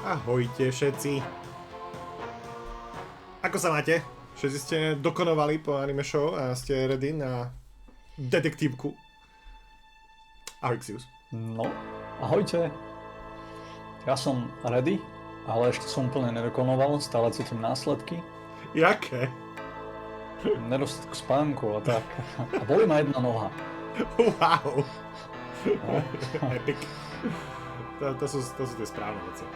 Ahojte všetci. Ako sa máte? Všetci ste dokonovali po anime show a ste ready na detektívku. Ahoj, Xius. No, ahojte. Ja som ready, ale ešte som úplne nedokonoval, stále cítim následky. Jaké? Nedostatku spánku a tak. A bolí ma jedna noha. Wow. No. Epic. To sú tie správne veci.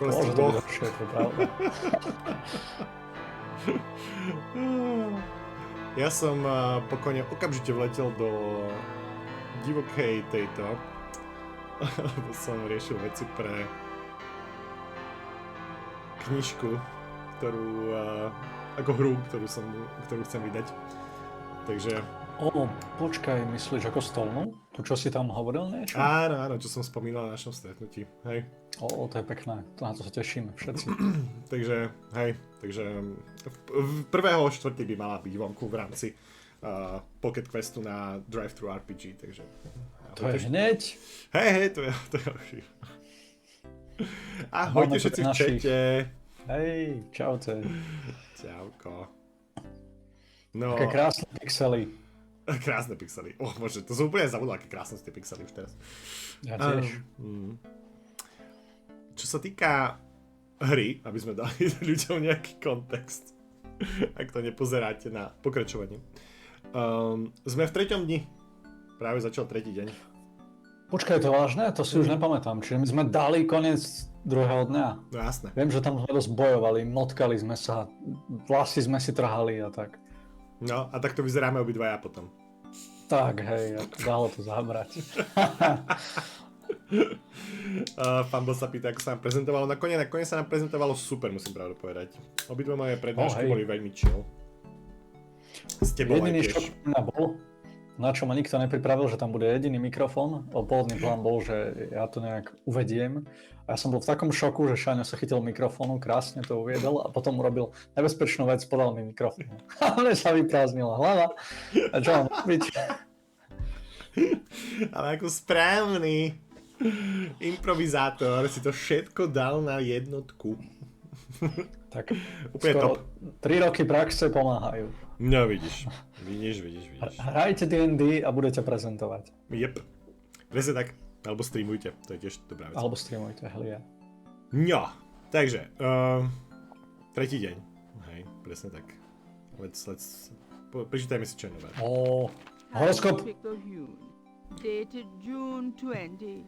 Môže to byť horšie, to je pravda. Ja som pokojne okamžite vletel do divokej tejto, lebo som riešil veci pre knižku, ako hru, ktorú chcem vydať. Takže... Počkaj, myslíš ako stolnú? Tu, čo si tam hovoril niečo? Áno, čo som spomínal na našom stretnutí, hej. To je pekné, na to sa tešíme všetci. takže v 1.4. by mala byť vonku v rámci Pocket Questu na Drive-Thru RPG, takže... To je hneď? Hej, to je horší. Ahojte všetci v čete. Hej, čaute. Čauko. No... Také krásne pixely. Krásne pixely. Bože, to som úplne zabudol, aké krásne tie pixely už teraz. Ja tiež. Čo sa týka hry, aby sme dali ľuďom nejaký kontext, ak to nepozeráte na pokračovanie. Sme v 3. dni. Práve začal 3. deň. Počkaj, to vážne? To si už nepamätám. Čiže my sme dali koniec 2. dňa. No jasné. Viem, že tam sme dosť bojovali, motkali sme sa, vlasy sme si trhali a tak. No, a takto vyzeráme obidvaja potom. Tak, hej, dalo to zabrať. Fumble sa pýta, ako sa nám prezentovalo. Nakoniec sa nám prezentovalo super, musím pravdu povedať. Obidva moje prednášky boli veľmi chill. S tebou aj tiež. Jediný šok bol, na čo ma nikto nepripravil, že tam bude jediný mikrofón. Pôvodný plán bol, že ja to nejak uvediem. A ja som bol v takom šoku, že Šáňo sa chytil mikrofónu, krásne to uviedol a potom urobil nebezpečnú vec, podal mi mikrofón. A mne sa vyprázdnila hlava. A čo mám robiť? Ale ako správny improvizátor si to všetko dal na jednotku. Tak úplne top. 3 roky praxe pomáhajú. No vidíš. Hrajte D&D a budete prezentovať. Jep. Presne tak. Alebo streamujte, to je tiež dobrá vec. Alebo streamujte, hlia. No, takže, 3. deň. Hej, presne tak. Prečítajme si, čo je nové. Horoskop. Dated June 20,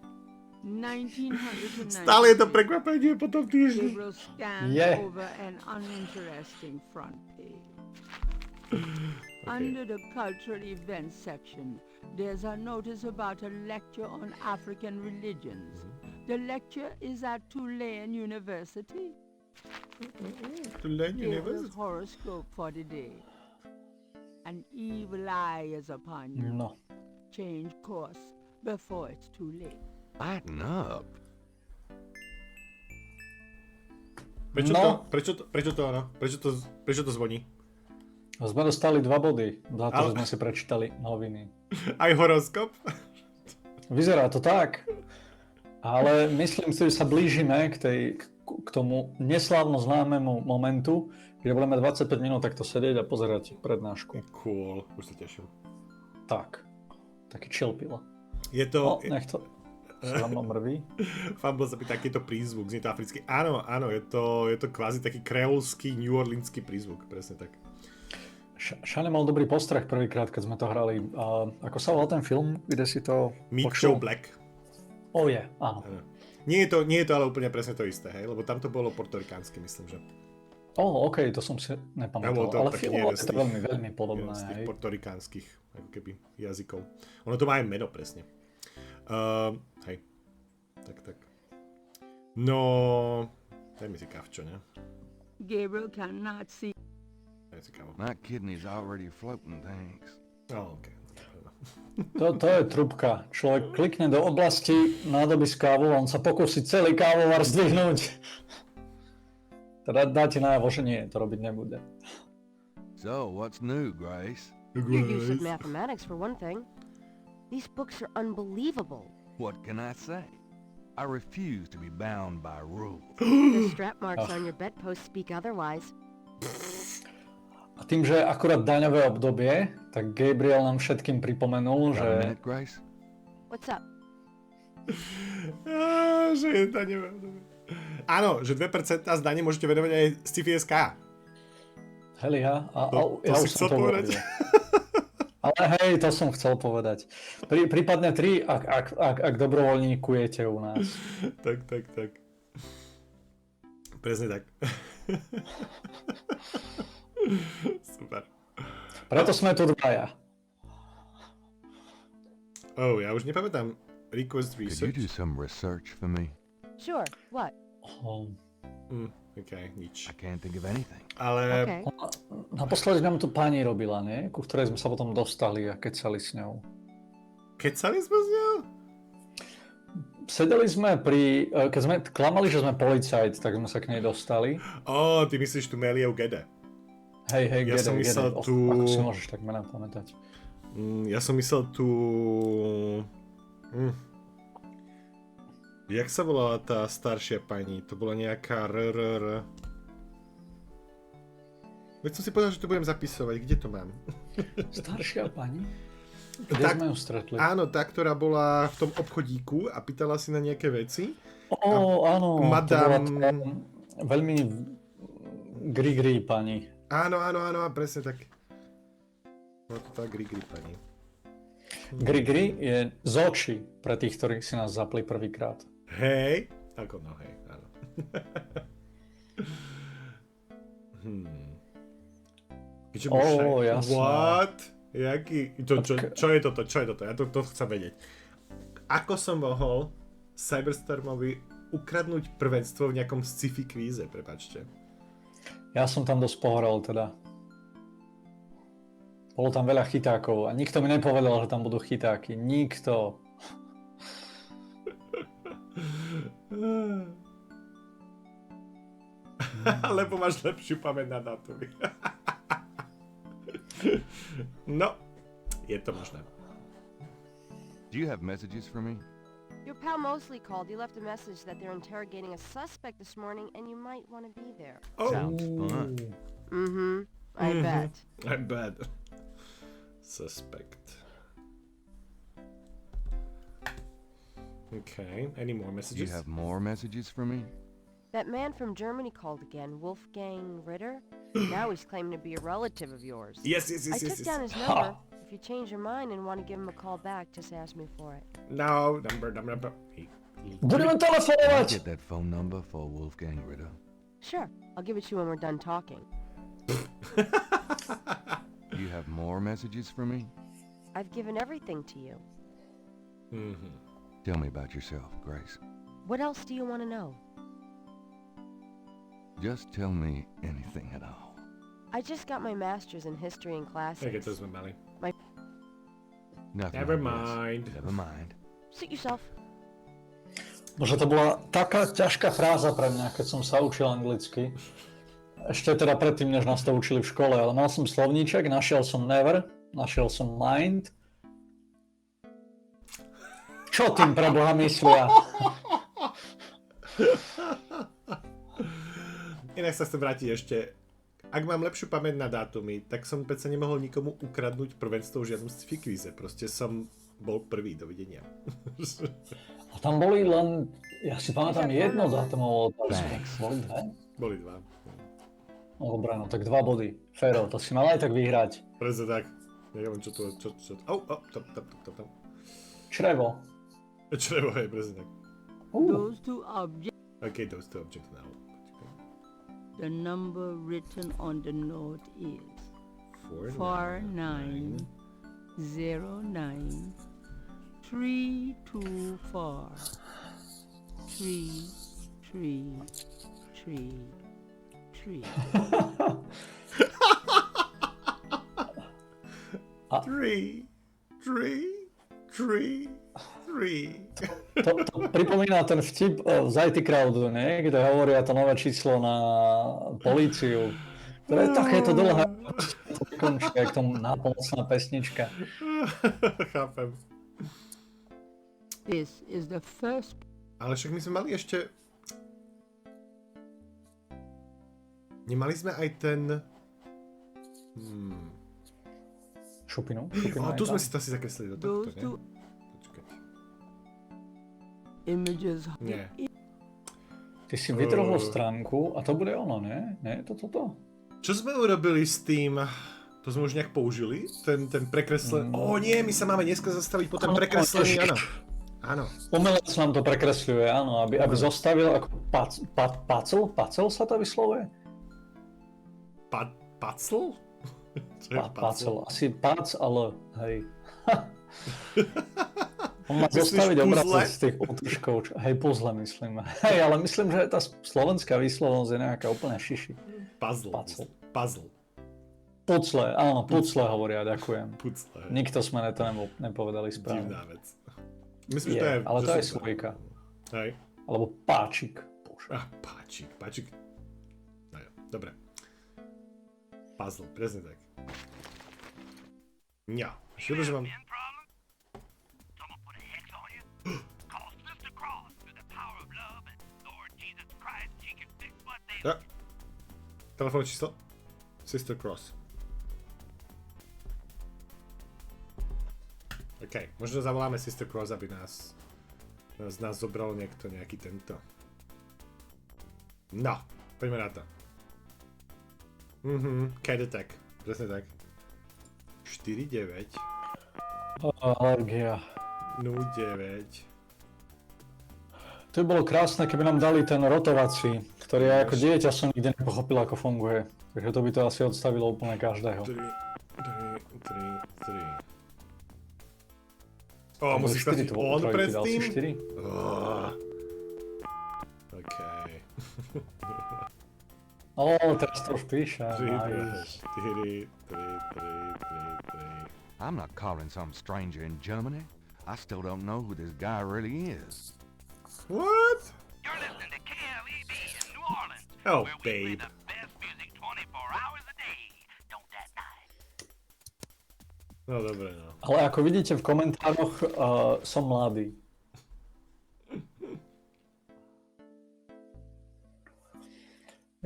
1990. Stále je to prekvapenie po tom týždni. Gabriel scanned over an uninteresting front page. Under the cultural events section, there's a notice about a lecture on African religions. The lecture is at Tulane University. Tulane Gabriel's horoscope for the day. An evil eye is upon you. No. Change course before it's too late. Lighten up. Prečo to zvoní? Sme dostali 2 body za to, že sme si prečítali noviny. Aj horoskop? Vyzerá to tak. Ale myslím si, že sa blížime k tomu neslávno známemu momentu, kde budeme 25 minút takto sedieť a pozerať prednášku. Cool, už sa teším. Tak, taký chill pila. Je to... Nech to sa za mnou mrví. Fumble sa pýta, aký je to prízvuk, znie to africký. Áno, je to kvázi taký kreolský, New Orleanský prízvuk, presne tak. Šane mal dobrý postreh prvýkrát, keď sme to hrali. Ako sa volal ten film, kde si to Meet počul? Joe Black. Áno. Nie je to ale úplne presne to isté, hej? Lebo tam to bolo portorikánsky, myslím, že. OK, to som si nepamätal, ale film je to veľmi, veľmi podobné. Z tých portorikánskych, ako keby, jazykov. Ono to má aj meno presne. Hej. Tak. No, daj mi si kávčo, ne? Gabriel cannot see. My kidney's already floating, thanks. OK. To je trubka. Človek klikne do oblasti, nádobí kávu a on sa pokúsi celý kávovar zdvihnúť. Teda dá ti najavo, že nie, to robiť nebude. So, what's new, Grace? Your use of mathematics, for one thing. These books are unbelievable. What can I say? I refuse to be bound by rules. The strap marks on your bedpost speak otherwise. A tým, že akurát daňové obdobie, tak Gabriel nám všetkým pripomenul, Got že... a minute, Grace? What's up? Že je daňové obdobie. Áno, že 2% z dane môžete venovať aj sci-fi.sk. Heliha, To ja si už chcel som to povedať? urobil. Ale hej, to som chcel povedať. Prípadne 3, ak dobrovoľníkujete u nás. Tak. Presne tak. Super. Preto sme tu dvaja. Oh, ja už nepamätám. Request Could you research. do some research for me? Sure, what? OK, nič. I can't think of anything. Ale Okay. Naposledy nám tu pani robila, nie? Ku ktorej sme sa potom dostali a kecali s ňou. kecali sme s ňou? Sedeli sme keď sme klamali, že sme policajt, tak sme sa k nej dostali. Ty myslíš tu Melieu Gede. Hej, Ja som myslel tu- Ako si môžeš tak mená pamätať? Ja som myslel tu... Jak sa volala tá staršia pani? To bola nejaká RRR. Veď som si povedal, že to budem zapisovať. Kde to mám? Staršia pani? Kde Tak- sme ju stretli? Áno, tá, ktorá bola v tom obchodíku a pýtala si na nejaké veci. Áno, Madame- to bola tá veľmi gri pani. Áno, presne tak. Bola to tá Gri pani. Gri je z očí pre tých, ktorí si nás zapli prvýkrát. Hej. Ako no, hej, áno. Čo jasné. What? Jaký? Čo je toto? Ja to chcem vedieť. Ako som mohol Cyberstormovi ukradnúť prvenstvo v nejakom sci-fi kvíze, prepáčte. Ja som tam dosť pohorel teda. Bolo tam veľa chytákov a nikto mi nepovedal, že tam budú chytáky. Nikto. Lebo máš lepšiu pamäť na dátumy. No, je to možné. Do you have messages for me? Your pal Mosely called. He left a message that they're interrogating a suspect this morning and you might want to be there. Oh, Sounds fun. Mm-hmm. I bet. I'm bad. Suspect. Okay, any more Do you messages? have more messages for me? That man from Germany called again, Wolfgang Ritter. Now he's claiming to be a relative of yours. Yes. I took down his number. If you change your mind and want to give him a call back, just ask me for it. No, number. Budeme Can I telefonovať! get that phone number for Wolfgang Ritter? Sure, I'll give it to you when we're done talking. Do you have more messages for me? I've given everything to you. Tell me about yourself, Grace. What else do you want to know? Just tell me anything at all. I just got my master's in history and Okay, classics. to sme mali. Nothing. Never I guess. mind. Never mind. Suit yourself. Bože, to bola taká ťažká fráza pre mňa, keď som sa učil anglicky. Ešte teda predtým, než nás to učili v škole, ale mal som slovníček, našiel som never, našiel som mind. Čo tým pre Boha myslia? Inak sa chcem vrátiť ešte. Ak mám lepšiu pamäť na dátumy, tak som predsa nemohol nikomu ukradnúť prvenstvo v žiadnom sci-fi kvíze. Proste som bol prvý, dovidenia. A tam boli len, ja si pamätám jedno dátumovo otázku. Thanks. Boli dve? Boli dva. No dobré, no tak 2 body. Féro, to si mal aj tak vyhrať. Presne tak. Neviem, čo tu... tam. Črevo. Črevo, hej, presne tak. Those two objects, Okay, those two objects now. the number written on the note is 4909 4909 324 3333. 3. To pripomína ten vtip z IT Crowdu, nie? Kde hovoria to nové číslo na políciu. To je takéto dlhé. To končí, jak tomu nápomocná pesnička. Chápem. This is the first Ale však my sme mali ešte... Nemali sme aj ten... Šupinu? Tu sme si to asi zakreslili do tohto, nie? Počkať. Images. Nie. Ty si vytrhol stránku a to bude ono, nie? Nie je to toto? Čo sme urobili s tým... To sme už nejak použili? Ten prekreslený... nie, my sa máme dneska zastaviť po ten prekreslený, áno. Áno. Umelec nám to prekresľuje, áno, aby zostavil ako pacel sa to vyslovuje? Pacel? Pacel, asi pac, ale hej. On má zostaviť obrazec z tých útržkov, hej, puzzle myslím. Hej, ale myslím, že tá slovenská výslovnosť je nejaká úplne šiši. Puzzle. Pucle, áno, pucle hovoria, ďakujem. Pucle. Nikto sme to nepovedali správne. Divná vec. Myslím, že to je... Ale to je svojka. Hej. Alebo páčik. Páčik. No jo, dobre. Puzzle, presne tak. Ja, ešte že mám... Ja. Telefónne číslo? Sister Cross. OK, možno zavoláme Sister Cross, aby nás zobral nejaký tento. No, poďme na to. Cat Attack, presne tak. 4-9. Alergia. 0-9. To by bolo krásne, keby nám dali ten rotovací, ktorý ja ako dieťa som nikdy nepochopil, ako funguje. Takže to by to asi odstavilo úplne každého. 3. Musíš stať on predtým? OK. Teraz to už píše. 4. I'm not calling some stranger in Germany. I still don't know who this guy really is. What? You're listening to KLEB in New Orleans. Oh, where we babe. play the best music 24 hours a day. Don't that night. No dobre, no. Ale ako vidíte v komentároch, som mladý.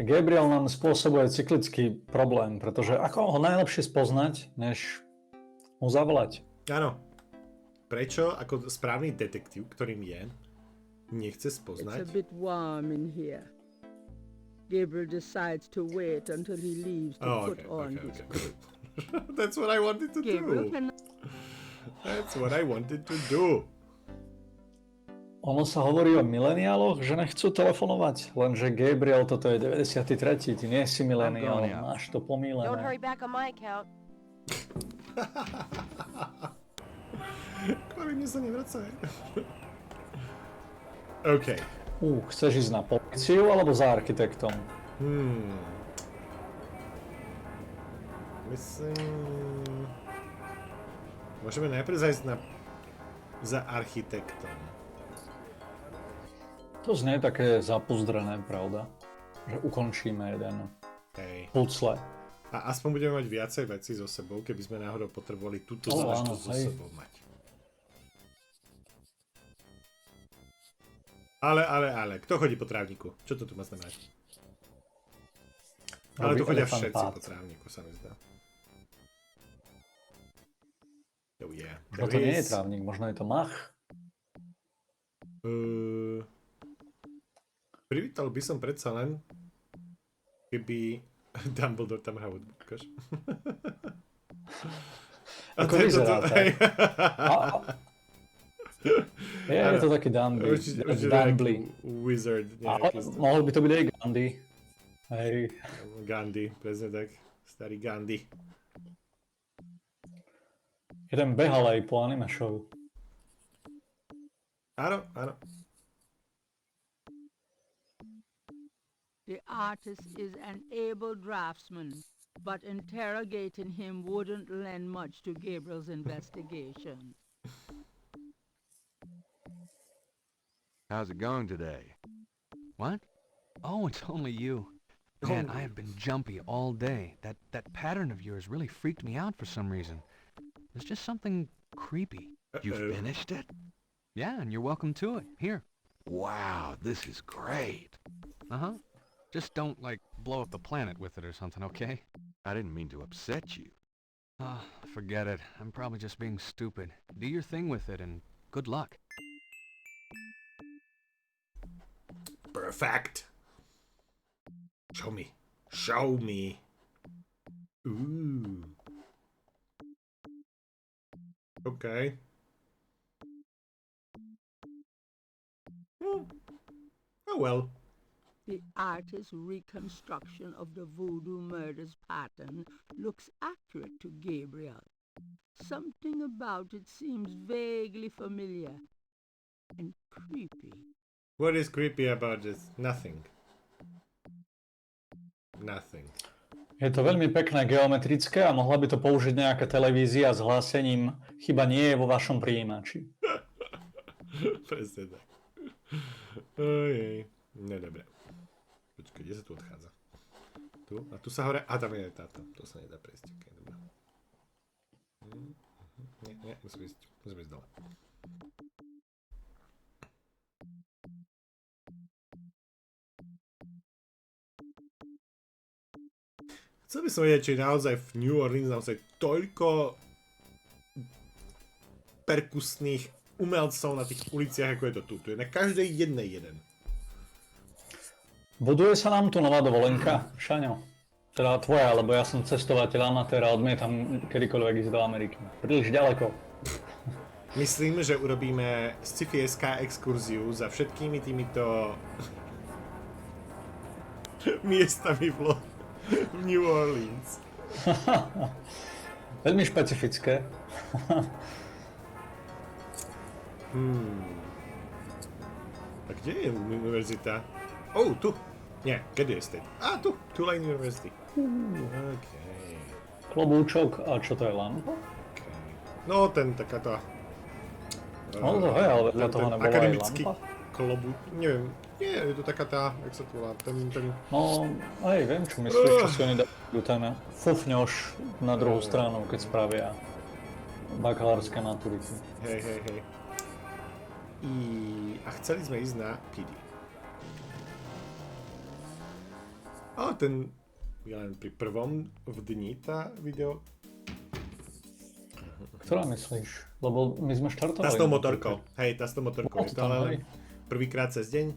Gabriel nám spôsobuje cyklický problém, pretože ako ho najlepšie spoznať, než mu zavolať? Áno. Prečo ako správny detektív, ktorým je, nechce spoznať? It's a bit warm in here. Gabriel decides to wait until he leaves to put on his coat. That's what I wanted to do. That's what I wanted to do. Ono sa hovorí o mileniáloch, že nechcú telefonovať, lenže Gabriel, toto je 93. Ty nie si mileniál, máš to pomílené. Don't hurry back on my account. Kvôli mne sa nevracaj. OK. Chceš ísť na políciu alebo za architektom? Myslím... Môžeme najprv zajsť za architektom. To znie také zapuzdrené, pravda? Že ukončíme jeden pucle. A aspoň budeme mať viacej vecí so sebou, keby sme náhodou potrebovali túto záležitosť so sebou mať. Ale, kto chodí po trávniku? Čo to tu má znamenať? Ale tu chodia všetci po trávniku, sa mi zdá. Oh yeah. Možno to nie je trávnik, možno je to mach. Privítal by som predsa len, keby Dumbledore tam hrá hudbu, ukáž. Ako vyzerá to? Je to taký Dumbly. Wizard. Mohol by to byť aj Gandhi. Hej. Gandhi, presne tak. Starý Gandhi. Jeden behal aj po anime show. Áno. The artist is an able draftsman, but interrogating him wouldn't lend much to Gabriel's investigation. How's it going today? What? Oh, it's only you. Man, I have been jumpy all day. That pattern of yours really freaked me out for some reason. There's just something creepy. You finished it? Yeah, and you're welcome to it. Here, Wow, this is great. Uh-huh. Just don't, like, blow up the planet with it or something, okay? I didn't mean to upset you. Ah, forget it. I'm probably just being stupid. Do your thing with it, and good luck. Perfect. Show me. Show me. Ooh. Okay. Oh well. The artist's reconstruction of the voodoo murder's pattern looks accurate to Gabriel. Something about it seems vaguely familiar and creepy. What is creepy about this? Nothing. Nothing. Je to veľmi pekné, geometrické a mohla by to použiť nejaká televízia s hlásením chyba nie je vo vašom prijímači. Presne tak. Ojej. No dobre. Počkaj, kde sa tu odchádza? Tu? A tu sa hore? A tam je táto. To sa nedá prejsť. Okay, dobré. Nie, musím ísť dole. Chcel by som vedieť, či naozaj v New Orleans naozaj toľko perkusných umelcov na tých uliciach, ako je to tu. Tu je na každej jednej jeden. Buduje sa nám tu nová dovolenka, Šaňo? Teda tvoja, lebo ja som cestovateľ amatér a odmietam kedykoľvek ísť do Ameriky. Príliš ďaleko. Myslím, že urobíme sci-fi-eská exkurziu za všetkými týmito miestami v New Orleans. Veľmi špecifické. A kde je univerzita? Oh, tu. Nie, kde je state? Tu. Tulane University. Okay. Klobúčok, a čo to je lampa? Okay. No, ten takáto... No to hej, ale vedľa toho nebola aj akademický lampa. klobúč. Neviem. Nie, je to taká tá, jak sa to volá, ten... No, hej, viem, čo myslíš, čo si oni dajú ten fufňoš na druhú stranu, keď spravia bakalárske maturity. Hej. A chceli sme ísť na PD. Ale ten... Ja len pri prvom v dni tá video... Ktorá myslíš? Lebo my sme štartovali. Tá s tou motorkou. Hej, tá s tou motorkou. Je to ale prvýkrát cez deň.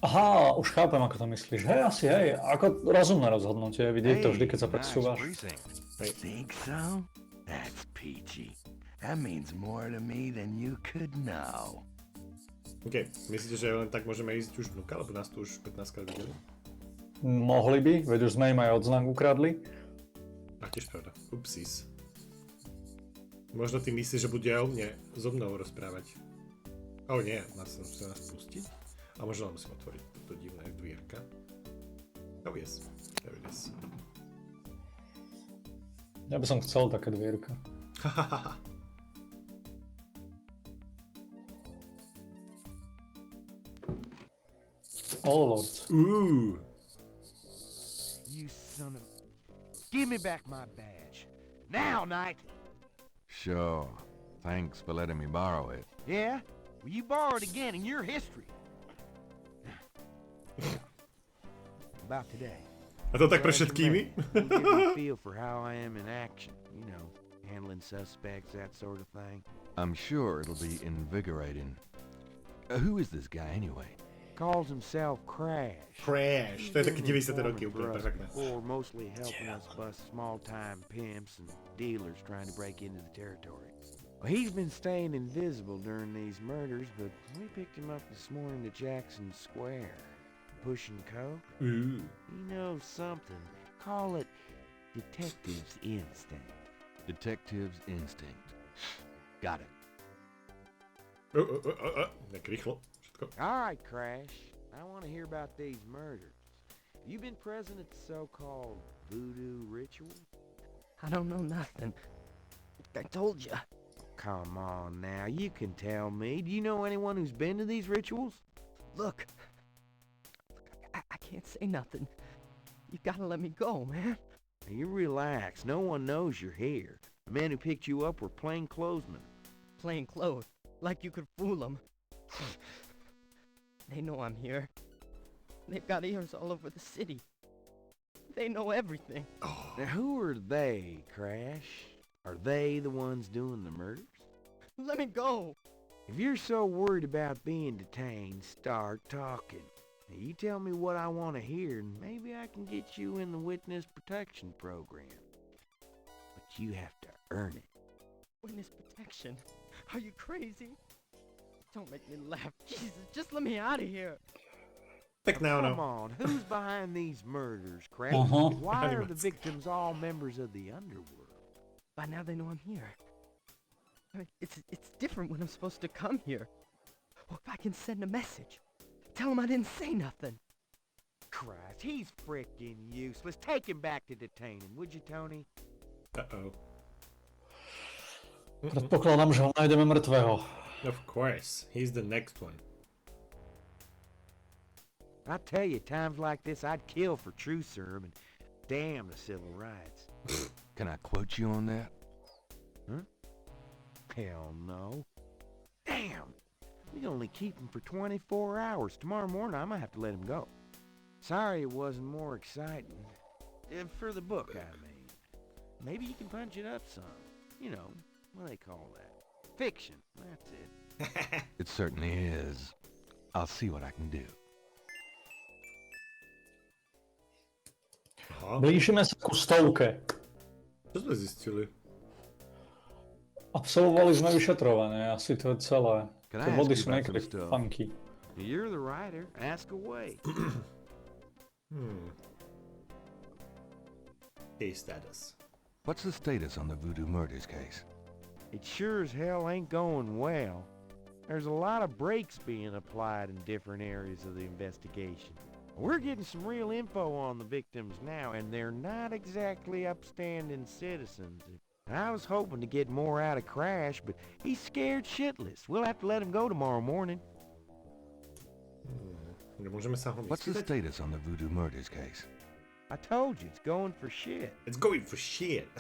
Aha, už chápem, ako to myslíš. Hej, asi hej. Ako rozumné rozhodnutie. Vidieť to vždy, keď sa presúvaš. Think so? That's peachy. That means more to me than you could know. OK, myslíte, že len tak môžeme ísť už vnúka, lebo nás tu už 15 krát videli? Mohli by, veď už sme im aj odznak ukradli. A tiež pravda. Upsis. Možno ty myslíš, že bude o mne so mnou rozprávať. Nie, musím nás pustiť. A možno musím otvoriť toto divné dvierka. Yes, there it is. Ja by som chcel také dvierka. Oh lord. Ooh. You son of... Give me back my badge. Now, Knight! Sure. Thanks for letting me borrow it. Yeah? Well, you borrow it again in your history. About today. A to tak pre všetkými? You give me a feel for how I am in action. You know, handling suspects, that sort of thing. I'm sure it'll be invigorating. Who is this guy anyway? Calls himself Crash. Crash. To je také 90. roky, úplne perfektné. Or mostly helping us bust small-time pimps and dealers trying to break into the territory. Well, he's been staying invisible during these murders, but we picked him up this morning to Jackson Square. Pushing coke. Ooh. He knows something. Call it detective's instinct. Detective's instinct. Got it. Tak rýchlo. Všetko. All right, Crash. I want to hear about these murders. You been present at the so-called voodoo ritual? I don't know nothing. I told you. Come on now, you can tell me. Do you know anyone who's been to these rituals? Look, I can't say nothing. You gotta let me go, man. Now, you relax. No one knows you're here. The men who picked you up were plainclothesmen. Plain clothes, like you could fool them. They know I'm here. They've got ears all over the city. They know everything. Now who are they, Crash? Are they the ones doing the murders? Let me go. If you're so worried about being detained, start talking. Now you tell me what I want to hear, and maybe I can get you in the witness protection program. But you have to earn it. Witness protection? Are you crazy? Don't make me laugh. Jesus, just let me out of here. Tak Come no. on, who's behind these murders, Crash? Uh-huh. Why are the victims all members of the underworld? By now they know I'm here. I mean, it's different when I'm supposed to come here. Or if I can send a message. Tell him I didn't say nothing. Christ, he's frickin' useless. Take him back to detain him, would you, Tony? Uh-oh. Predpokladám, že ho nájdeme mŕtvého. Of course. He's the next one. I tell you, times like this, I'd kill for truth serum and damn the civil rights. Can I quote you on that? Huh? Hell no. Damn! We can only keep him for 24 hours. Tomorrow morning, I might have to let him go. Sorry it wasn't more exciting. For the book I made. Maybe you can punch it up some. You know, what do they call that? Fiction. That's it. It certainly is. I'll see what I can do. Aha. Blížime sa ku 100. Čo sme zistili? Absolvovali sme vyšetrovanie, asi to je celé. Can Tie I body ask sú you about niekedy some stuff? funky. You're the writer. Ask away. Case status. What's the status on the voodoo murders case? It sure as hell ain't going well. There's a lot of brakes being applied in different areas of the investigation. We're getting some real info on the victims now, and they're not exactly upstanding citizens. I was hoping to get more out of Crash, but he's scared shitless. We'll have to let him go tomorrow morning. Nemôžeme sa ho What's the vyspýtať? status on the voodoo murders case? I told you, it's going for shit. It's going for shit.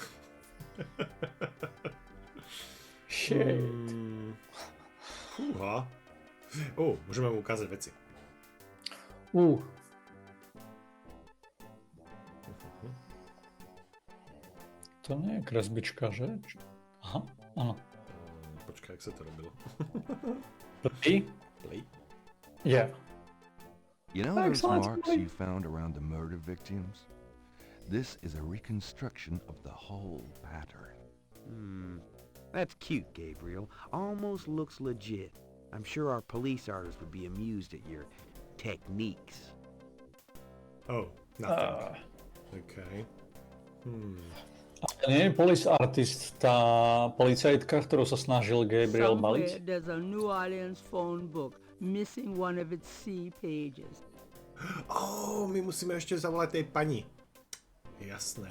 Shit. Fúha. Môžeme mu ukázať veci. To nie je kresbička, že? Aha, áno. Počkaj, jak sa to robilo? Play? Play? Yeah. You know those Excellent. marks you found around the murder victims? This is a reconstruction of the whole pattern. That's cute, Gabriel. Almost looks legit. I'm sure our police artists would be amused at your techniques. Oh, nothing. Okay. A nie je police artist tá policajtka, ktorú sa snažil Gabriel Somewhere baliť? there's a New Orleans phone book missing one of its C pages. My musíme ešte zavolať tej pani. Jasné.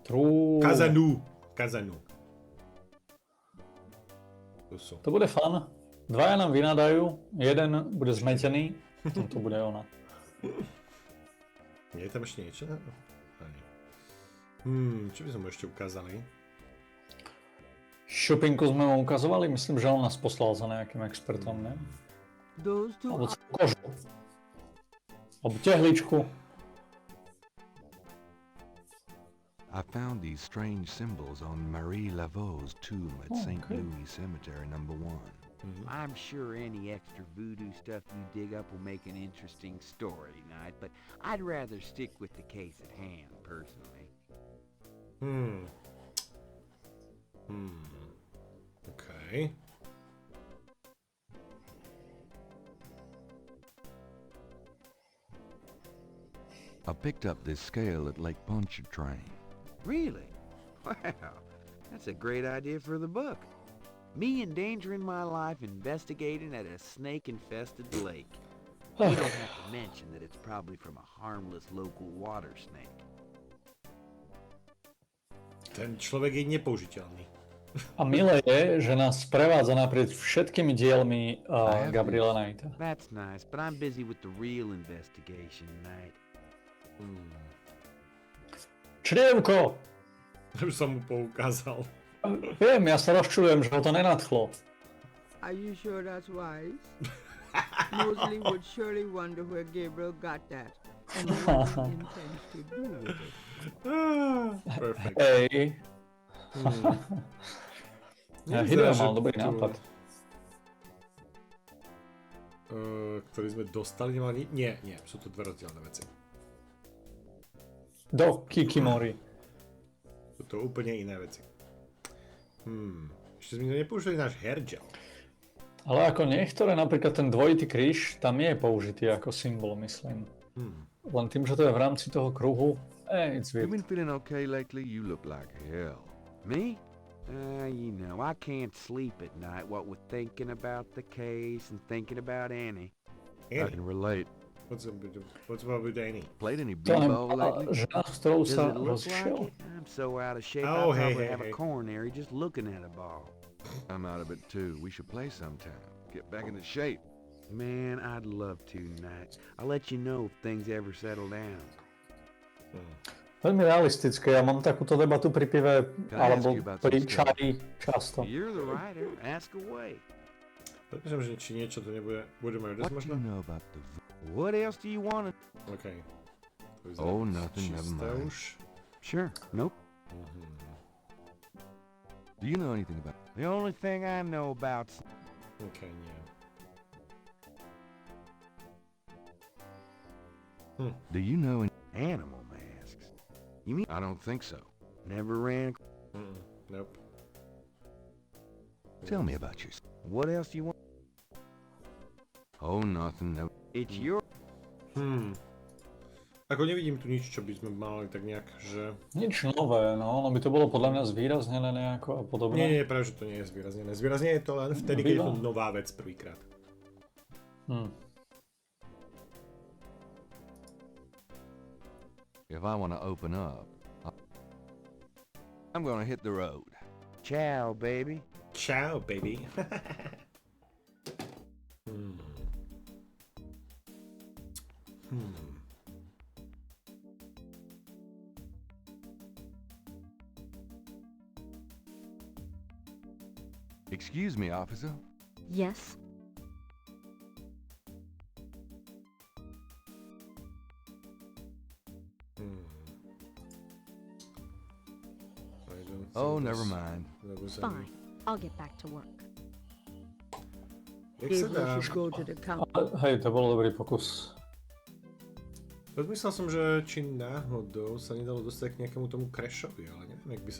True. Cazaunoux. Tu sú. To bude fun. Dvaja nám vynadajú, jeden bude zmetený, potom to bude ona. Nie je tam ešte niečo? Čo by sme mu ešte ukázali? Šupinku sme mu ukazovali, myslím, že on nás poslal za nejakým expertom, ne? Those two Alebo celú kožu. Alebo tehličku. I found these strange symbols on Marie Laveau's tomb at Oh, St. good. Louis Cemetery No. 1. I'm sure any extra voodoo stuff you dig up will make an interesting story tonight, but I'd rather stick with the case at hand, personally. Okay. I picked up this scale at Lake Pontchartrain. Really? Wow, that's a great idea for the book. Me endangering my life investigating at a snake-infested lake. You don't have to mention that it's probably from a harmless local water snake. Ten človek je nepoužiteľný. A milé je, že nás sprevádza naprieč všetkými dielmi Gabriela Knighta. That's nice, but I'm busy with the real investigation tonight. Črievko! Už som mu poukázal. Viem, ja sa rozčudujem, že ho to nenadchlo. Are you sure that's wise? Mosely would surely wonder where Gabriel got that and what he intends to do with it. Perfect. Hej. Hydeo mal dobrý nápad. Ktorý sme dostali, nemali... Nie, sú to dve rozdielne veci. Do Kikimori. Sú to úplne iné veci. Ešte sme nepoužili náš hairgel. Ale ako niektoré, napríklad ten dvojitý kríž, tam je použitý ako symbol, myslím. Len tým, že to je v rámci toho kruhu, it's You weird. been feeling okay lately? You look like hell. Me? You know, I can't sleep at night, what with thinking about the case and thinking about Annie. I Annie? can relate. What's wrong with Annie? Played any To b-ball nebola lately? žena, s ktorou Does sa it look like rozšiel. it? I'm so out of shape, Oh, I hey, probably hey, have hey. a coronary just looking at a ball. I'm out of it too. We should play sometime. Get back into shape. Man, I'd love to tonight. I'll let you know if things ever settle down. Veľmi realistické, ja mám takúto debatu pri pive, Can I ask alebo you about pri some stuff? čaji často. You're the writer. Ask away. Predpíšem, že či niečo to nebude... Budeme What do možno? you know about the... What else do you want to... OK. To vyzerá Oh, nothing, never čisté mind. už. Sure. Nope. Do you know anything about... The only thing I know about's... OK, nie. Do you know an animal masks? You mean... I don't think so. Never ran... Nope. Tell me about yourself. What else do you want? Oh, nothing. No. It's your... Ako nevidím tu nič, čo by sme mali tak nejak, že... Nič nové, no, ono by to bolo podľa mňa zvýraznené nejako a podobne. Nie, práve, že to nie je zvýraznené. Zvýraznené je to len vtedy, keď je to nová vec prvýkrát. If I want to open up, I'm gonna hit the road. Ciao, baby. Ciao, baby. Excuse me, officer. Yes? Oh, never mind. Fine. I'll get back to work. Jak sa dá? Gabriel should go to the counter. Hej, to bol dobrý pokus. Rozmyslel som, že či náhodou sa nedalo dostať k nejakému tomu crashovi, ale neviem, jak by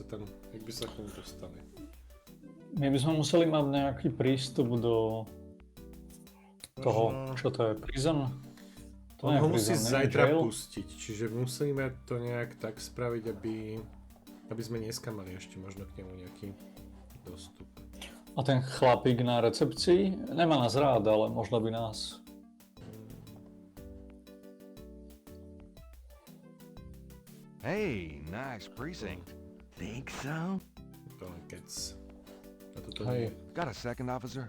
sa k tomu dostali. My by sme museli mať nejaký prístup do toho, Možno- čo to je, prison? To On nie je ho musí prison, nie je zajtra jail? pustiť, čiže musíme to nejak tak spraviť, aby sme dneska mali ešte možno k nemu nejaký dostup. A ten chlapík na recepcii nemá nás rád, ale možno by nás. Hey, nice precinct. Think so? To len kec. A toto Hej. nie. Got a second, officer?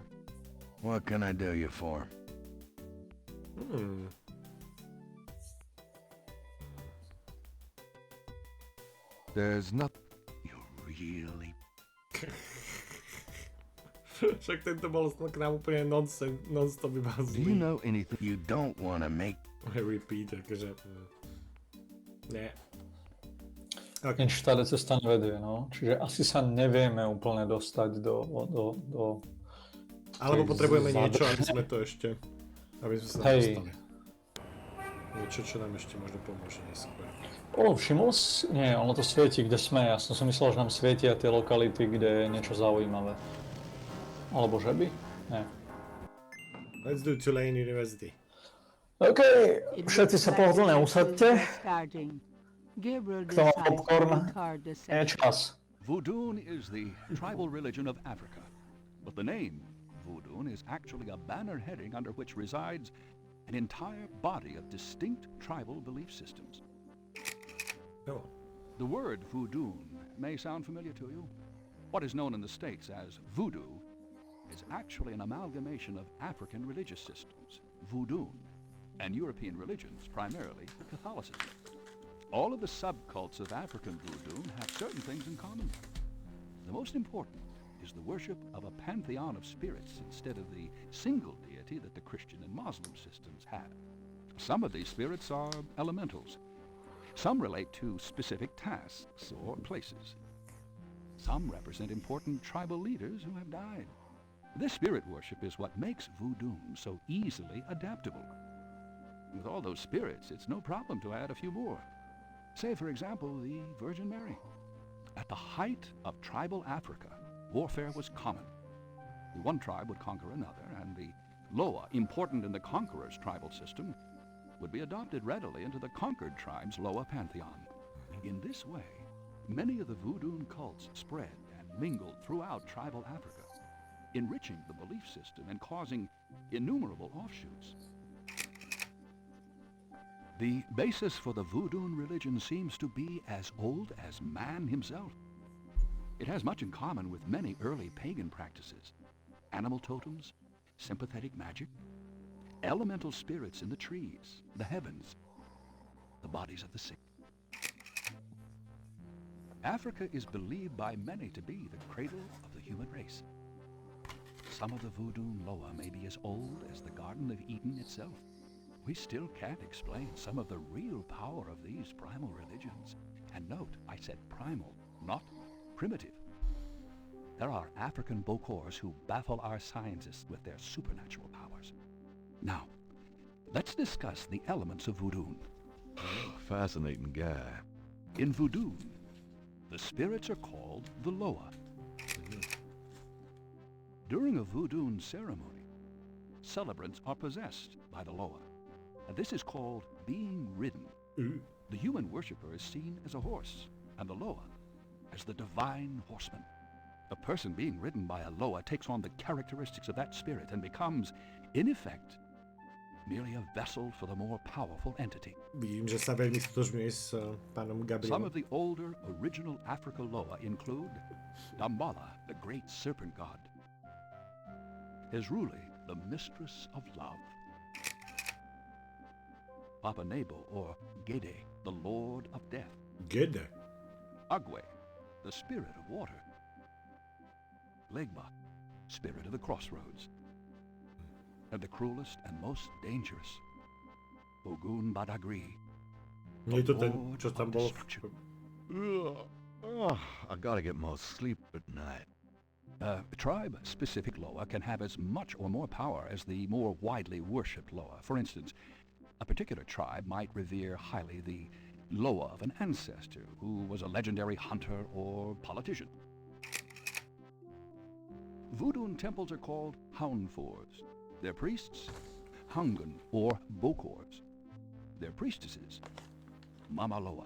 What can I do you for? There's nothing. You really... Však tento bol k nám úplne non-stop iba Do you zlý. know anything you don't want to make? Repeat, akože... Nie. Okay. Nič táde cesta nevedie, no. Čiže asi sa nevieme úplne dostať do Alebo potrebujeme Zadržne. niečo, aby sme to ešte... Aby sme sa tam Hej. dostali. Niečo, čo nám ešte možno pomôže neskôr. Všimol si? Nie, ono to svieti, kde sme. Ja som si myslel, že nám svietia tie lokality, kde je niečo zaujímavé. Alebo že by? Nie. Let's do Tulane University. OK, It všetci looks sa like pohodlne the usadte. lessons are starting. Gabriel Kto má decides to popcorn? record the Je session. čas. Voodoo is the tribal religion of Africa, but the name voodoo is actually a banner heading under which resides an entire body of distinct tribal belief systems. No. The word voodoo may sound familiar to you. What is known in the States as voodoo is actually an amalgamation of African religious systems, voodoo, and European religions, primarily Catholicism. All of the subcults of African voodoo have certain things in common. The most important is the worship of a pantheon of spirits instead of the single deity that the Christian and Muslim systems have. Some of these spirits are elementals. Some relate to specific tasks or places. Some represent important tribal leaders who have died. This spirit worship is what makes voodoo so easily adaptable. With all those spirits, it's no problem to add a few more. Say, for example, the Virgin Mary. At the height of tribal Africa, warfare was common. The one tribe would conquer another, and the Loa, important in the conqueror's tribal system, would be adopted readily into the conquered tribe's Loa pantheon. In this way, many of the voodoo cults spread and mingled throughout tribal Africa, enriching the belief system and causing innumerable offshoots. The basis for the voodoo religion seems to be as old as man himself. It has much in common with many early pagan practices: animal totems, sympathetic magic, elemental spirits in the trees, the heavens, the bodies of the sick. Africa is believed by many to be the cradle of the human race. Some of the voodoo Loa may be as old as the Garden of Eden itself. We still can't explain some of the real power of these primal religions. And note, I said primal, not primitive. There are African Bokors who baffle our scientists with their supernatural powers. Now, let's discuss the elements of voodoo. Fascinating guy. In voodoo, the spirits are called the Loa. During a voodoo ceremony, celebrants are possessed by the Loa, and this is called being ridden. The human worshipper is seen as a horse, and the Loa as the divine horseman. A person being ridden by a Loa takes on the characteristics of that spirit and becomes, in effect, merely a vessel for the more powerful entity. Vidím, že sa veľmi stotožňuje s pánom Some Gabrielom. of the older original Africa Loa include Dambala, the great serpent god, Hezruli, the mistress of love, Papa Nebo, or Gede, the lord of death, Gede. Agwe, the spirit of water, Legba, spirit of the crossroads, and the cruelest and most dangerous, Ogun Badagri, Nie je to ten, Lord čo tam of bol. destruction. I gotta get more sleep at night. A tribe-specific Loa can have as much or more power as the more widely worshipped Loa. For instance, a particular tribe might revere highly the Loa of an ancestor who was a legendary hunter or politician. Voodoo temples are called Hounfours. Their priests, Hungun or Bokors. Their priestesses, Mama Loa.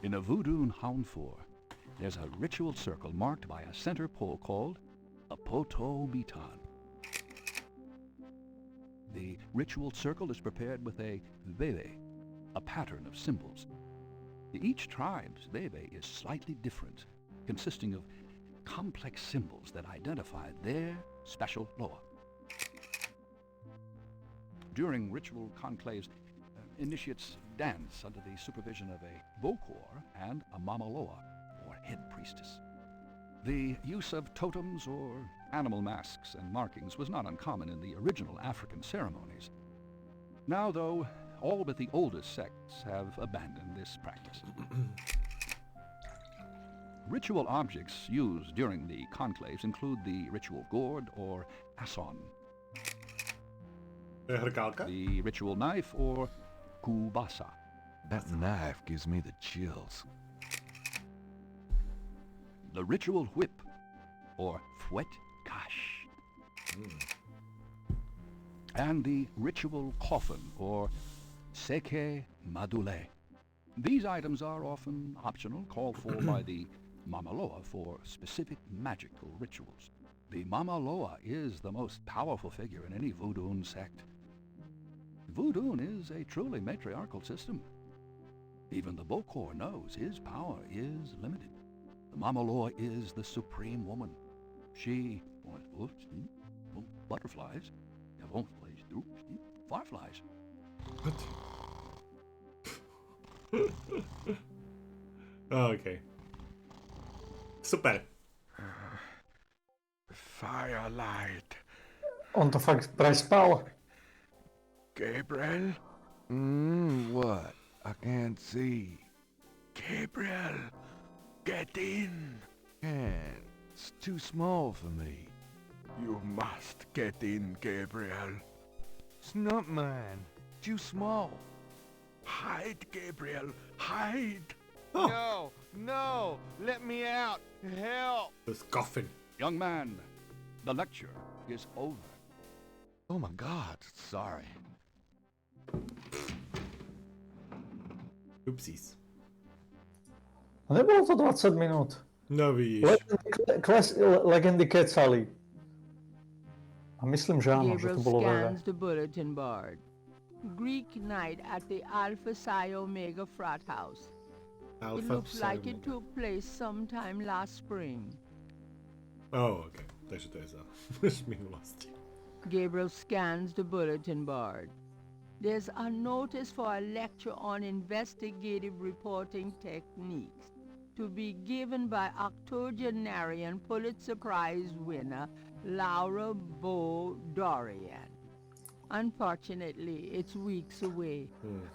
In a voodoo Hounfour, there's a ritual circle marked by a center pole called a poto mitan. The ritual circle is prepared with a veve, a pattern of symbols. Each tribe's veve is slightly different, consisting of complex symbols that identify their special Loa. During ritual conclaves, initiates dance under the supervision of a Bokor and a Mama Loa, or head priestess. The use of totems or animal masks and markings was not uncommon in the original African ceremonies. Now, though, all but the oldest sects have abandoned this practice. Ritual objects used during the conclaves include the ritual gourd or ason, Hrkálka? the ritual knife or kubasa, That knife gives me the chills. the ritual whip or fouet cache, and the ritual coffin or seke madule. These items are often optional, called for by the Mama Loa for specific magical rituals. The Mama Loa is the most powerful figure in any voodoo sect. Voodoo is a truly matriarchal system. Even the Bokor knows his power is limited. The Mama Loa is the supreme woman. She butterflies, fireflies. Okay. Super. Firelight. On to fakt prespal. Gabriel? What? I can't see. Gabriel, get in. Can't. It's too small for me. You must get in, Gabriel. It's not mine. Too small. Hide, Gabriel, hide. No, no, let me out. Help. This coffin. Young man, the lecture is over. Oh my God, sorry. Upsis. Nebolo to 20 minút. No vidíš. Legendy kecali. A myslím, že áno, že Gabriel to bolo veľa. scans the bulletin board. Greek night at the Alpha Psi Omega frat house. It looks like it took place sometime last spring. Oh, okay. Takže to je za minulosti. Gabriel scans the bulletin board. There's a notice for a lecture on investigative reporting techniques to be given by octogenarian Pulitzer Prize winner Laura Bo Dorian. Unfortunately, it's weeks away.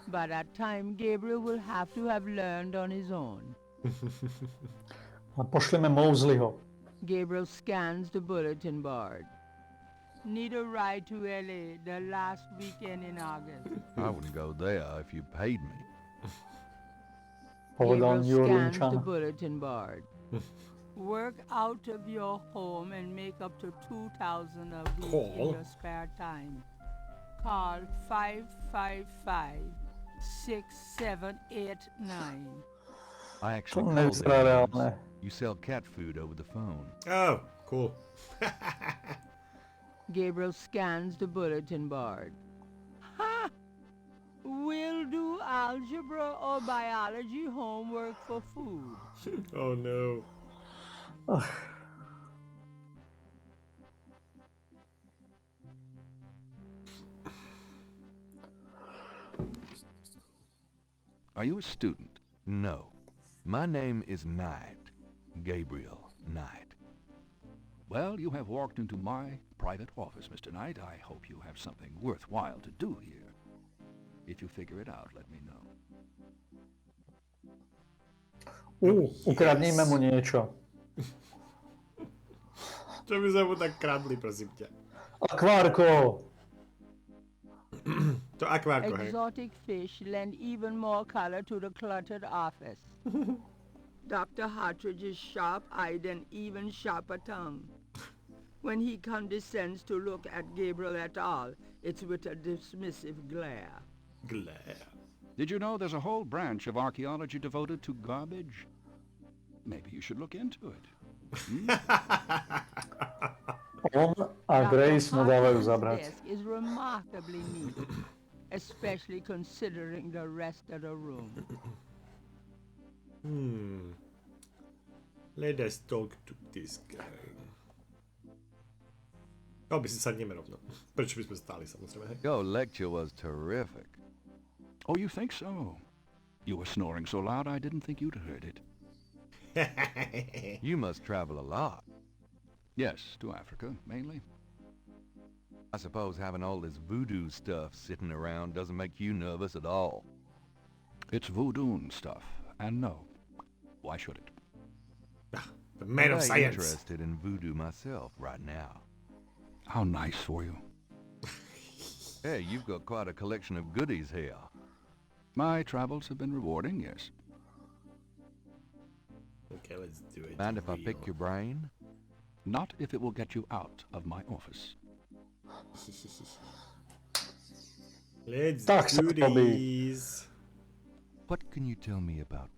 By that time, Gabriel will have to have learned on his own. A pošleme Mosleyho. Gabriel scans the bulletin board. Need a ride to LA the last weekend in August. I wouldn't go there if you paid me. Povedal New Gabriel scans the Orleančan. bulletin board. Work out of your home and make up to $2,000 a week in Call. your spare time. Call 555-6789. I To actually called nevyzerá there reálne. once. You sell cat food over the phone. Oh, cool. Gabriel scans the bulletin board. Ha! We'll do algebra or biology homework for food. Oh no. Are you a student? No. My name is Knight. Gabriel Knight. Well, you have walked into my private office, Mr. Knight. I hope you have something worthwhile to do here. If you figure it out, let me know. Ukradníme mu niečo. Čo by sme mu tak kradli, prosím ťa? Akvárko! To akvárko, hej. Exotic fish lend even more color to the cluttered office. Dr. Hartridge's sharp-eyed and even sharper tongue. When he condescends to look at Gabriel et al., it's with a dismissive glare. Glare. Did you know there's a whole branch of archaeology devoted to garbage? Maybe you should look into it. On a Grace mu dávajú Hartridge's zabrať. desk is remarkably neat, especially considering the rest of the room. Let us talk to this guy. By si sadneme rovno. Prečo by sme stáli, samozrejme, hej? Your lecture was terrific. Oh, you think so? You were snoring so loud I didn't think you'd heard it. You must travel a lot. Yes, to Africa, mainly. I suppose having all this voodoo stuff sitting around doesn't make you nervous at all. It's voodoo stuff, and no. Why should it? The man I'm of very science. interested in voodoo myself right now. How nice for you. Hey, you've got quite a collection of goodies here. My travels have been rewarding, yes. Okay, let's do it. Mind if I real. pick your brain? Not if it will get you out of my office. Let's Tak sa do robí. this. What can you tell me about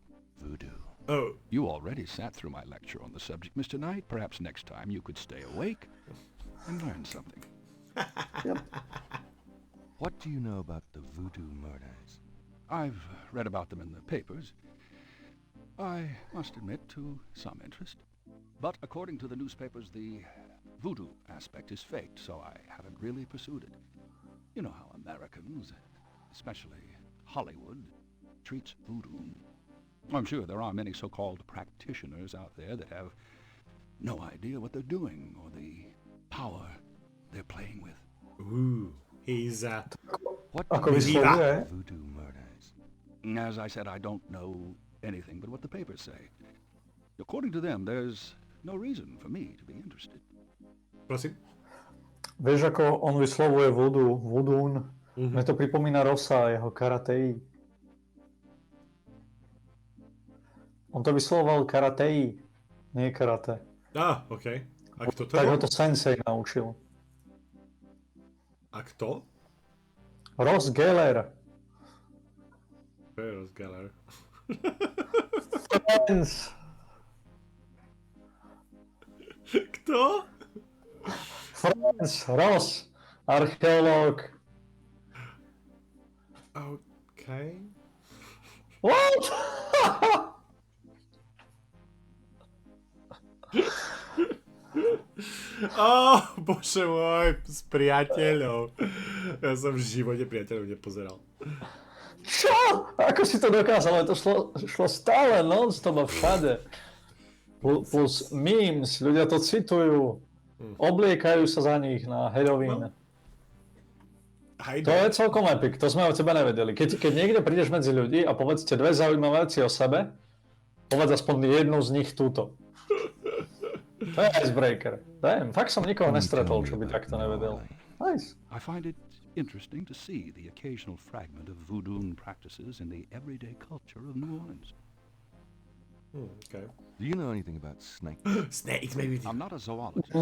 voodoo? Oh, You already sat through my lecture on the subject, Mr. Knight. Perhaps next time you could stay awake and learn something. What do you know about the voodoo murders? I've read about them in the papers. I must admit to some interest. But according to the newspapers, the voodoo aspect is faked, so I haven't really pursued it. You know how Americans, especially Hollywood, treats voodoo. I'm sure there are many so-called practitioners out there that have no idea what they're doing or the power they're playing with. Ooh, he's What Ako do you vyslovuje? Voodoo murders. As I said, I don't know anything but what the papers say. According to them, there's no reason for me to be interested. prosím. Vieš, ako on vyslovuje voodoo, voodoo, mne to pripomína Rosa, jeho karatei. On to vyslovoval karatei, nie karate. OK. A kto to Tak ho bol? to sensei naučil. A kto? Ross Geller. To je Ross Geller. Friends. Kto? Franz Ross, archeológ. OK. What? Bože môj, s priateľov. Ja som v živote priateľov nepozeral. Čo? Ako si to dokázal? To šlo stále non-stop a všade. Plus memes, ľudia to citujú. Obliekajú sa za nich na Halloween. Hady. To je celkom epic, to sme o tebe nevedeli. Keď niekde prídeš medzi ľudí a povedzte dve zaujímavé veci o sebe, povedz aspoň jednu z nich túto. To je icebreaker. Damn, fakt som nikoho nestretol, čo by takto nevedel. Nice. I find it interesting to see the occasional fragment of voodoo practices in the everyday culture of New Orleans. OK. Do you know anything about snakes? Snakes, maybe. I'm not a zoologist,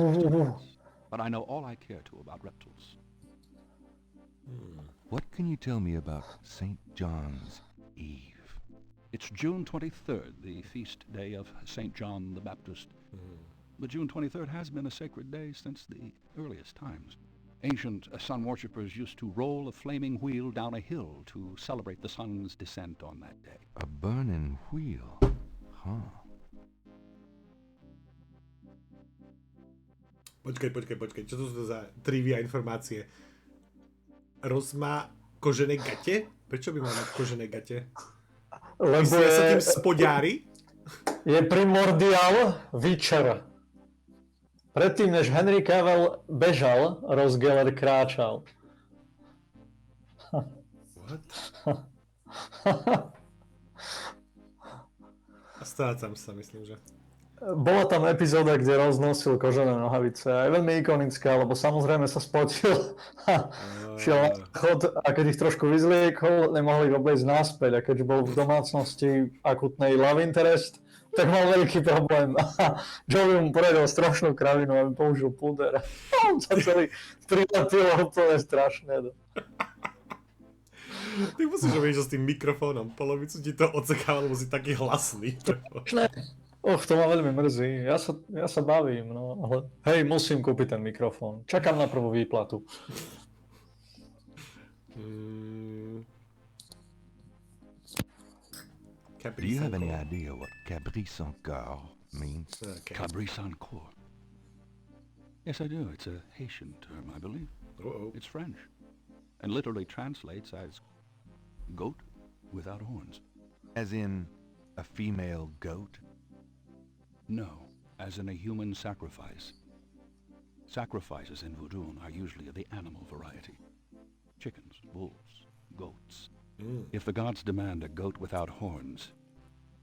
but I know all I care to about reptiles. What can you tell me about St. John's Eve? It's June 23rd, the feast day of St. John the Baptist. But June 23rd has been a sacred day since the earliest times. Ancient sun worshippers used to roll a flaming wheel down a hill to celebrate the sun's descent on that day. A burning wheel. Huh. Počkaj. Čo to sú za trivia informácie? Ross má kožené gate? Prečo by mal mať kožené gate? Lebo Myslia sa tým spodňári? je primordial Witcher. Predtým, než Henry Cavill bežal, Ross Geller kráčal. What? A strácam sa, myslím, že. Bola tam epizóda, kde Ross nosil kožené nohavice. A je veľmi ikonická, lebo samozrejme sa spotil. Šiel na chod a keď ich trošku vyzliekol, nemohli ich obliecť naspäť. A keďže bol v domácnosti akutnej love interest, tak mal veľký problém. A Joey mu poradil strašnú kravinu, aby použil puder. On sa celý priletil úplne strašne. Ty musíš robiť, že s tým mikrofónom. Polovicu ti to odsekáva, lebo si taký hlasný. To ma veľmi mrzí. Ja sa bavím, no. Ale hej, musím kúpiť ten mikrofón. Čakám na prvú výplatu. Do you have any idea what Cabri-Sans-Car means? Okay. Cabri-Sans-Cour. Yes, I do. It's a Haitian term, I believe. Uh-oh. It's French, and literally translates as goat without horns. As in a female goat? No, as in a human sacrifice. Sacrifices in voodoo are usually of the animal variety. Chickens, wolves, goats. If the gods demand a goat without horns,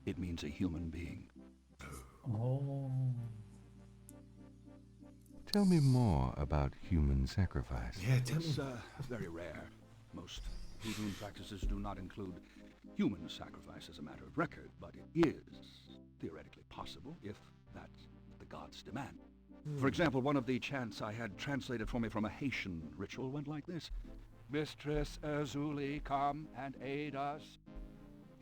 it means a human being. Oh. Tell me more about human sacrifice. Yeah, tell me. It's very rare. Most voodoo practices do not include human sacrifice as a matter of record, but it is theoretically possible if that's what the gods demand. For example, one of the chants I had translated for me from a Haitian ritual went like this. Mistress Azuli, come and aid us.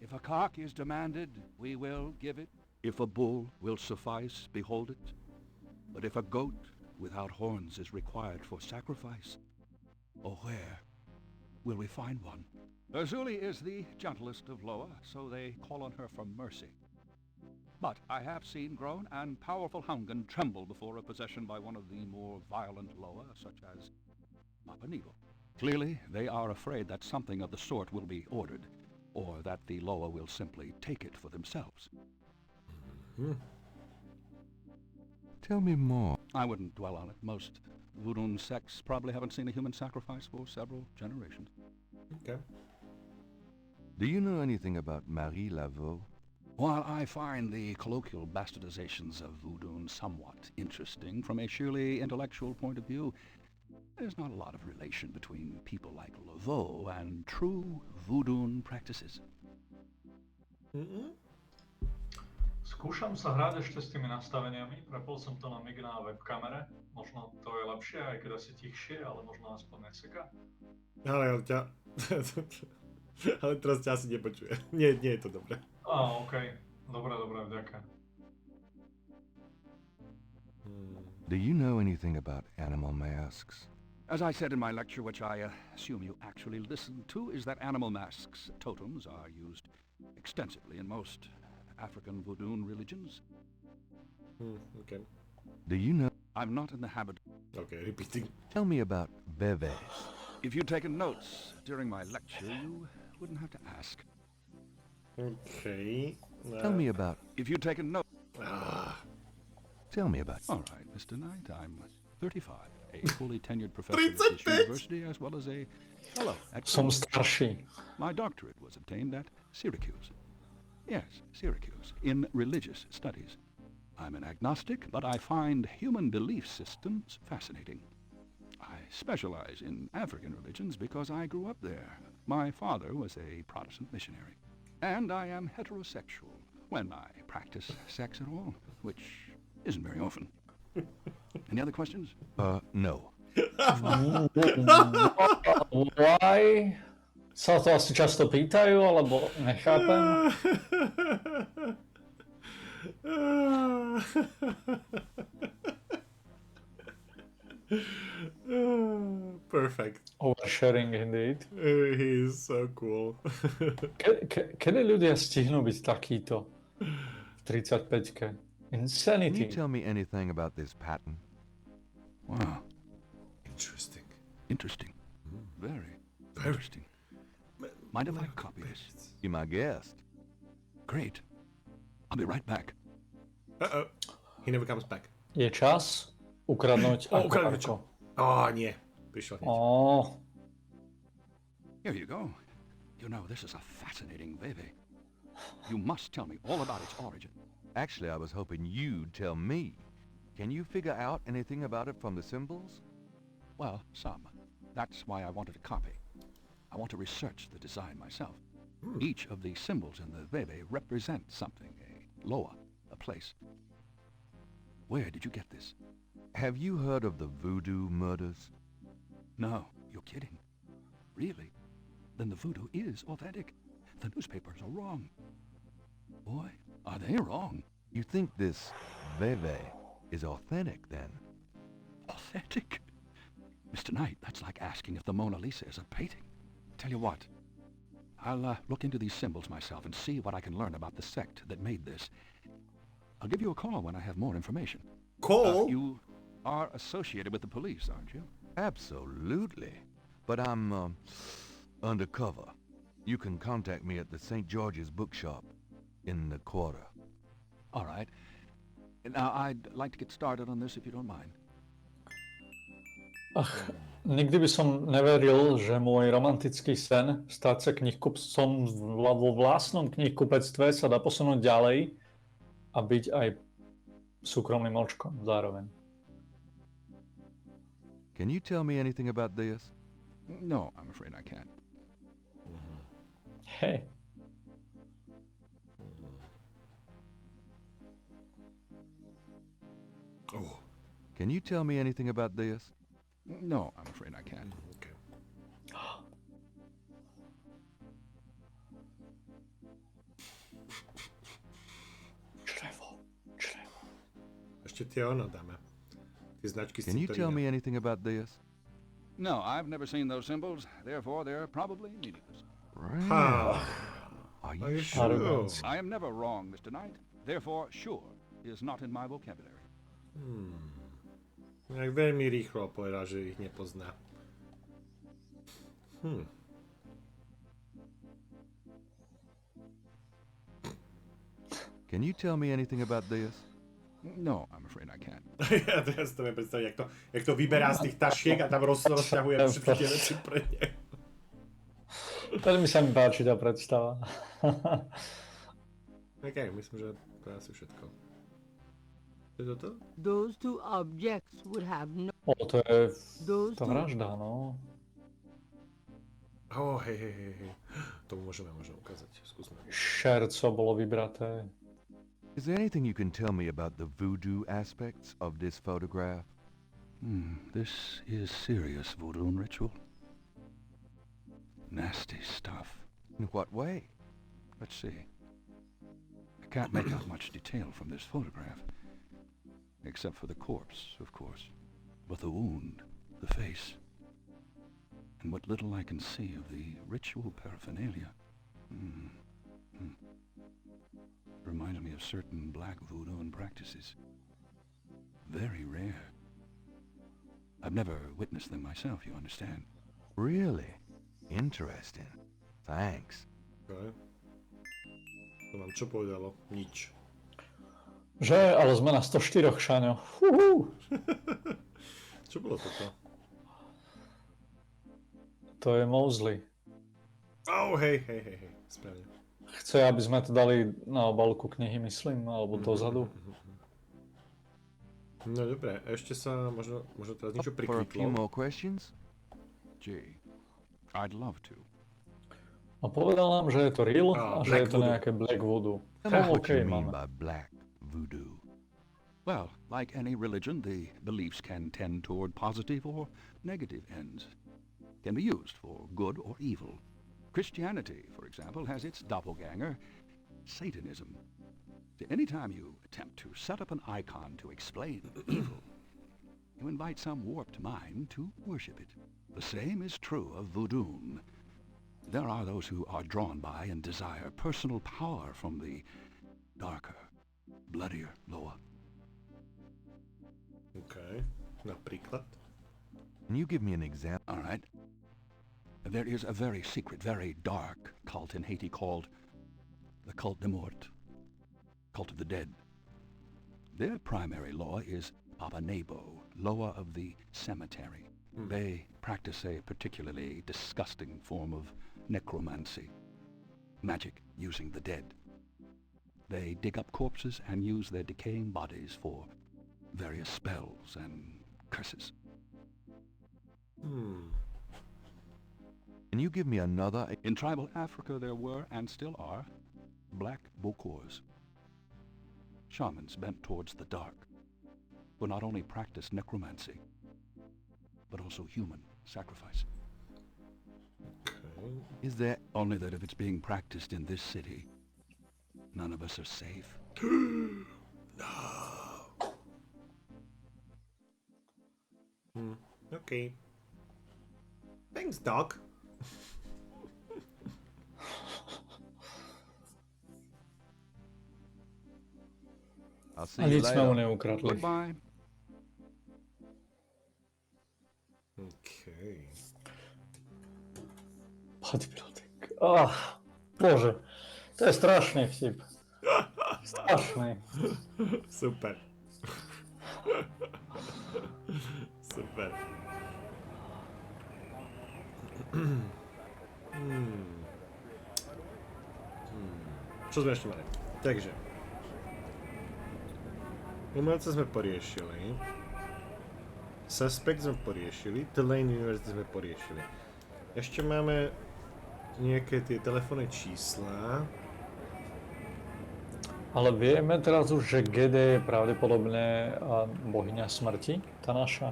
If a cock is demanded, we will give it. If a bull will suffice, behold it. But if a goat without horns is required for sacrifice, oh, where will we find one? Azuli is the gentlest of Loa, so they call on her for mercy. But I have seen grown and powerful Hungan tremble before a possession by one of the more violent Loa, such as Mapanigo. Clearly, they are afraid that something of the sort will be ordered, or that the lower will simply take it for themselves. Tell me more. I wouldn't dwell on it. Most voodoo sects probably haven't seen a human sacrifice for several generations. Okay. Do you know anything about Marie Laveau? While I find the colloquial bastardizations of voodoo somewhat interesting from a sheerly intellectual point of view, there's not a lot of relation between people like Laveau and true voodoo practices. Skúšam sa hrať ešte s tými nastaveniami, prepol som to na mig na webkamere, možno to je lepšie, aj keď asi tichšie, ale možno aspoň neseká. Ale ťa... ale teraz ťa asi nepočuje. Nie je to dobré. Okej. Dobre, vďaka. Do you know anything about animal masks? As I said in my lecture, which I assume you actually listened to, is that animal masks, totems, are used extensively in most African voodoo religions. Okay. Do you know... I'm not in the habit... Okay, repeating. Tell me about bébés. If you'd taken notes during my lecture, you wouldn't have to ask. Okay. Tell me about... If you'd taken notes... Tell me about... All right, Mr. Knight, I'm 35, a fully tenured professor at this university, as well as a fellow at... Som starší. My doctorate was obtained at Syracuse. Yes, Syracuse, in religious studies. I'm an agnostic, but I find human belief systems fascinating. I specialize in African religions because I grew up there. My father was a Protestant missionary. And I am heterosexual, when I practice sex at all, which isn't very often. Any other questions? No. Why? Sa to asi často pýtajú, alebo nechápem? Perfect. Oversharing indeed. He is so cool. Kedy ľudia stihnú byť takýto v 35-ke? Can Insanity. you tell me anything about this pattern? Wow, Interesting. interesting. Very interesting. Mind if I copy this? You're my guest. Great. I'll be right back. Uh-oh. He never comes back. Je čas ukradnúť Ukradli ako. nie. Prišiel hneď. Here you go. You know, this is a fascinating veve. You must tell me all about its origin. Actually, I was hoping you'd tell me. Can you figure out anything about it from the symbols? Well, some. That's why I wanted a copy. I want to research the design myself. Each of the symbols in the veve represents something, a loa, a place. Where did you get this? Have you heard of the voodoo murders? No, you're kidding. Really? Then the voodoo is authentic. The newspapers are wrong. Boy, are they wrong. You think this veve is authentic, then? Authentic? Mr. Knight, that's like asking if the Mona Lisa is a painting. Tell you what, I'll look into these symbols myself and see what I can learn about the sect that made this. I'll give you a call when I have more information. Call? You are associated with the police, aren't you? Absolutely. But I'm, undercover. You can contact me at the St. George's bookshop in the quarter. All right. Now, I'd like to get started on this if you don't mind. Nikdy by som neveril, že môj romantický sen stať sa knihkupcom vo vlastnom knihkupectve sa dá posunúť ďalej a byť aj súkromným očkom zároveň. Can you tell me anything about this? No, I'm afraid I can't. Hej. Oh, Can you tell me anything about this? No, I'm afraid I can't. okay. Črevo. Ešte tie dáme. Tie značky z Can you tell cintorína. me anything about this? No, I've never seen those symbols. Therefore, they're probably meaningless. Ah, Are are you you sure? sure? I am never wrong, Mr. Knight. Therefore, sure is not in my vocabulary. Jak veľmi rýchlo povedal, že ich nepozná. Can you tell me anything about this? No, I'm afraid I can't. Ja teraz to viem predstaviť, jak to vyberá z tých tašiek a tam rozťahuje všetky tie veci pre ne. Veľmi sa mi páči tá predstava. OK, myslím, že to je asi všetko. Je to to? Those two objects would have no... To je Those tá two... vražda, no. Hej. To môžeme ukázať. Skúsme. Šerco bolo vybraté. Is there anything you can tell me about the voodoo aspects of this photograph? This is serious voodoo ritual. Nasty stuff. In what way? Let's see. I can't make out much detail from this photograph. Except for the corpse, of course. But the wound, the face, and what little I can see of the ritual paraphernalia. Reminds me of certain black voodoo practices. Very rare. I've never witnessed them myself, you understand? Really? Interesting. Thanks. Okay. To nám čo povedalo? Nič. Že? Ale sme na 104, Šaňo. Čo bolo toto? To je Mosely. Hej. Správne. Chce, aby sme to dali na obálku knihy, myslím, alebo dozadu. No dobre, ešte sa možno teraz niečo For a few prikliklo. more questions? Gee, I'd love to. A povedal nám, že je to real a že Black je to voodoo. nejaké black voodoo. Tell me what OK, you mean máme. by black voodoo. Well, like any religion, the beliefs can tend toward positive or negative ends. Can be used for good or evil. Christianity, for example, has its doppelganger, Satanism. Anytime you attempt to set up an icon to explain evil, you invite some warped mind to worship it. The same is true of voodoo. There are those who are drawn by and desire personal power from the darker, bloodier lower. OK, napríklad. Can you give me an example? All right. There is a very secret, very dark cult in Haiti called the Cult de Mort, Cult of the Dead. Their primary law is Papa Nebo, Loa of the Cemetery. They practice a particularly disgusting form of necromancy, magic using the dead. They dig up corpses and use their decaying bodies for various spells and curses. Can you give me another? In tribal Africa there were, and still are, black bokors. Shamans bent towards the dark, who not only practiced necromancy, but also human sacrifice. Okay. Is there Only that if it's being practiced in this city, none of us are safe. OK. Thanks, dog. I'll see A you nič sme mu later. neukradli. Goodbye. OK. Bodybuilding. Bože, to je strašný vtip. Strašný. Super. Super. Čo sme ešte mali? Takže. Umelca sme poriešili. Suspect sme poriešili. Tulane University sme poriešili. Ešte máme nejaké tie telefónne čísla. Ale vieme teraz už, že Gede je pravdepodobne bohyňa smrti, tá naša.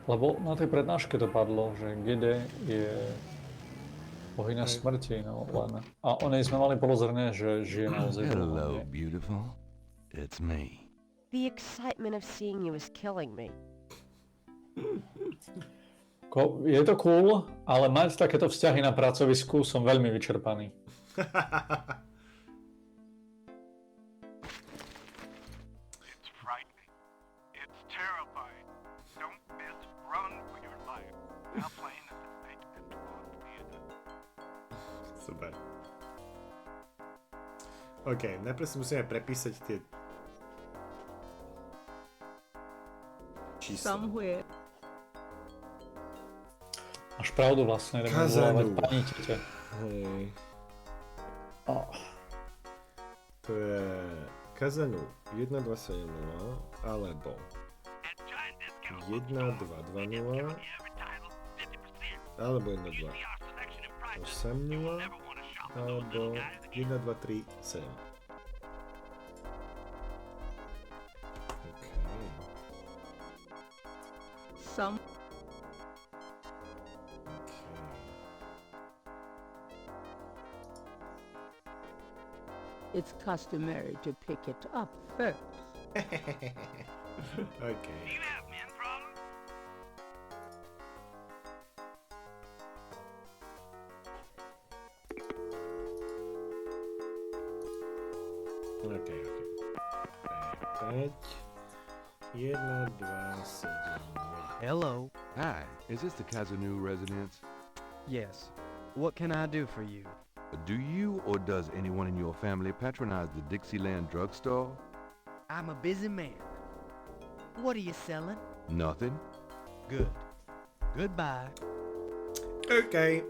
Lebo na tej prednáške to padlo, že Gede je bohyňa smrti, no len. A o nej sme mali podozrné, že žije naozaj dlho, Hello, nie? beautiful. It's me. The excitement of seeing you is killing me. Je to cool, ale mať takéto vzťahy na pracovisku som veľmi vyčerpaný. It's frightening. It's terrifying. Don't miss Run for Your Life. Now playing at the Night and Dawn Theater. Super. OK, najprv si musíme prepísať tie čísla. Somewhere. Máš pravdu vlastne, ideme volávať pani tete. Hej. Oh. To je Cazaunoux 1270 alebo 1220 alebo 1280 alebo 1237. Okay. Some. It's customary to pick it up first. Okay. You have men problem? Okay. 5, 1, 2, 7. Hello. Hi, is this the Cazaunoux residence? Yes. What can I do for you? Do you or does anyone in your family patronize the Dixieland drugstore? I'm a busy man. What are you selling? Nothing. Good. Goodbye. OK.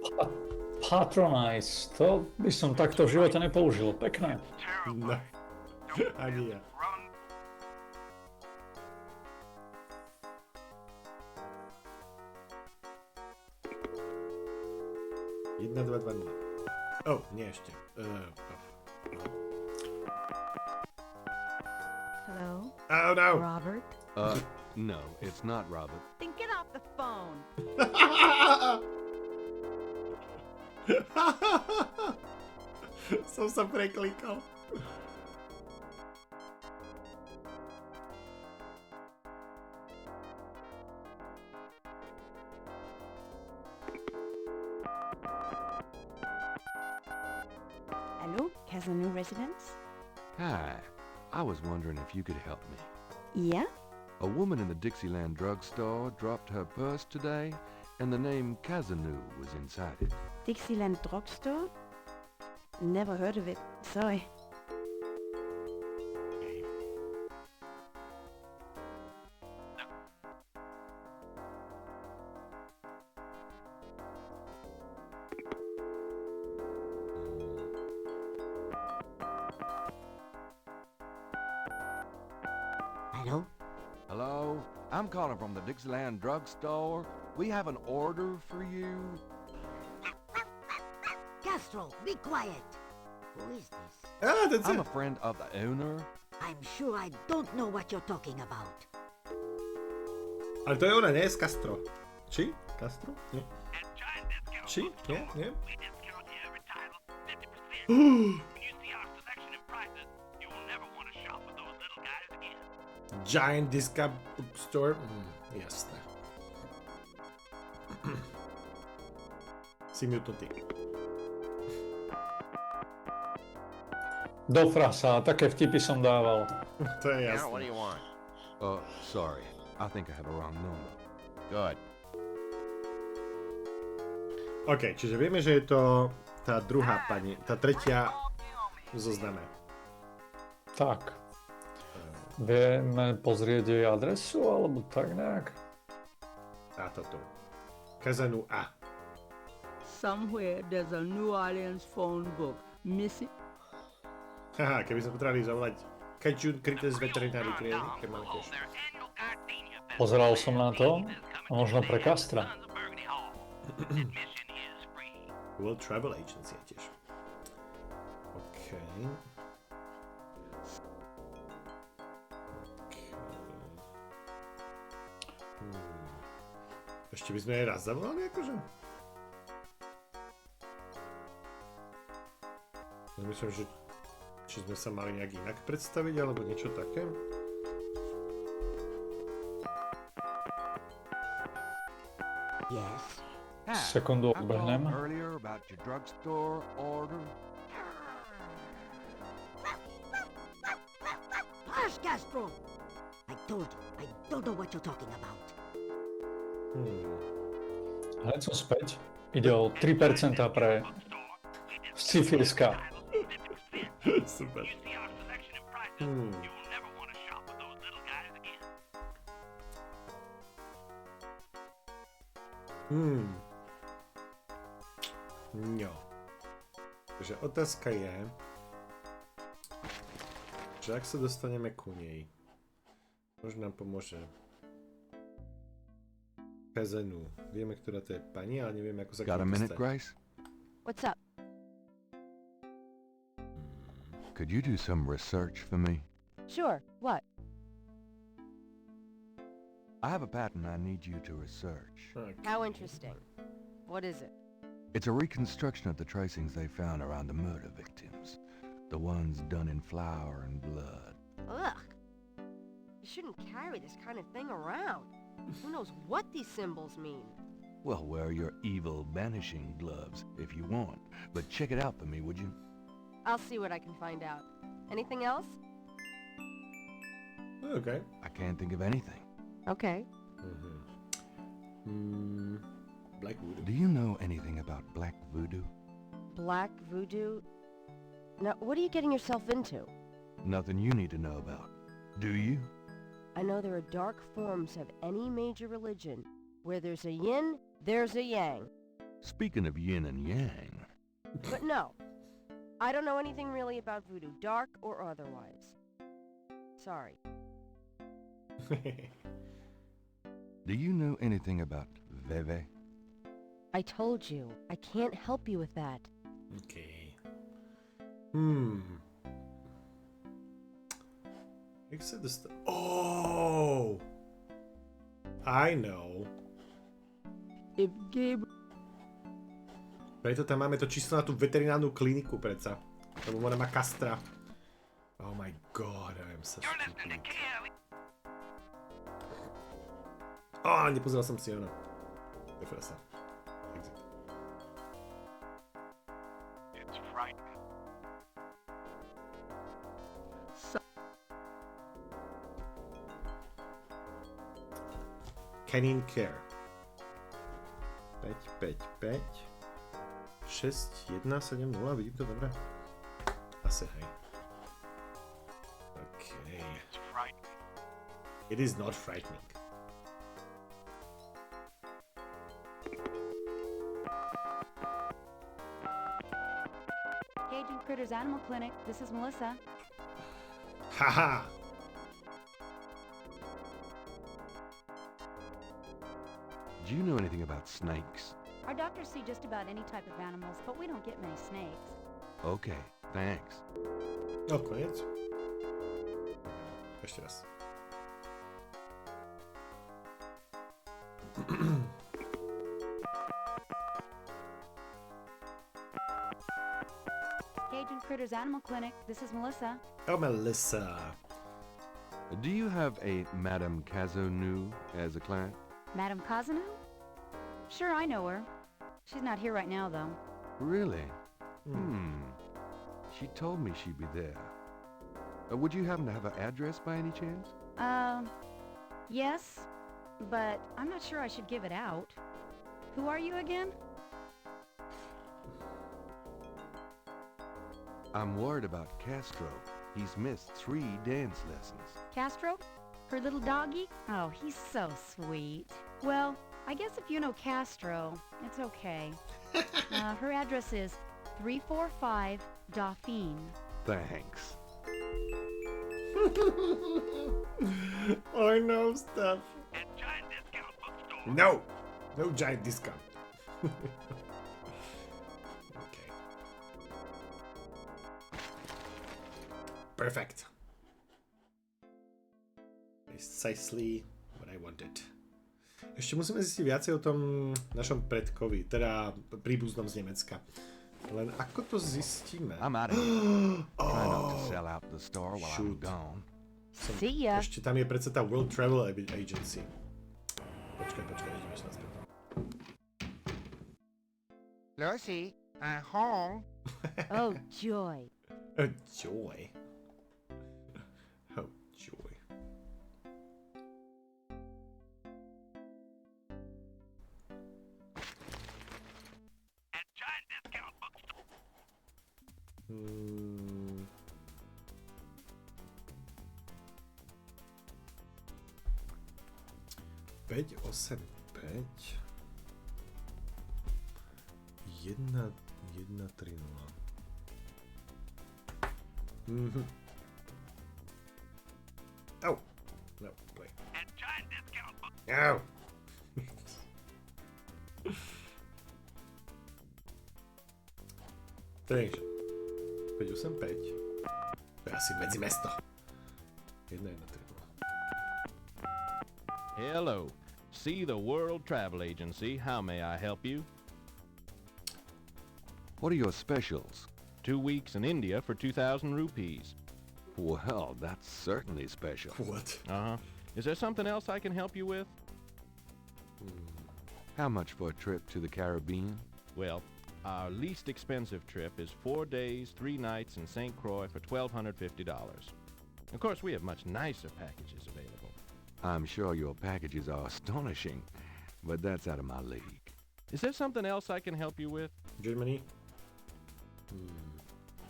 Patronize, to by som takto v živote nepoužil. Pekné. No. Ani ja. Run. 1220. Oh, nie ešte. Hello? Oh no! Robert? No, it's not Robert. Then get off the phone. Som sa preklikal. Hello? Cazaunoux residence? Hi, I was wondering if you could help me. Yeah? A woman in the Dixieland drugstore dropped her purse today, and the name Cazaunoux was inside it. Dixieland drugstore? Never heard of it. Sorry. Hello? Hello? I'm calling from the Dixieland drugstore. We have an order for you. Castro, be quiet. Who is this? Ah, that's I'm it. a friend of the owner. I'm sure I don't know what you're talking about. Ale to je ona, nie? Z Castro. Či? Castro? Nie. Či? Nie? Nie? We discount every title 50%. When you see our selection and prices, you will never want to shop with those little guys again. Giant discount bookstore. Jasné. Si mutnutý. Do frasa, také vtipy som dával. To je jasné. you want? Sorry. I think I have a wrong number. Good. OK, čiže vieme, že je to tá druhá pani, tá tretia v zozname. Tak. Vieme pozrieť jej adresu, alebo tak nejak? Táto tu. Cazaunoux A. Somewhere there's a New Orleans phone book missing. Haha, keby sme potrebovali zavolať Cajun Critters Veterinary Clinic, keď máme tiež. Pozeral som na to, možno pre Castra. World Travel Agency tiež. OK. Ešte by sme jej raz zavolali, akože? Myslím, že či sme sa mali nejak inak predstaviť, alebo niečo také? Yes? Sekundu I odbehnem. called earlier about your drugstore order. Hush, Castro! I told you, I don't know what you're talking about. Hneď som späť. Ide o 3% pre syfiliska. Super. You see our selection and prices, you will never want to shop with those little guys again. No. Takže otázka je, že ak sa dostaneme ku nej, možno nám pomôže Cazaunoux. Vieme, ktorá to je pani, ale nevieme, ako sa Got a k nej minute, dostať. Grace? What's up? Could you do some research for me? Sure, what? I have a pattern I need you to research. Okay. How interesting. What is it? It's a reconstruction of the tracings they found around the murder victims. The ones done in flour and blood. Ugh. You shouldn't carry this kind of thing around. Who knows what these symbols mean? Well, wear your evil banishing gloves if you want. But check it out for me, would you? I'll see what I can find out. Anything else? Okay. I can't think of anything. Okay. Black voodoo. Do you know anything about black voodoo? Black voodoo? Now, what are you getting yourself into? Nothing you need to know about. Do you? I know there are dark forms of any major religion. Where there's a yin, there's a yang. Speaking of yin and yang... But no, I don't know anything really about voodoo, dark or otherwise. Sorry. Do you know anything about Veve? I told you, I can't help you with that. Okay. Jak sa dostal... Oh! I know. If Gabriel... Preto tam máme to číslo na tú veterinárnu kliniku predsa. Lebo ona má kastra. Oh my god, I am so stupid. Nepozeral som si ono. Refresh sa. Exit. It's frightening. Canine Care. 5, 5, 5. 6, 1, 7, 0. Vidím to dobre? Asi hej. Okay. It's frightening. It is not frightening. Cajun Critters Animal Clinic. This is Melissa. Haha! Do you know anything about snakes? Our doctors see just about any type of animals, but we don't get many snakes. Okay, thanks. No, koniec. Ešte raz. Cajun Critters Animal Clinic. This is Melissa. Oh, Melissa. Do you have a Madame Cazaunoux as a client? Madame Cazaunoux? Sure, I know her. She's not here right now, though. Really? She told me she'd be there. Would you happen to have her address by any chance? Yes, but I'm not sure I should give it out. Who are you again? I'm worried about Castro. He's missed 3 dance lessons. Castro? Her little doggy? Oh, he's so sweet. Well, I guess if you know Castro, it's okay. Her address is 345 Dauphine. Thanks. I know stuff. And giant discount bookstore. No! No giant discount. Okay. Perfect. Precisely what I wanted. Ešte musíme zistiť viacej o tom našom predkovi, teda príbuznom z Nemecka. Len ako to zistíme? I'm out of here. Try not to sell out the store while I'm gone. See ya. Ešte tam je predsa tá World Travel Agency. Počkaj, ideme sa naspäť. Lucy, I'm home. Oh, joy. Joy. Oh, joy. And giant discount bookstore. 5, 8, 5. 1, 1, 3, 0. Mhm. Oh! No, play. And giant discount. Ow! Takže 5, 8, 5. To je asi medzi mesto. 1, 1, 3, 0. Hello. See the World Travel Agency. How may I help you? What are your specials? 2 weeks in India for 2,000 rupees. Well, that's certainly special. What? Uh-huh. Is there something else I can help you with? How much for a trip to the Caribbean? Well, our least expensive trip is 4 days, 3 nights in St. Croix for $1,250. Of course, we have much nicer packages available. I'm sure your packages are astonishing, but that's out of my league. Is there something else I can help you with? Germany?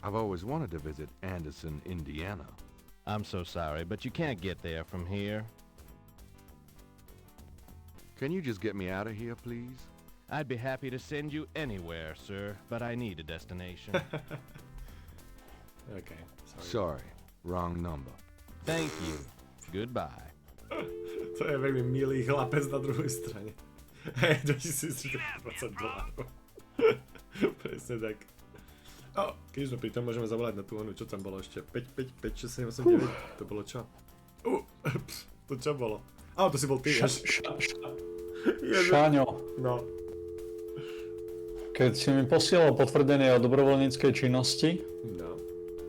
I've always wanted to visit Anderson, Indiana. I'm so sorry, but you can't get there from here. Can you just get me out of here, please? I'd be happy to send you anywhere, sir, but I need a destination. Okay, sorry. Sorry, wrong number. Thank you. Goodbye. To je veľmi milý chlapec na druhej strane. Hej, $2020. Presne tak. O, keď sme pri tom, môžeme zavolať na tú onu, čo tam bolo ešte? 5, 6, 7, 8, 9. To bolo čo? To čo bolo? Á, to si bol ty. Šáňo. No. Keď si mi posielal potvrdenie o dobrovoľníckej činnosti, No.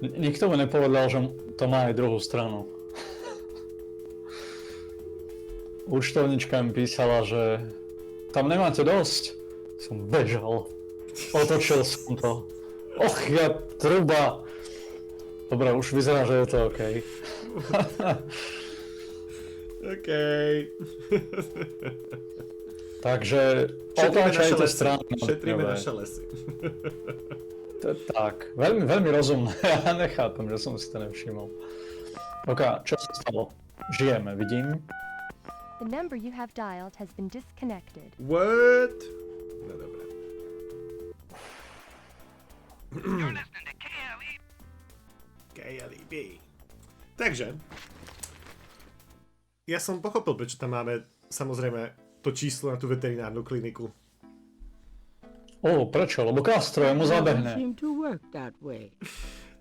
nikto mi nepovedal, že to má aj druhú stranu. Účtovnička mi písala, že tam nemáte dosť. Som bežal. Otočil som to. Och, ja truba. Dobre, už vyzerá, že je to OK. OK. Takže otáčajte stranu. Šetríme naše lesy. Tak, veľmi, veľmi rozumné. Ja nechápem, že som si to nevšimol. OK, čo sa stalo? Žijeme, vidím. The number you have dialed has been disconnected. What? No dobré. You're listening to KLE. KLEB. Takže, ja som pochopil, prečo tam máme, samozrejme, to číslo na tú veterinárnu kliniku. Prečo? Lebo Castro mu zabehne.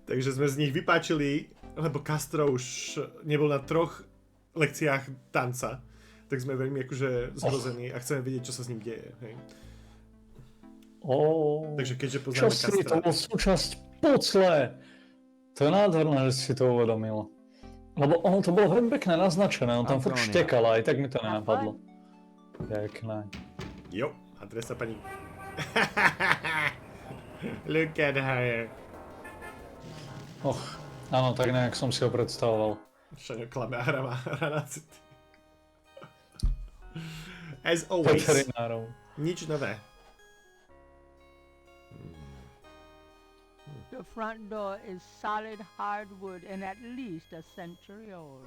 Takže sme z nich vypáčili, lebo Castro už nebol na 3 lekciách tanca. Tak sme veľmi akože zrození a chceme vedieť, čo sa s ním deje. Hej. Takže keďže poznáme Castra... Castra... to bol súčasť pucle. To je nádherné, že si to uvedomil. Lebo ono to bolo veľmi pekné naznačené, on tam furt štekal a aj tak mi to nenapadlo. Pekné. Jo, adresa pani. Look at her. Áno, tak nejak som si ho predstavoval. Šaňo klame a hrá na city. As always, nič nové. The front door is solid hardwood and at least a century old.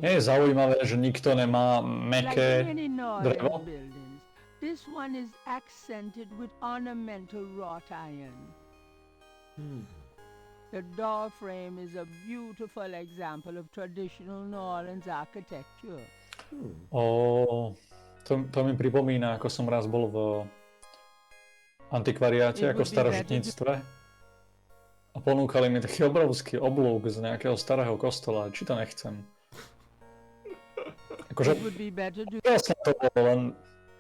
Nie je zaujímavé, že nikto nemá mäkké drevo? This one is accented with ornamental wrought iron. The door frame is a beautiful example of traditional New Orleans architecture. To mi pripomína, ako som raz bol v antikvariáte, ako v starožitníctve. A ponúkali mi taký obrovský oblúk z nejakého starého kostola, či to nechcem. Akože, ja som to bol, len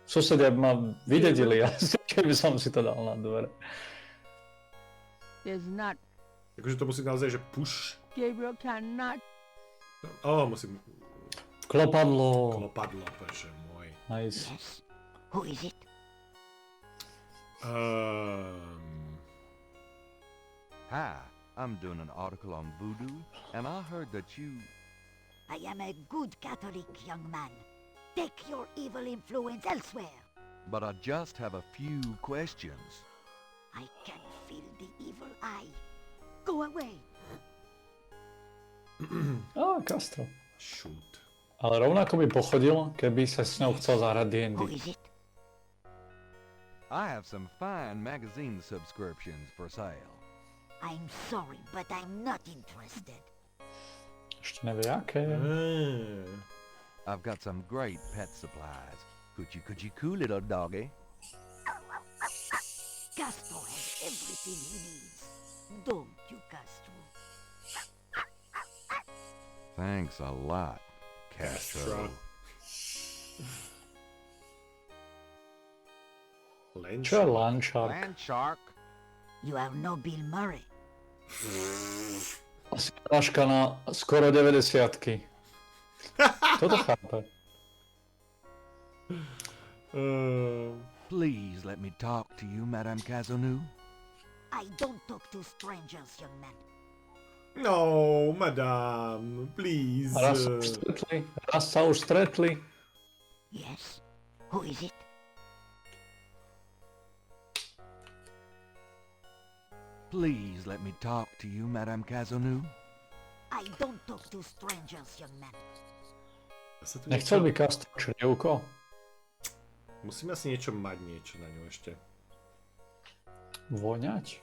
susedia by ma vydedili, keby som si to dal na dvere. Akože to musí naozaj, že push. Gabriel cannot. Musím... Klopadlo, bože môj. Nice. Yes. Who is it? Hi, I'm doing an article on voodoo, and I heard that you... I am a good Catholic, young man. Take your evil influence elsewhere. But I just have a few questions. I can feel the evil eye. Go away. Castro. Shoot. Ale rovnako by pochodil, keby sa s ňou chcel zahrať D&D. I have some fine magazine subscriptions for sale. I'm sorry, but I'm not interested. Ešte nevie aké. I've got some great pet supplies. Could you cool little doggy? Castro has everything he needs. Don't you, Castro? Thanks a lot, Castro. Čo je Landshark? Landshark. You have no Bill Murray. Asi práška na skoro 90-ky. Toto chápe. Please let me talk to you, Madame Cazaunoux. I don't talk to strangers, young man. No, madame, please. Raz sa už stretli. Yes? Who is it? Please let me talk to you, Madame Cazaunoux. I don't talk to strangers, young man. Nechcel by Castro črievko? Musíme asi niečo mať na ňu ešte. Voňať?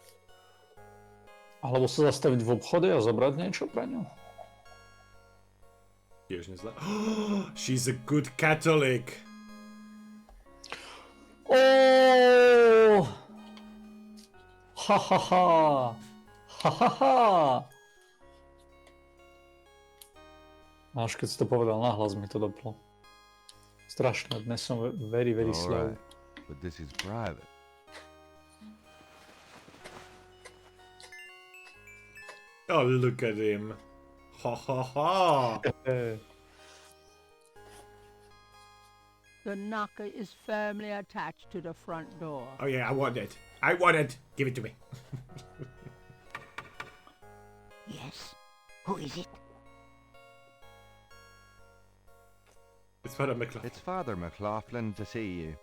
Alebo sa zastaviť v obchode a zobrať niečo pre ňu? Tiež nezlá. She's a good Catholic. Oh! Ha ha ha! Ha ha ha! Až keď si to povedal nahlas, mi to doplo. Strašné, dnes som very slow. Right, but this is private. Oh, look at him. Ha ha ha. The knocker is firmly attached to the front door. Oh yeah, I want it. Give it to me. Yes? Who is it? It's Father McLaughlin. It's Father McLaughlin to see you.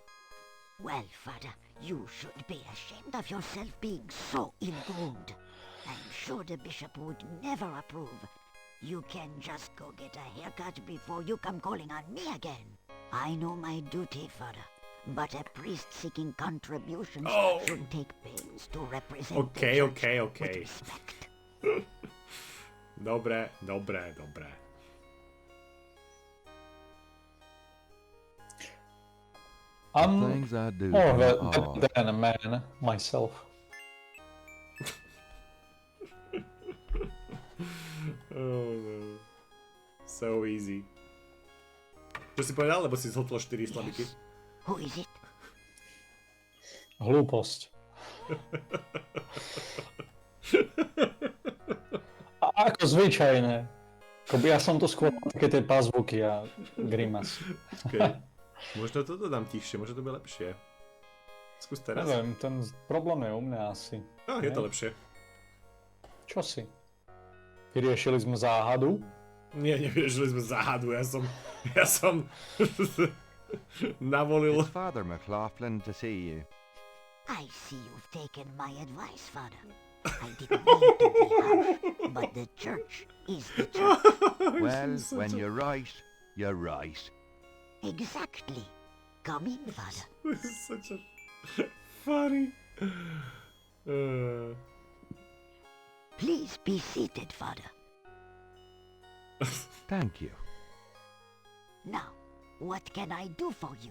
Well, Father, you should be ashamed of yourself being so ill-groomed. I'm sure the bishop would never approve. You can just go get a haircut before you come calling on me again. I know my duty, Father, but a priest seeking contributions should take pains to represent the church with respect. Dobre. Things I do. Better than a man, myself. Oh no. So easy. Čo si povedal, lebo si zhltlo 4 slabiky? Who is it? Hlúposť. A ako zvyčajné. Ja som to skôr také tie pazvuky a grimasy. Okay. Možno toto dám tichšie, možno to bude lepšie. Skús teraz. Neviem, ten problém je u mňa asi. No, je to lepšie. Čo si? Vyriešili sme záhadu? Nie, nevyriešili sme záhadu, ja som navolil. It's Father McLaughlin to see you. I see you've taken my advice, Father. I didn't mean to be harsh, but the church is the church. Well, when you're right, you're right. Exactly. Come in, Father. This is such a funny. Please be seated, Father. Thank you. Now, what can I do for you?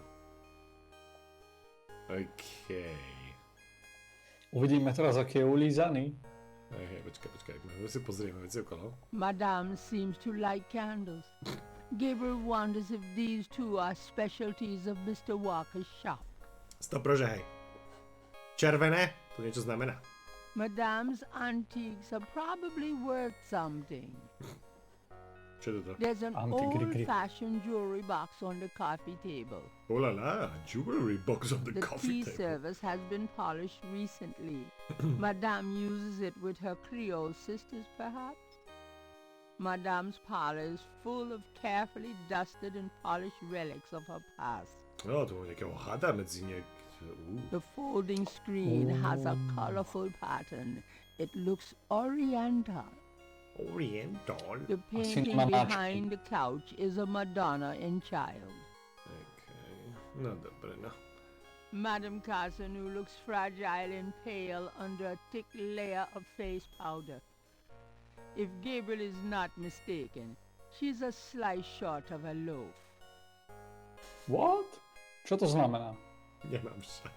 Okay. Uvidíme teraz, aký je ulízaný. Hej, počkaj, si pozrieme veci okolo. Madame seems to like candles. Gabriel wonders if these two are specialties of Mr. Walker's shop. Stop, prože, hej. Červené, to niečo znamená. Madame's antiques are probably worth something. Čo je to? There's an old-fashioned jewelry box on the coffee table. Oh la la, jewelry box on the coffee tea table. service has been polished recently. Madame uses it with her Creole sisters, perhaps? Madame's parlor is full of carefully dusted and polished relics of her past. No, to nejakého hada medzi The folding screen has a colorful pattern. It looks oriental. Oriental. The painting behind the couch is a Madonna and child. Okay. No dobre, no. Madame Cazaunoux looks fragile and pale under a thick layer of face powder. If Gabriel is not mistaken, she's a slice short of a loaf. What? Čo to znamená? Nemám šaj.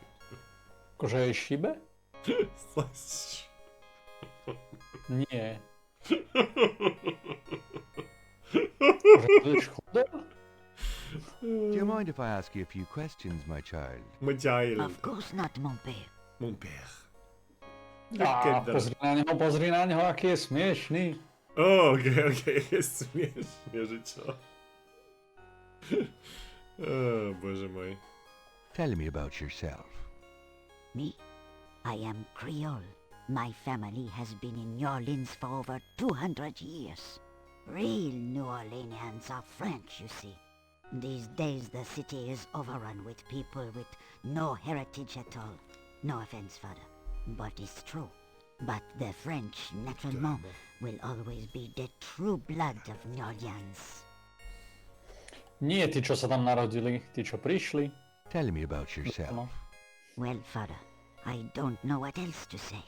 Akože jej šibe? Slice. Nie. Akože budeš chudá? Do you mind if I ask you a few questions, my child? Môj child. Of course not, mon père. Mon père. Pozri na neho, aký je smiešný. Okay, je smiešne, že čo? Bože môj. Tell me about yourself. Me? I am Creole. My family has been in New Orleans for over 200 years. Real New Orleanians are French, you see. These days the city is overrun with people with no heritage at all. No offense, father, but it's true. But the French, naturellement, will always be the true blood of New Orleans. Nie tí, čo sa tam narodili, tí, čo prišli. Tell me about yourself. Well, father, I don't know what else to say.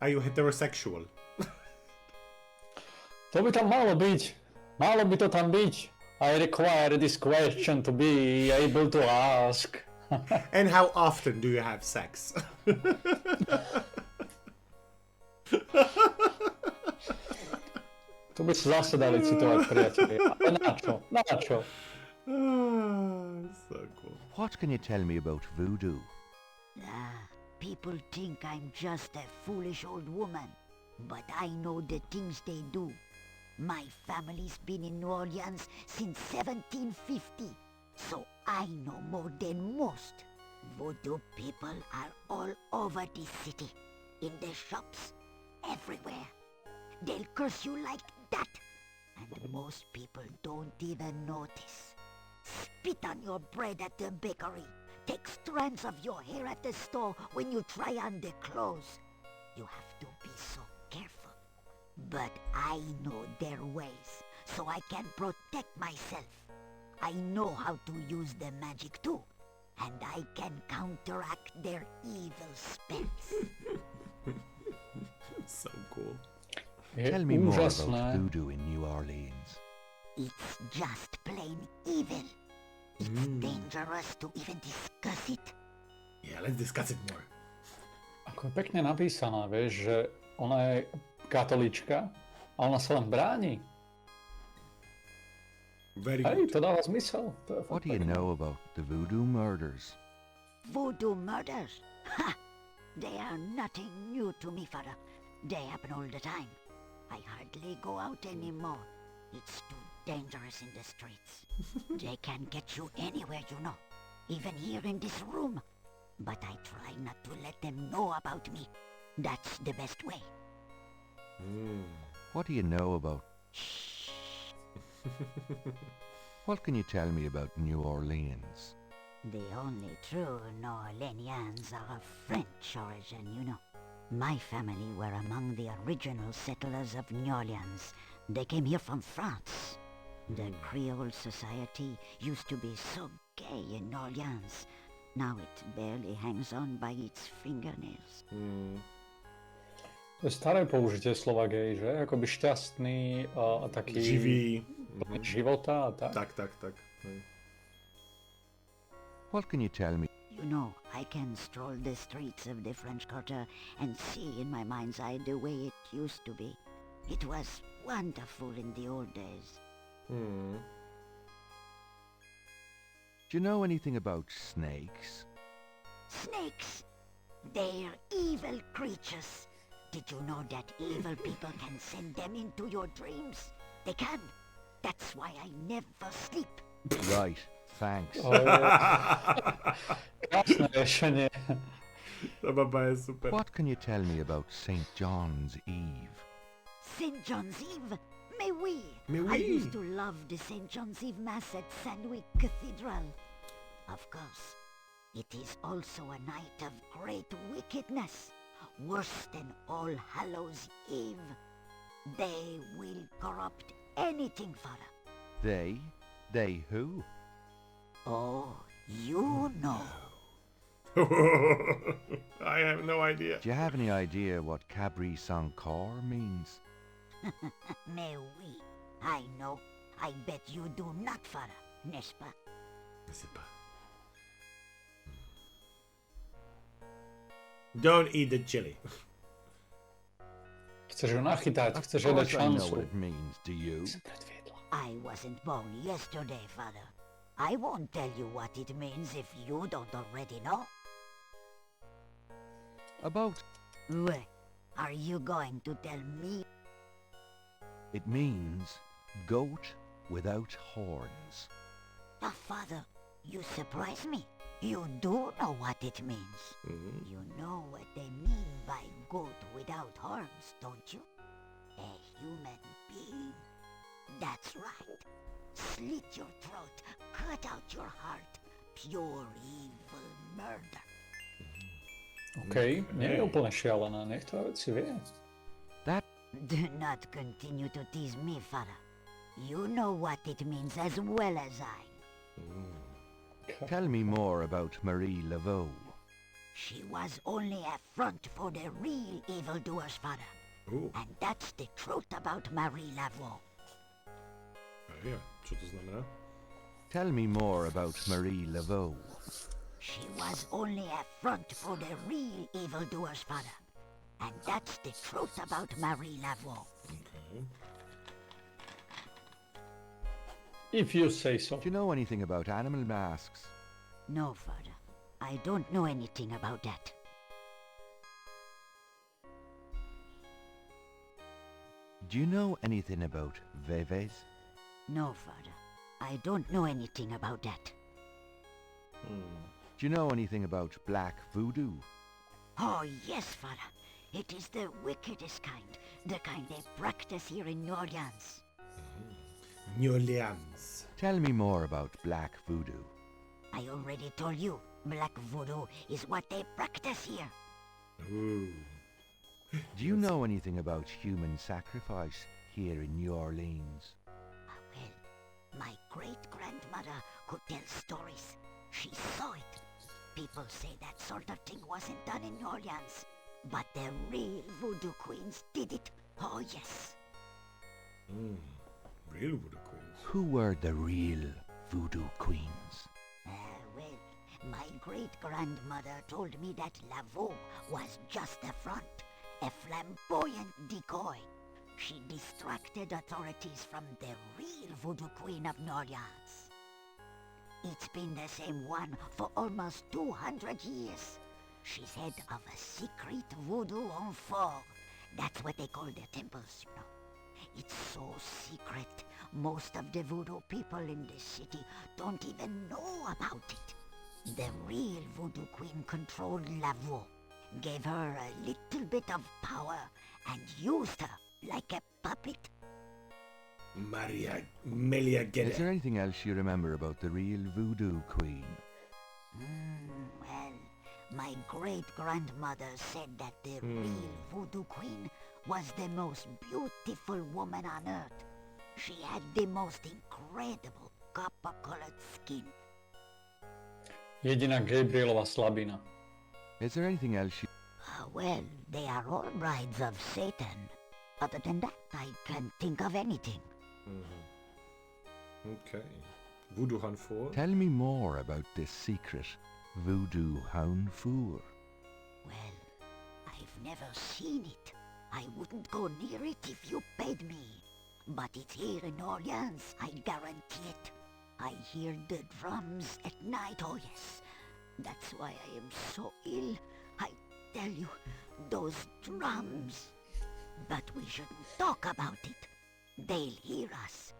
Are you heterosexual? To by tam malo byť. Malo by to tam byť. I require this question to be able to ask. And how often do you have sex? Tu by sa zase dali citovať, priatelia. Ale na čo? So cool. What can you tell me about voodoo? People think I'm just a foolish old woman, but I know the things they do. My family's been in New Orleans since 1750, so I know more than most. Voodoo people are all over this city, in the shops, everywhere. They'll curse you like that, and most people don't even notice. Spit on your bread at the bakery. Take strands of your hair at the store when you try on the clothes. You have to be so careful. But I know their ways, so I can protect myself. I know how to use the magic too, and I can counteract their evil spells. So cool. Tell me more about voodoo in New Orleans. It's just plain evil. It's dangerous to even discuss it. Yeah, let's discuss it more. Ako je pekne napísaná, vieš, že ona je katolíčka a ona sa len bráni. Very good. Hej, to dáva zmysel. What do you know about the voodoo murders? Voodoo murders? Ha! They are nothing new to me, father. They happen all the time. I hardly go out anymore. It's too dangerous in the streets. They can get you anywhere, you know. Even here in this room. But I try not to let them know about me. That's the best way. What do you know about... What can you tell me about New Orleans? The only true New Orleanians are of French origin, you know. My family were among the original settlers of New Orleans. They came here from France. The Creole society used to be so gay in New Orleans. Now it barely hangs on by its fingernails. To je staré použitie slova gay, že? Akoby šťastný a taký... Živý. Života a tak. Tak. What can you tell me? You know, I can stroll the streets of the French Quarter and see in my mind's eye the way it used to be. It was wonderful in the old days. Do you know anything about snakes? Snakes? They're evil creatures. Did you know that evil people can send them into your dreams? They can. That's why I never sleep. Right, thanks. Krásne riešenie. Ta baba je super. What can you tell me about St. John's Eve? St. John's Eve? Mais oui. I used to love the St. John's Eve Mass at Sandwick Cathedral. Of course, it is also a night of great wickedness, worse than All Hallows Eve. They will corrupt anything, father. They? They who? Oh, you know. I have no idea. Do you have any idea what Cabri Sankar means? Mais oui, I know. I bet you do not, father, n'est-ce pas? Je sais pas. Don't eat the chili. Chceš ju nachytať, chceš Of jej dať course I know šancu. what it means, do you? I wasn't born yesterday, father. I won't tell you what it means if you don't already know. About... Well, are you going to tell me? It means goat without horns. Oh, father, you surprise me. You do know what it means. You know what they mean by goat without horns, don't you? A human being. That's right. Slit your throat, cut out your heart. Pure evil murder. OK, nie je úplne šialená, nech to si vie. Do not continue to tease me, father. You know what it means as well as I. Tell me more about Marie Laveau. She was only a front for the real evildoers, father. And that's the truth about Marie Laveau. Čo to znamená? Tell me more about Marie Laveau. She was only a front for the real evildoers, father. And that's the truth about Marie Laveau. Okay. If you say so. Do you know anything about animal masks? No, father. I don't know anything about that. Do you know anything about veves? No, father. I don't know anything about that. Do you know anything about black voodoo? Oh, yes, father. It is the wickedest kind. The kind they practice here in New Orleans. New Orleans. Tell me more about black voodoo. I already told you. Black voodoo is what they practice here. Ooh. Do you know anything about human sacrifice here in New Orleans? Well, my great-grandmother could tell stories. She saw it. People say that sort of thing wasn't done in New Orleans. But the real voodoo queens did it. Oh, yes. Real voodoo queens. Who were the real voodoo queens? Well, my great-grandmother told me that Laveau was just a front, a flamboyant decoy. She distracted authorities from the real voodoo queen of New Orleans. It's been the same one for almost 200 years. She's head of a secret voodoo en fort. That's what they call their temples, you know. It's so secret, most of the voodoo people in the city don't even know about it. The real voodoo queen controlled Laveau, gave her a little bit of power, and used her like a puppet. Melia Gede. Is there anything else you remember about the real voodoo queen? Well, my great-grandmother said that the real voodoo queen was the most beautiful woman on earth. She had the most incredible copper-colored skin. Jediná Gabrielova slabina. Is there anything else you... Well, they are all brides of Satan. Other than that, I can't think of anything. Okay. Voodoo Hanfour. Tell me more about this secret voodoo Hanfour. Well, I've never seen it. I wouldn't go near it if you paid me. But it's here in Orleans, I guarantee it. I hear the drums at night, oh yes. That's why I am so ill. I tell you, those drums. But we shouldn't talk about it. They'll hear us.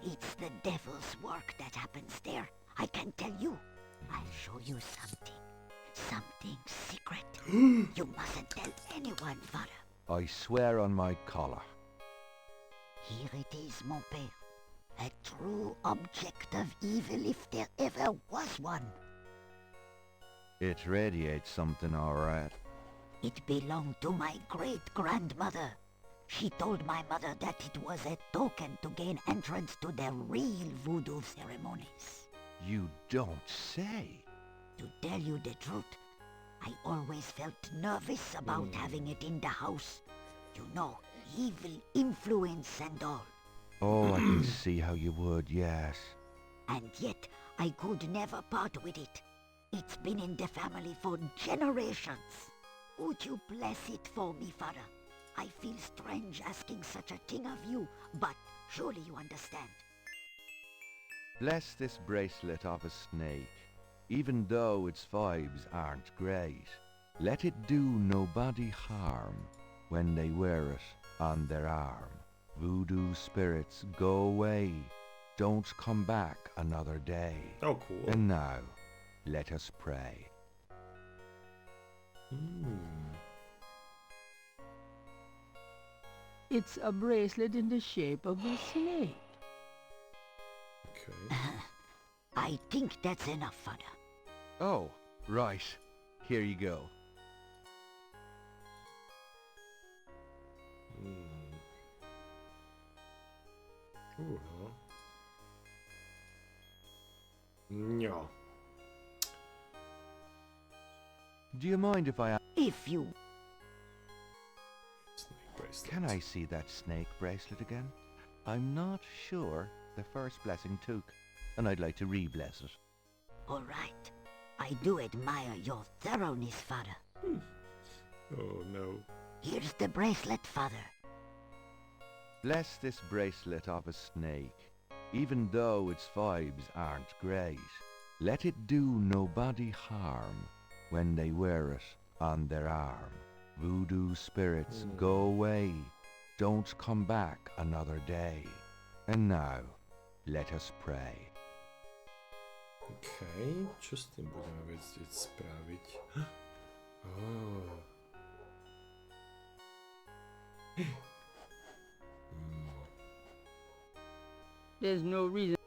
It's the devil's work that happens there. I can tell you. I'll show you something. Something secret. You mustn't tell anyone, father. I swear on my collar. Here it is, mon père. A true object of evil if there ever was one. It radiates something, all right. It belonged to my great-grandmother. She told my mother that it was a token to gain entrance to the real voodoo ceremonies. You don't say. To tell you the truth, I always felt nervous about having it in the house. You know, evil influence and all. Oh, I can see how you would, yes. And yet, I could never part with it. It's been in the family for generations. Would you bless it for me, Father? I feel strange asking such a thing of you, but surely you understand. Bless this bracelet of a snake, even though its vibes aren't great. Let it do nobody harm when they wear it on their arm. Voodoo spirits, go away. Don't come back another day. Oh, cool. And now, let us pray. It's a bracelet in the shape of a snake. Okay. I think that's enough, Father. Oh, right. Here you go. Ooh, no. Do you mind if I... If you... Snake bracelet. Can I see that snake bracelet again? I'm not sure the first blessing took, and I'd like to re-bless it. All right. I do admire your thoroughness, Father. Oh, no. Here's the bracelet, Father. Bless this bracelet of a snake, even though its vibes aren't great. Let it do nobody harm when they wear it on their arm. Voodoo spirits, go away. Don't come back another day. And now, let us pray. Okej, čo s tým budeme vedieť spraviť? Oh. There's no reason.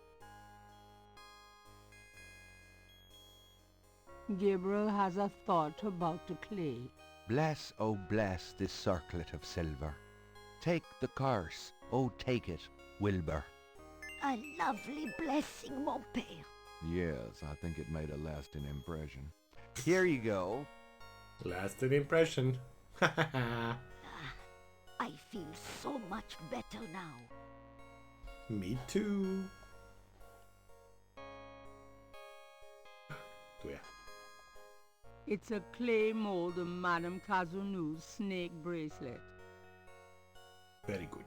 Gabriel has a thought about the clay. Bless, oh bless this circlet of silver. Take the curse, oh take it, Wilbur. A lovely blessing, mon père. Yes, I think it made a lasting impression. Here you go. Lasting impression. I feel so much better now. Me too. Tu je. It's a clay mold of Madame Cazaunoux' snake bracelet. Very good.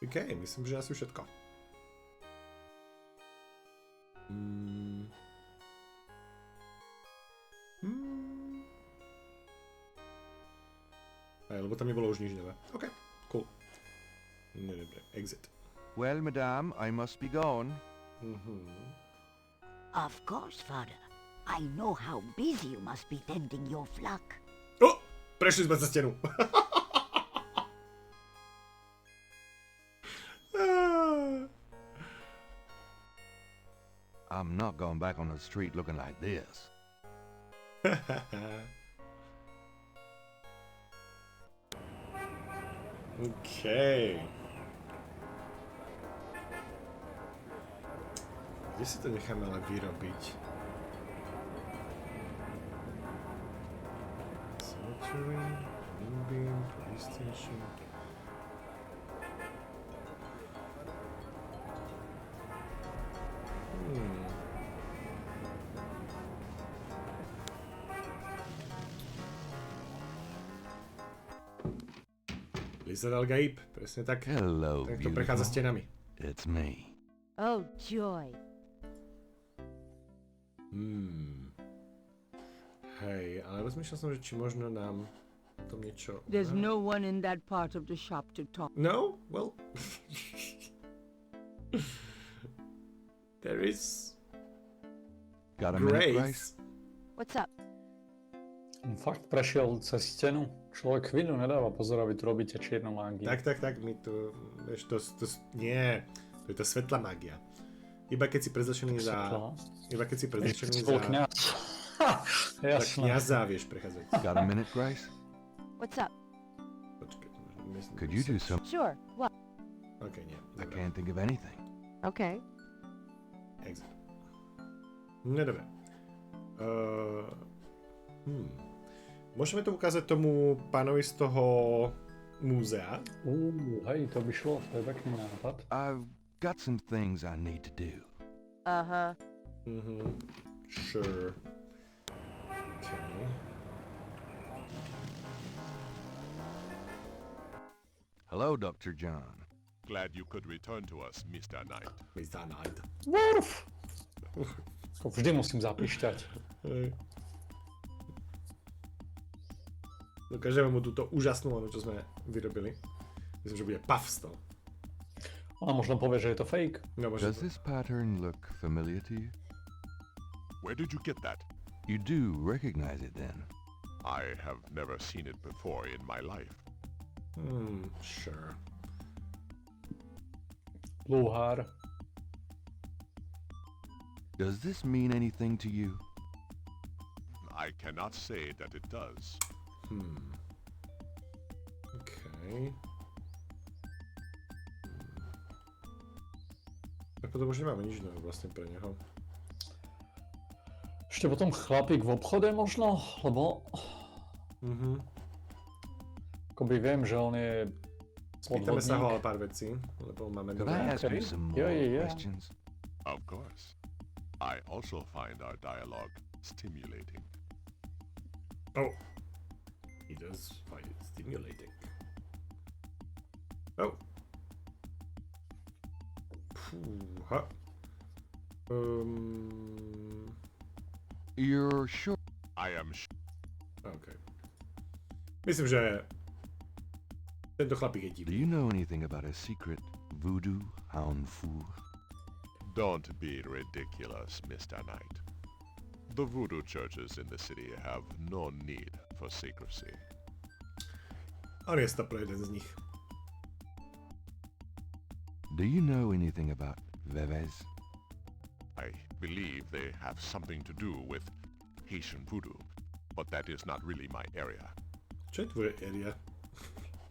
OK, myslím, že asi všetko. Aj, lebo tam nebolo už nič nové. OK, cool. Dobre, exit. Well, madame, I must be gone. Of course, Father. I know how busy you must be tending your flock. Oh! Prešli sme za stenu. I'm not going back on the street looking like this. OK. Kde si to necháme ale vyrobiť? Cemetery, Moonbeam, Police Station. Lizard Algaib, presne tak. Hello, Ten, kto prechádza stenami. It's me. Oh, joy. Hej, ale rozmýšľal som, že či možno nám to niečo... There's no one in that part of the shop to talk. No? Well... There is... Got a minute, Grace? What's up? Fakt prešiel cez stenu. Človek chvíľu nedáva pozor, aby tu robíte čiernu mágiu. Tak, my tu... Vieš, to... Nie, to je tá svetlá mágia. Iba keď si prezlečený za... Iba keď si prezlečený za... kňaz. Za kňaza vieš prechádzať. Got a minute, Grace? What's up? Počkaj, Could you do some... Sure. What? OK, nie. I can't think of anything. Okay. Exit. No dobre. Môžeme to ukázať tomu pánovi z toho múzea? Hej, to by šlo, to je pekný nápad. I've got some things I need to do. Uh-huh. Sure. Okay. Hello, Dr. John. Glad you could return to us, Mr. Knight. Mr. Knight. Wurf! Vždy musím zapišťať. Dokážeme mu túto úžasnú lanu, čo sme vyrobili. Myslím, že bude puff z toho. A možno povie, že je to fake. No, Does this pattern look familiar to you? Where did you get that? You do recognize it then? I have never seen it before in my life. Sure. Lúhár. Does this mean anything to you? I cannot say that it does. Okay. Tak potom už nemáme nič nové vlastne pre neho. Ešte potom chlapík v obchode možno, lebo... Akoby viem, že on je Spýtame sa ho ale pár vecí, lebo máme Could I ask you some more questions? Of course. I also find our dialogue stimulating. Oh. He does find it stimulating. Oh. Fúha. You're sure? I am sure. Okay. Myslím, že tento chlapík je Do divný. you know anything about a secret voodoo hound fool? Don't be ridiculous, Mr. Knight. The voodoo churches in the city have no need for secrecy. On je stopro jeden z nich. Do you know anything about Veves? I believe they have something to do with Haitian voodoo, but that is not really my area. Čo je tvoje area?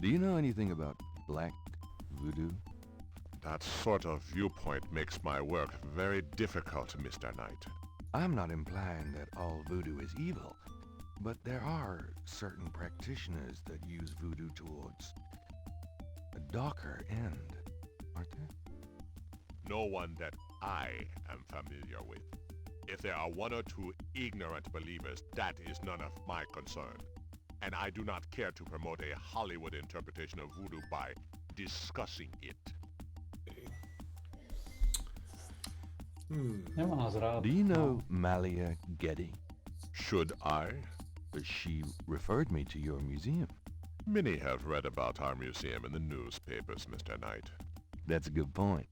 Do you know anything about black voodoo? That sort of viewpoint makes my work very difficult, Mr. Knight. I'm not implying that all voodoo is evil, but there are certain practitioners that use voodoo towards a darker end, aren't there? No one that I am familiar with. If there are one or two ignorant believers, that is none of my concern. And I do not care to promote a Hollywood interpretation of voodoo by discussing it. Nemá nás rád. Do you know Malia Getty? Should I? She referred me to your museum. Many have read about our museum in the newspapers, Mr. Knight. That's a good point.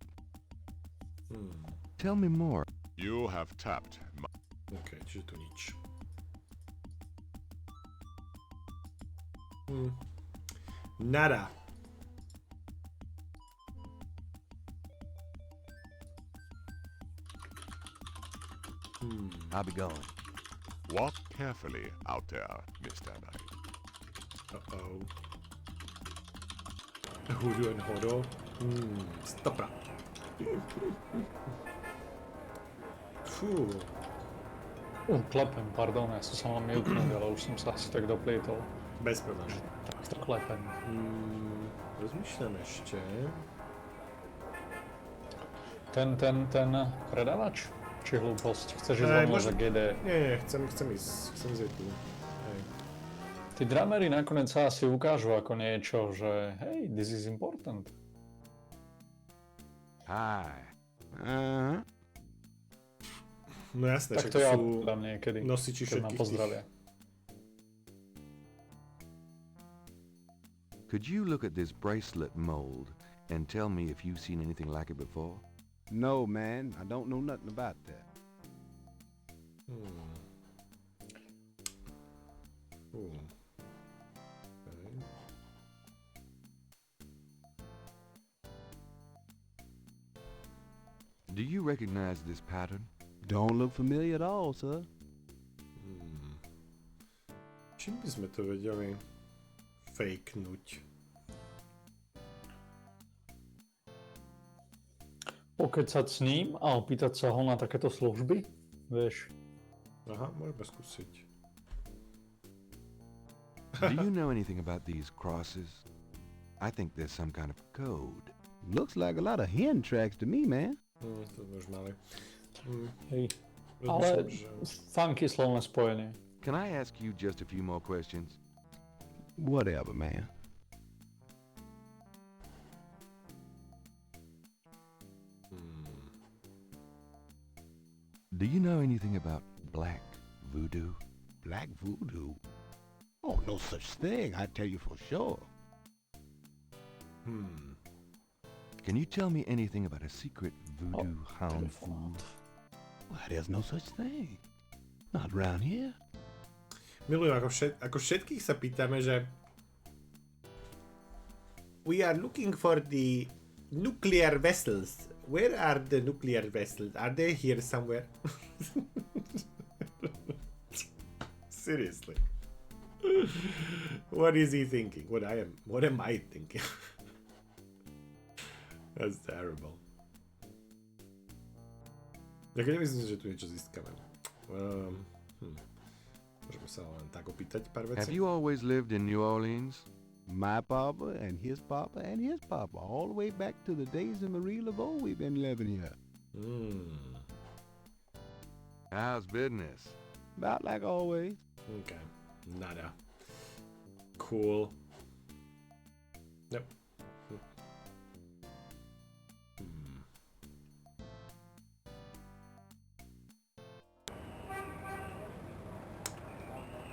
Tell me more. You have tapped my... OK, čiže tu nič. Nada. I'll be going. Walk carefully out there, Mr. Knight. Uh-oh. Hoodoo and hodo. Stopra. Fú. Klepem, pardon, ja som sa mal mutnúť, ale už som sa asi tak doplietol. Bez problémov. Tak to klepem. Rozmýšľam ešte. Ten predávač? Či hlúposť? Chceš ísť voľno za GD? Nie, chcem ísť tu. Hej. Tí dramery nakoniec sa asi ukážu ako niečo, že hej, this is important. Hi. No jasné, Tak to ja dám niekedy, nosiči keď ma všetkých pozdravia. Could you look at this bracelet mold and tell me if you've seen anything like it before? No, man, I don't know nothing about that. Okay. Do you recognize this pattern? Don't look familiar at all, sir. Čím by sme to vedeli fakenúť? Pokecať s ním a opýtať sa ho na takéto služby, vieš. Aha, môžeme skúsiť. Do you know anything about these crosses? I think there's some kind of code. Looks like a lot of hen tracks to me, man. To už mali. Hej. Ale funky slovné spojenie. Can I ask you just a few more questions? Whatever, man. Do you know anything about black voodoo? Black voodoo? Oh, no such thing, I tell you for sure. Can you tell me anything about a secret voodoo hound food? Well, there's no such thing. Not around here. Milujem, ako všetkých sa pýtame, že we are looking for the nuclear vessels. Where are the nuclear vessels? Are they here somewhere? Seriously. What is he thinking? What am I thinking? That's terrible. Ja keď nemyslím, že tu niečo získame. Môžeme sa len tak opýtať pár vecí. Have you always lived in New Orleans? My papa and his papa and his papa. All the way back to the days of Marie Laveau we've been living here. How's business? About like always. Okay. Nada. Cool. Yep.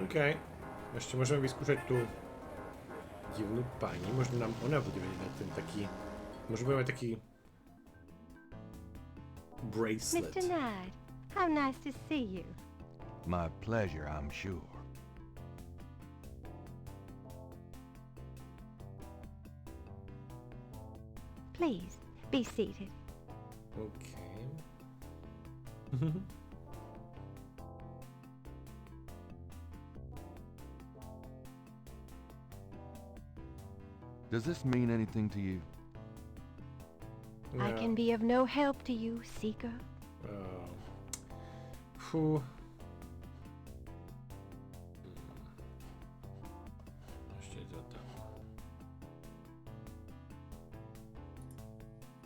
OK. Ešte môžeme vyskúšať tú divnú pani. Možno nám ona bude vedieť na ten taký... Možno budeme taký... bracelet. Mr. Knight, how nice to see you. My pleasure, I'm sure. Please, be seated. OK. Does this mean anything to you? I can be of no help to you, seeker. Fú. Ešte toto.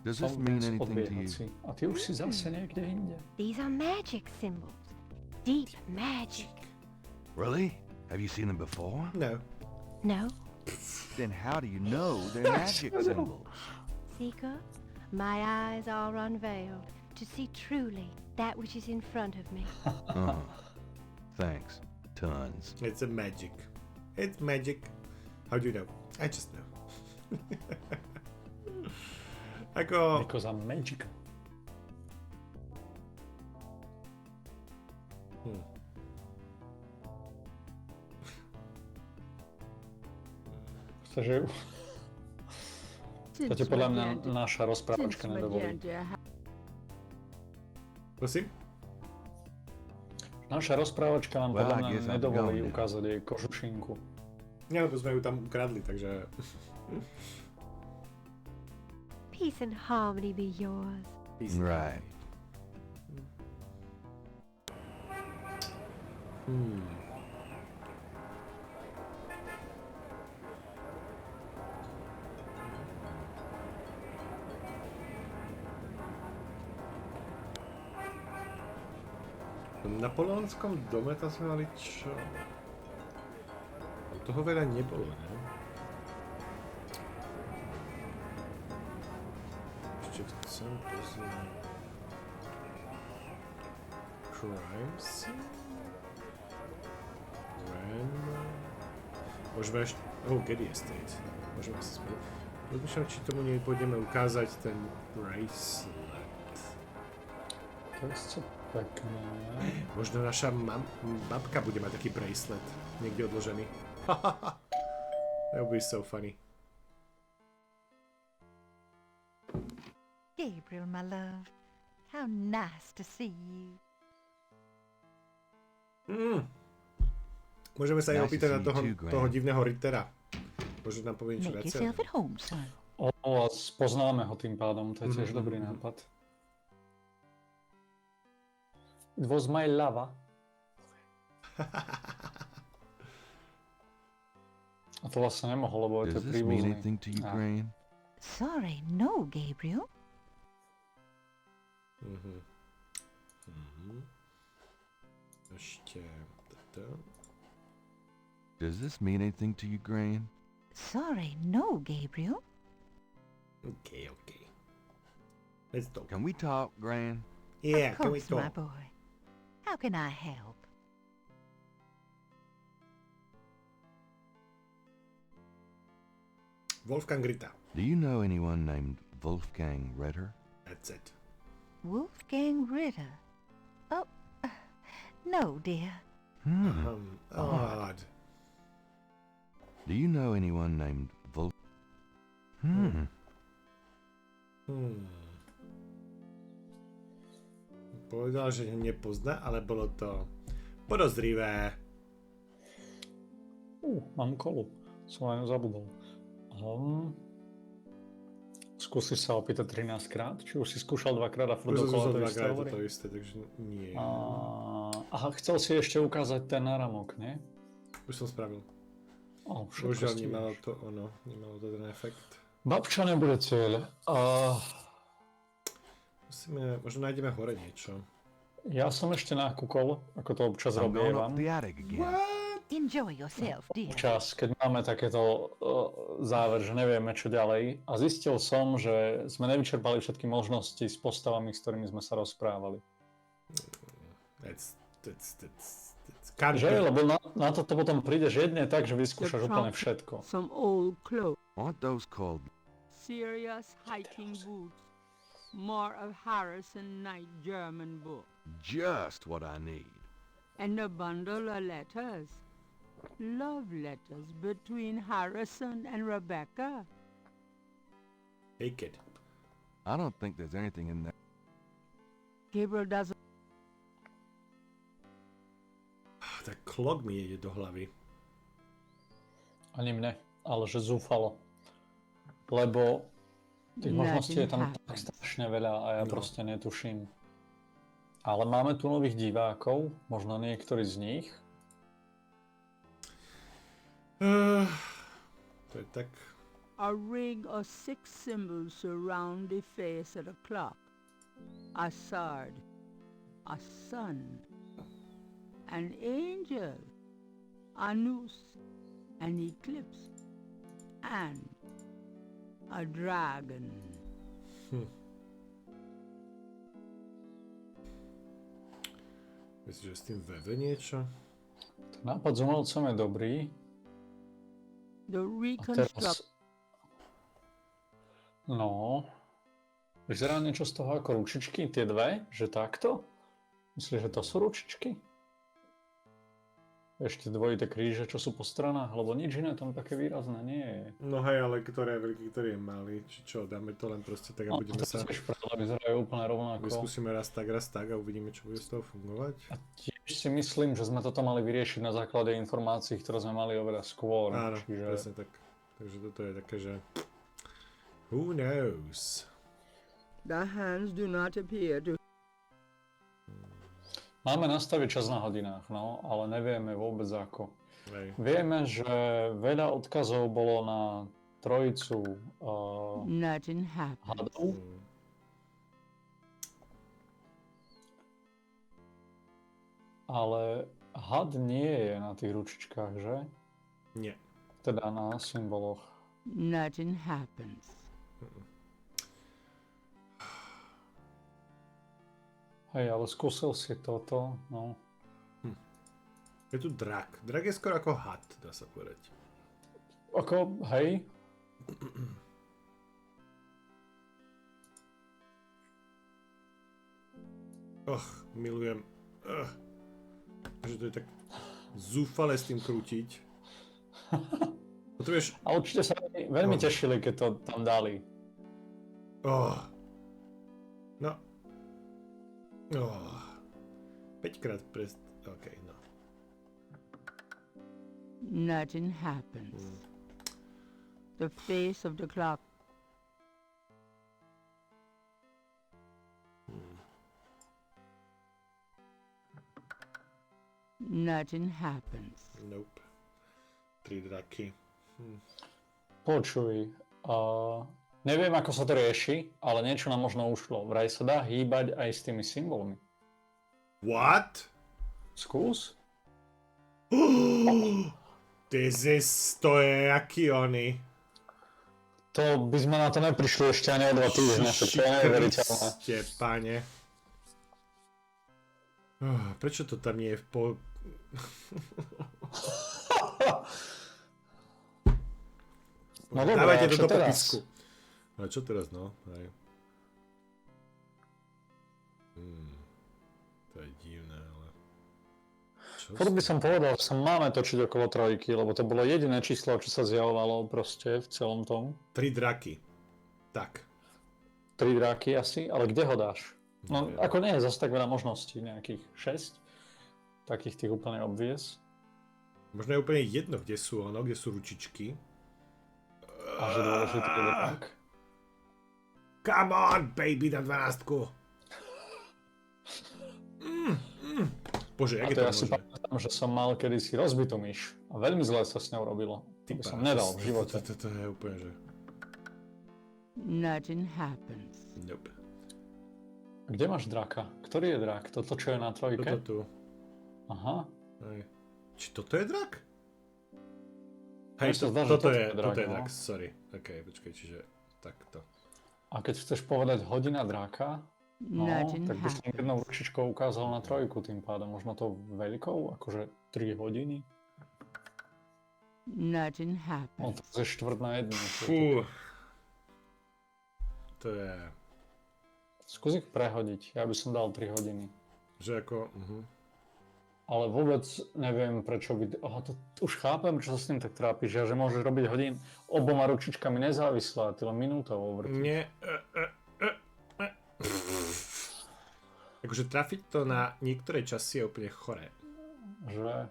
Does this mean anything to you? A ty už si zase niekde inde. These are magic symbols. Deep magic. Really? Have you seen them before? No. No? Then how do you know they're magic symbols? Seeker, my eyes are unveiled to see truly that which is in front of me. Thanks. Tons. It's a magic. It's magic. How do you know? I just know. Ako... Because I'm magical. Takže to podľa mňa naša rozprávačka nedovolí. Prosím? Naša rozprávačka nám podľa mňa nedovolí ukázať jej kožušinku. Nie, lebo sme ju tam ukradli, takže... Peace and harmony be yours. Right. V napoleonskom dome tam sme mali čo? Tam toho veľa nebolo, ne? Ešte chcem pozrieť... Crime scene? Môžeme ešte... Oh, Getty Estate. Môžeme si spolu... Rozmýšľam, či tomu nepôjdeme ukázať ten bracelet. To je pekné. Možno naša babka bude mať taký bracelet. Niekde odložený. That would be so funny. Gabriel, my love. How nice to see you. Môžeme sa aj Nice to opýtať na see you toho, too, Graham. toho divného Rittera. Môže nám povie niečo Make viacej. yourself at home, son. A spoznáme ho tým pádom, to je tiež dobrý nápad. It was my lava. A to vlastne nemohol, lebo je to Does this mean príbuzný. anything to you, Graham? Sorry, no, Gabriel. Ešte toto. Does this mean anything to you, Graham? Sorry, no, Gabriel. Okay. Let's talk. Can we talk, Graham? Yeah, Of can we course, my talk? boy. How can I help? Wolfgang Ritter. Do you know anyone named Wolfgang Ritter? That's it. Wolfgang Ritter. Oh, no, dear. Odd. Do you know anyone named Povedal, že ho nepozná, ale bolo to podozrivé. Mám kolu. Som aj zabudol. Skúsiš sa opýtať 13 krát? Či už si skúšal 2-krát a furt dokola to isté hovorí? To isté, takže nie. Aha, chcel si ešte ukázať ten náramok, nie? Už som spravil. Všetko Božiaľ, stíhaš. nemalo to ten efekt. Babča nebude cieľ. Možno nájdeme hore niečo. Ja som ešte nakúkol, ako to občas robievam. Enjoy yourself, dear. Občas, keď máme takéto záver, že nevieme čo ďalej. A zistil som, že sme nevyčerpali všetky možnosti s postavami, s ktorými sme sa rozprávali. Že? Lebo na toto potom prídeš jedne tak, že vyskúšaš úplne všetko. Some old clothes. Aren't those called? Serious hiking boots. More of Harrison Knight German book. Just what I need. And a bundle of letters. Love letters between Harrison and Rebecca. Hey kid. I don't think there's anything in there. Gabriel doesn't... Tak klok mi ide do hlavy. Ani mne, ale že zúfalo. Lebo tých možností je tam tak strašne veľa a ja proste netuším. Ale máme tu nových divákov, možno niektorí z nich. To je tak... A ring of 6 symbols surround the face of the clock. A sword, a sun, an angel, a noose, an eclipse, and a dragon. Myslíš, že s tým veve niečo? Ten nápad s umelcom je dobrý. The A teraz... No... Vyzerá niečo z toho ako ručičky, tie dve? Že takto? Myslíš, že to sú ručičky? Ešte dvojité kríže, čo sú po stranách, lebo nič iné tam také výrazné nie je. No hej, ale ktoré je veľký, ktorý je malý. Či čo, dáme to len proste tak a budeme sa... Vyzerajú úplne rovnako. Vyskúsime raz tak a uvidíme, čo bude z toho fungovať. A tiež si myslím, že sme toto mali vyriešiť na základe informácií, ktoré sme mali oveľa skôr. Áno, presne tak. Takže toto je také, že... Who knows? The hands do not appear to... Máme nastaviť čas na hodinách, no, ale nevieme vôbec ako. Hej. Vieme, že veľa odkazov bolo na trojicu hadov. Ale had nie je na tých ručičkách, že? Nie. Teda na symboloch. Nothing happens. Hej, ale skúsil si toto, no. Je tu drak. Drak je skoro ako had, dá sa povedať. Ako, hej. Milujem. Že to je tak zúfale s tým krútiť. Potrebuješ... A určite sa veľmi tešili, keď to tam dali. No. Oh. 5-krát prest... OK, no. Nothing happens. The face of the clock. Nothing happens. Nope. 3 draky. Počuj, neviem ako sa to rieši, ale niečo nám možno ušlo. Vraj sa dá hýbať aj s tými symbolmi. What? Skús. To je aký oný. To by sme na to neprišli ešte ani o 2 týždne, to je neveriteľné. Pane. Prečo to tam nie je v No dobré, dávajte to do teraz? popisku. Ale čo teraz, no? Hej. To je divné, ale... Furt by som povedal, že sa máme točiť okolo 3, lebo to bolo jediné číslo, čo sa zjavovalo proste v celom tom. 3 draky. Tak. 3 draky asi, ale kde ho dáš? No ako nie je zase tak veľa možností, nejakých 6. Takých tých úplne obvious. Možno je úplne jedno, kde sú ručičky. A že dôležitý je tak. Come on, baby, na 12. Bože, jak je to ja možné? si pamätám, že som mal kedysi rozbitú myš. A veľmi zle sa s ňou robilo. To by som nedal v živote. To je úplne, že... Nothing happens. Nope. Kde máš draka? Ktorý je drak? Toto, čo je na 3? Toto tu. Aha. Hej. Či toto je drak? Hej, toto je drak, sorry. OK, počkaj, čiže takto. A keď chceš povedať hodina draka, no, tak by som jednou ručičkou ukázal na 3 tým pádom. Možno to veľkou, akože 3 hodiny. Nothing happens. No to je 1/4. Fú. To je... Skús ich prehodiť, ja by som dal 3 hodiny. Že ako... Ale vôbec neviem, prečo by... to už chápem, čo sa s tým tak trápiš, že môžeš robiť hodín oboma ručičkami nezávisle, ty len minútovo vrtiť. Nie. Akože trafiť to na niektoré časy je úplne choré. Že?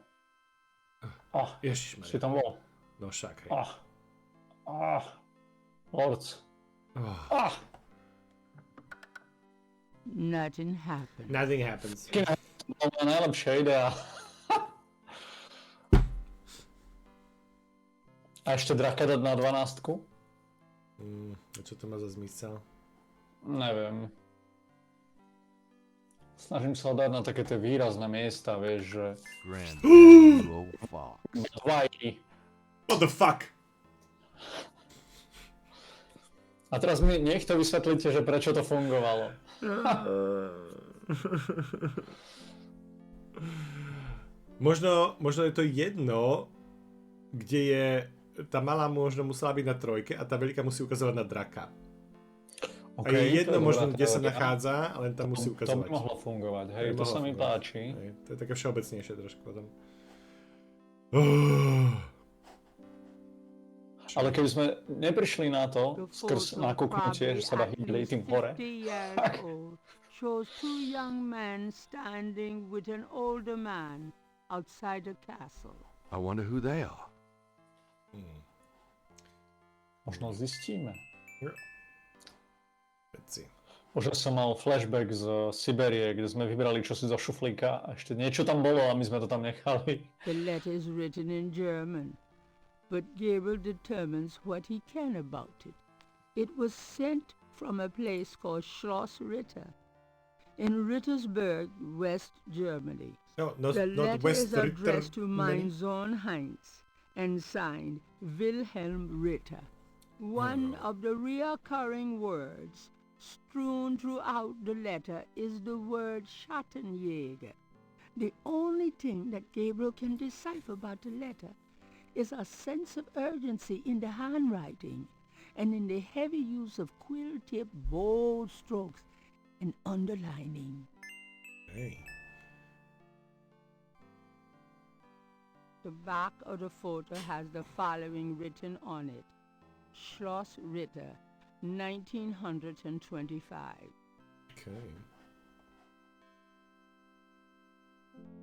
Ježišmarja. Si tam bol? No však, hej. Lords. Nothing happens. Nothing happens. To bola najlepšia idea. A ešte draka dať na 12? Čo to má za zmysel? Neviem. Snažím sa ho dať na také tie výrazné miesta, vieš, že... What the fuck? A teraz mi nech to vysvetlíte, že prečo to fungovalo. Možno je to jedno, kde je... Tá malá možno musela byť na 3 a tá veľká musí ukazovať na draka. A je jedno možno, kde sa nachádza, len tam musí ukazovať. To by mohlo fungovať, hej, to sa mi páči. Hej, to je také všeobecnejšie trošku potom. Ale keby sme neprišli na to, skrz nakúknutie, že sa dá hýbli tým hore, shows 2 young men standing with an older man outside a castle. I wonder who they are. Možno zistíme. Veci. Už som mal flashback z Siberie, kde sme vybrali čosi zo šuflíka a ešte niečo tam bolo a my sme to tam nechali. The letter is written in German, but Gabriel determines what he can about it. It was sent from a place called Schloss Ritter in Rittersberg, West Germany. The letter is addressed to mein Sohn Heinz and signed Wilhelm Ritter. One of the recurring words strewn throughout the letter is the word Schattenjäger. The only thing that Gabriel can decipher about the letter is a sense of urgency in the handwriting and in the heavy use of quill-tipped bold strokes and underlining. Hey. The back of the photo has the following written on it. Schloss Ritter, 1925. Okay.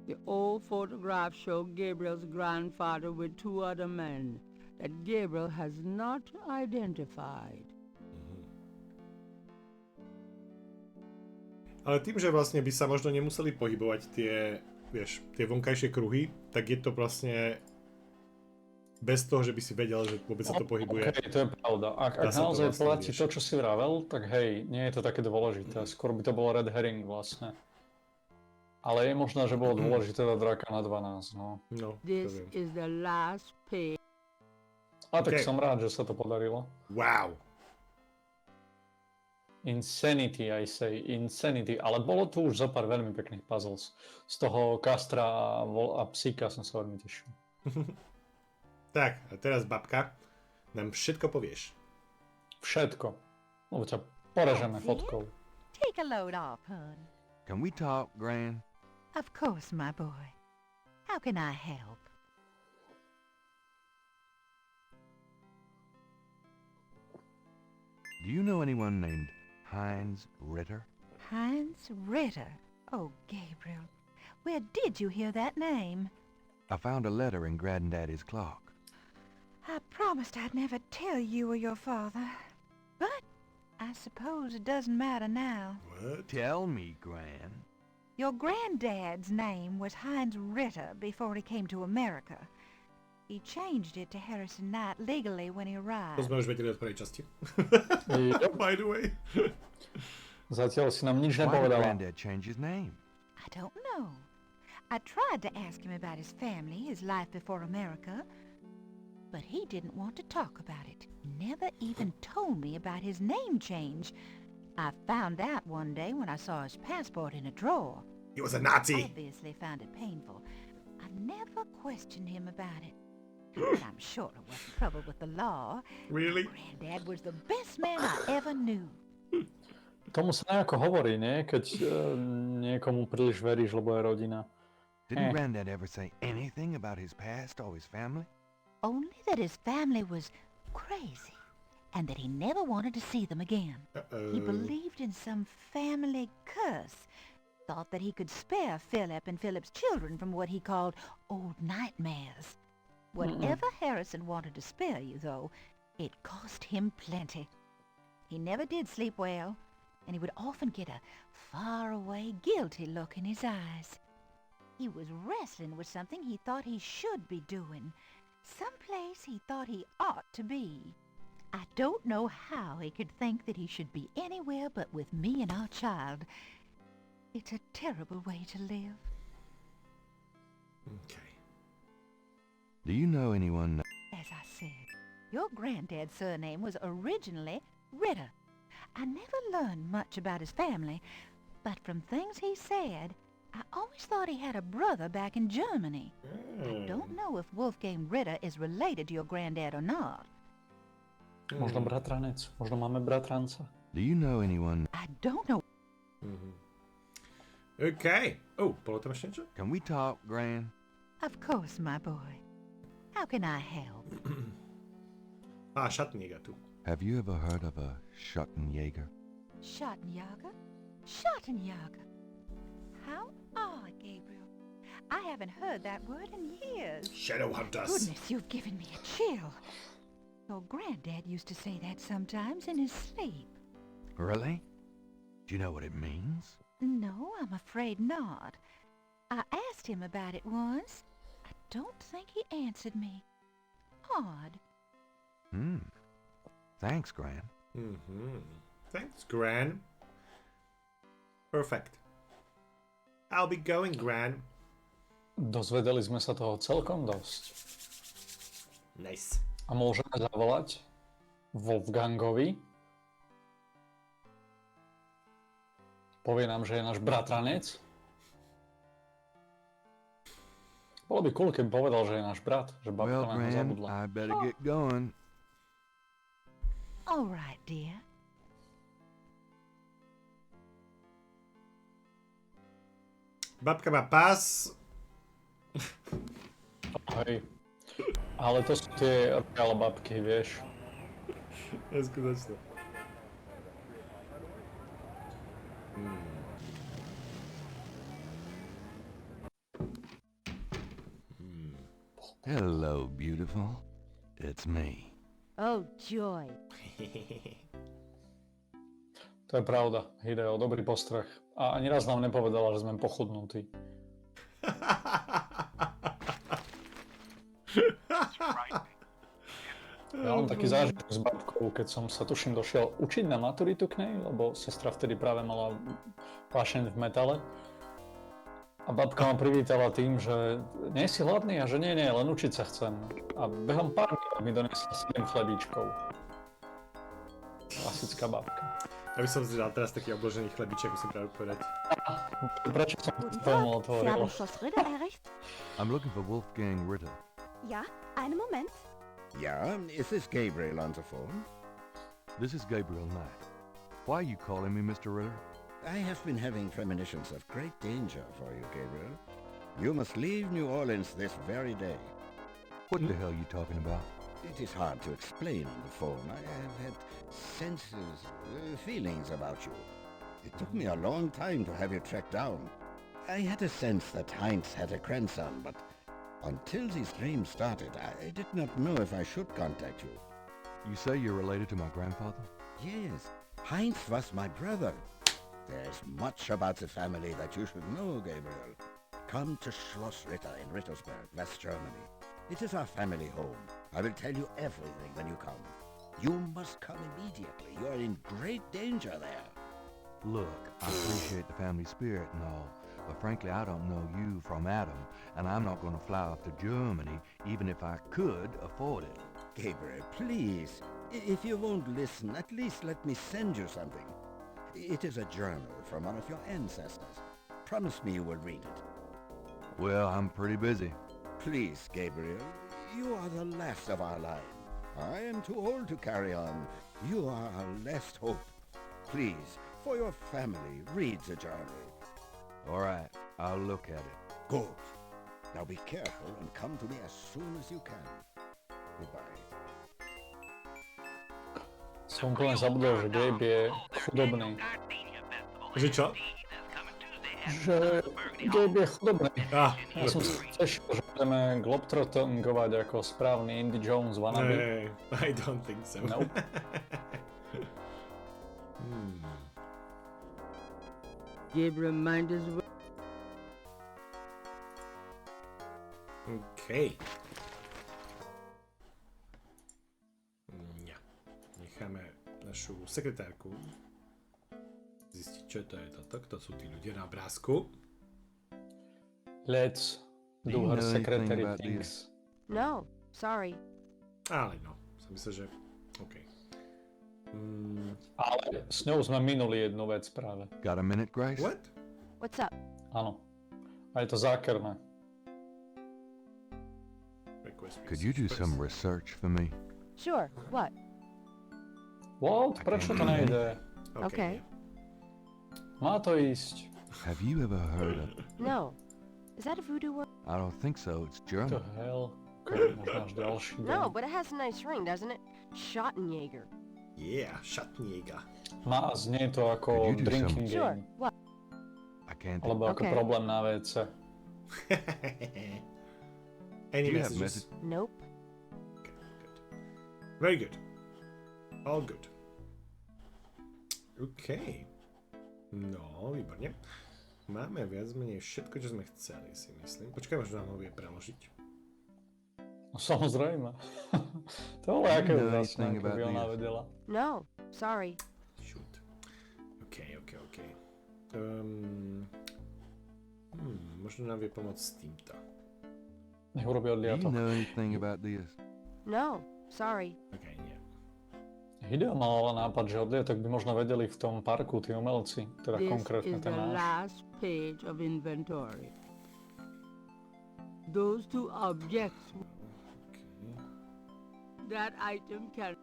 The old photographs show Gabriel's grandfather with two other men that Gabriel has not identified. Ale tým, že vlastne by sa možno nemuseli pohybovať tie vonkajšie kruhy, tak je to vlastne bez toho, že by si vedel, že vôbec sa to pohybuje. Okay, to je pravda. Ak naozaj vlastne platí to, čo si vravel, tak hej, nie je to také dôležité. Skôr by to bolo red herring vlastne. Ale je možné, že bolo dôležité dať draka na 12, no. No, This is the last page. A tak som rád, že sa to podarilo. Wow. Insanity, I say, insanity. Ale bolo tu už zopár veľmi pekných puzzles. Z toho kastra a psíka som sa veľmi tešil. Tak, a teraz babka, nám všetko povieš. Všetko. Lebo ťa porežeme fotkou. Take a load off, hon. Can we talk, Gran? Of course, my boy. How can I help? Do you know anyone named Heinz Ritter? Heinz Ritter? Oh, Gabriel. Where did you hear that name? I found a letter in Granddaddy's clock. I promised I'd never tell you or your father. But I suppose it doesn't matter now. What? Tell me, Gran. Your granddad's name was Heinz Ritter before he came to America. He changed it to Harrison Knight legally when he arrived. To sme už vedeli od prvej časti. By the way. Zatiaľ si nám nič Why did nepovedala. Granddad change his name? I don't know. I tried to ask him about his family, his life before America, but he didn't want to talk about it. Never even told me about his name change. I found out one day when I saw his passport in a drawer. He was a Nazi. Obviously found it painful. I never questioned him about it. But I'm sure it wasn't trouble with the law. Really? Granddad was the best man I ever knew. Tomu sa nejako hovorí, nie? Keď niekomu príliš veríš, lebo je rodina. Didn't Granddad ever say anything about his past or his family? Only that his family was crazy, and that he never wanted to see them again. He believed in some family curse, thought that he could spare Philip and Philip's children from what he called old nightmares. Whatever Harrison wanted to spare you, though, it cost him plenty. He never did sleep well, and he would often get a far-away, guilty look in his eyes. He was wrestling with something he thought he should be doing, someplace he thought he ought to be. I don't know how he could think that he should be anywhere but with me and our child. It's a terrible way to live. Okay. Do you know anyone? As I said, your granddad's surname was originally Ritter. I never learned much about his family, but from things he said, I always thought he had a brother back in Germany. I don't know if Wolfgang Ritter is related to your granddad or not. Možno bratranec, možno máme bratranca. Do you know anyone? I don't know. Okay. Oh, bolo tam ešte niečo? Can we talk, Gran? Of course, my boy. How can I help? Schattenjäger tu. Have you ever heard of a Schattenjäger? Schattenjäger? Schattenjäger. How odd, Gabriel. I haven't heard that word in years. Shadow hunters. Goodness, you've given me a chill. Your granddad used to say that sometimes in his sleep. Really? Do you know what it means? No, I'm afraid not. I asked him about it once. I don't think he answered me. Odd. Thanks, Gran. Thanks, Gran. Perfect. I'll be going, Gran. Dozvedeli sme sa toho celkom dosť. Nice. A môžeme zavolať Wolfgangovi. Povie nám, že je náš bratranec. Bolo by cool, keby povedal, že je náš brat, že babka na nás zabudla. I better get going. All right, dear. Babka má pás. Hej. Ale to sú tie real babky, vieš. Neskutočné. Hello, beautiful. It's me. Oh, joy. To je pravda, Hideo, dobrý postreh. A ani raz nám nepovedala, že sme pochudnutí. Ja mám taký zážitok s babkou, keď som sa tuším došiel učiť na maturitu k nej, lebo sestra vtedy práve mala vášeň v metale. A babka ma privítala tým, že nie si hladný a že nie, len učiť sa chcem. A behom pár minút mi doniesla 7 chlebíčkov. Klasická babka. Ja by som si dal teraz taký obložený chlebiček, musím práve povedať. Prečo som tomu otvoril? I'm looking for Wolfgang Ritter. Ja, einen Moment. Yeah, is this Gabriel on the phone? This is Gabriel Knight. Why are you calling me Mr. Ritter? I have been having premonitions of great danger for you, Gabriel. You must leave New Orleans this very day. What the hell are you talking about? It is hard to explain on the phone. I have had senses, feelings about you. It took me a long time to have you tracked down. I had a sense that Heinz had a grandson, but until these dreams started, I did not know if I should contact you. You say you're related to my grandfather? Yes, Heinz was my brother. There's much about the family that you should know, Gabriel. Come to Schloss Ritter in Rittersberg, West Germany. It is our family home. I will tell you everything when you come. You must come immediately. You are in great danger there. Look, I appreciate the family spirit and all, but frankly I don't know you from Adam, and I'm not going to fly off to Germany even if I could afford it. Gabriel, please. If you won't listen, at least let me send you something. It is a journal from one of your ancestors. Promise me you will read it. Well, I'm pretty busy. Please, Gabriel, you are the last of our line. I am too old to carry on. You are our last hope. Please, for your family, read the journal. All right, I'll look at it. Good. Now be careful and come to me as soon as you can. Goodbye. Som úplne zabudol, že Gabe je chudobný. Že čo? Že Gabe je chudobný. Ja som sa tešil, že budeme globtrottingovať ako správny Indy Jones wannabe. Hey, I don't think so. Nope. Gabriel mind his way. OK. Necháme našu sekretárku zistiť, čo to je toto, kto sú tí ľudia na obrázku. Let's do her secretary things. No, sorry. Ale no, som myslel, že... OK. Ale s ňou sme minuli jednu vec práve. Got a minute, Grace? What? What's up? Áno. A je to zákerné. Could you do some research for me? Sure, what? What? Prečo to nejde? Okay. Má to ísť. Have you ever heard of... No. Is that a voodoo word? I don't think so, it's German. What the hell? Okay, možno až ďalší deň. No, but it has a nice ring, doesn't it? Schottenjäger. Yeah, Schottenjäger. Má znie to ako drinking game. Sure, what? I can't... Alebo ako problém na WC. Any messages? Nope. Okay, good. Very good. All good. OK. No, výborne. Máme viac menej všetko, čo sme chceli, si myslím. Počkaj, možno nám ho vie preložiť. No samozrejme. To bolo aké úžasné, keby ona vedela. No, sorry. Shoot. OK. Možno nám vie pomôcť s týmto. Nech urobí Do you odliatok. know anything about this? No, sorry. OK, nie. Hideo mal ale nápad, že odliatok by možno vedeli v tom parku tí umelci, teda This konkrétne is ten the náš. last page of inventory. Those two objects. That item can.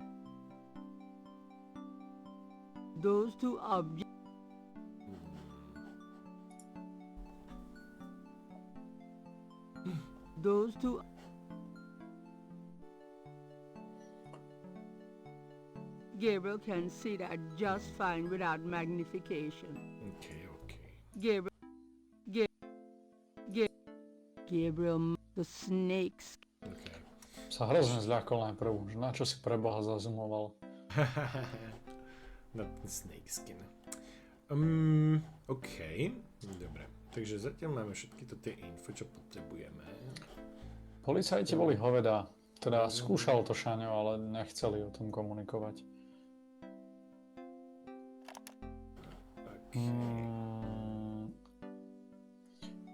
Those two objects. Those two. Gabriel can see that just fine without magnification. OK. Gabriel, the snakes. Okay. Sa hrozne zľakol najprv, že na čo si pre Boha zazumoval. Na ten snakeskin. OK, dobre. Takže zatiaľ máme všetky tie info, čo potrebujeme. Policajti boli hovedá. Teda skúšal to Šaňo, ale nechceli o tom komunikovať.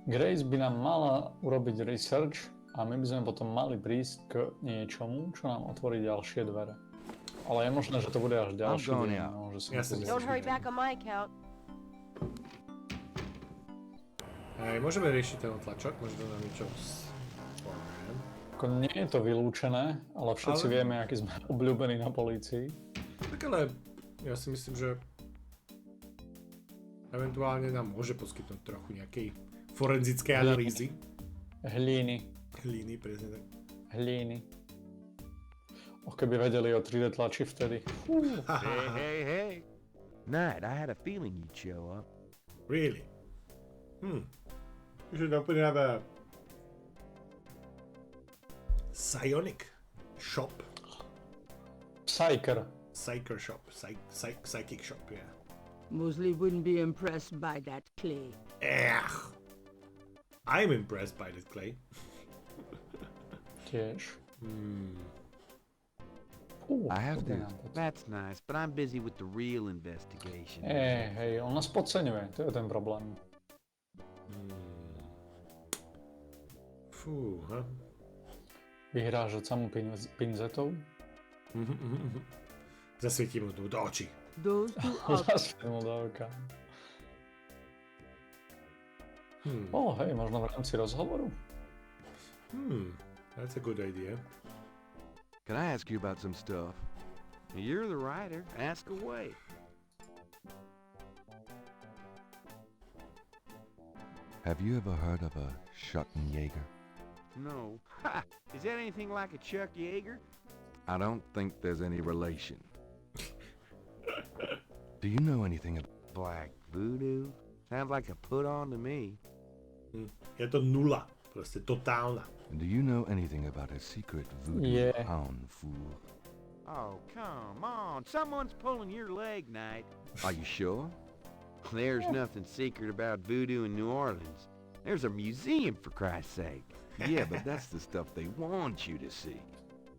Grace by nám mala urobiť research a my by sme potom mali prísť k niečomu, čo nám otvorí ďalšie dvere. Ale je možné, že to bude až ďalší deň. No, že Don't hurry back on my account. Aj, môžeme riešiť ten tlačok, možno nám niečo nie je to vylúčené, ale všetci vieme, aký sme obľúbení na polícii. Tak ale ja si myslím, že eventuálne nám môže poskytnúť trochu nejakej forenzickej analýzy. Hlíny, presne tak. Hlíny. Keby vedeli o 3D tlači vtedy. Hey. Knight, I had a feeling you'd show up. Really? You should open up a psionic shop. Psyker shop. Psychic shop, yeah. Mosely wouldn't be impressed by that clay. I'm impressed by that clay. Tiež. I have to. That's nice, but I'm busy with the real investigation. Hej, on nás podceňuje, to je ten problém. Fúha. Vyhrážať sa mu pinzetou? Zasvietím mu do očí. Zasvietím mu do oka. Hej, možno v rámci rozhovoru? That's a good idea. Can I ask you about some stuff? You're the writer. Ask away. Have you ever heard of a Schottenjäger? No. Ha! Is that anything like a Chuck Yeager? I don't think there's any relation. Do you know anything about Black voodoo? Sounds like a put-on to me. Je to nula. Proste totálna. Do you know anything about a secret voodoo hound fool? Oh, come on. Someone's pulling your leg, Knight. Are you sure? There's nothing secret about voodoo in New Orleans. There's a museum, for Christ's sake. Yeah, but that's the stuff they want you to see.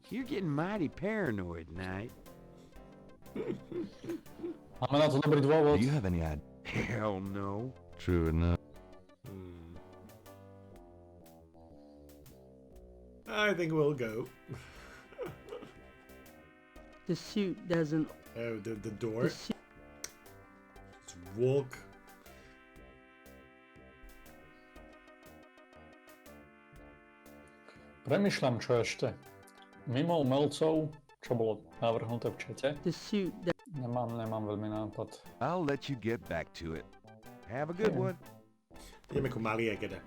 You're getting mighty paranoid, Knight. Máme na to dobrý dôvod. Do you have any idea? Hell no. True enough. I think we'll go. The suit doesn't... Oh, the door? Just walk. Premýšľam, čo ešte. Mimo umelcov, čo bolo navrhnuté v čete, nemám veľmi nápad. I'll let you get back to it. Have a good one. Ideme ku Maliegede.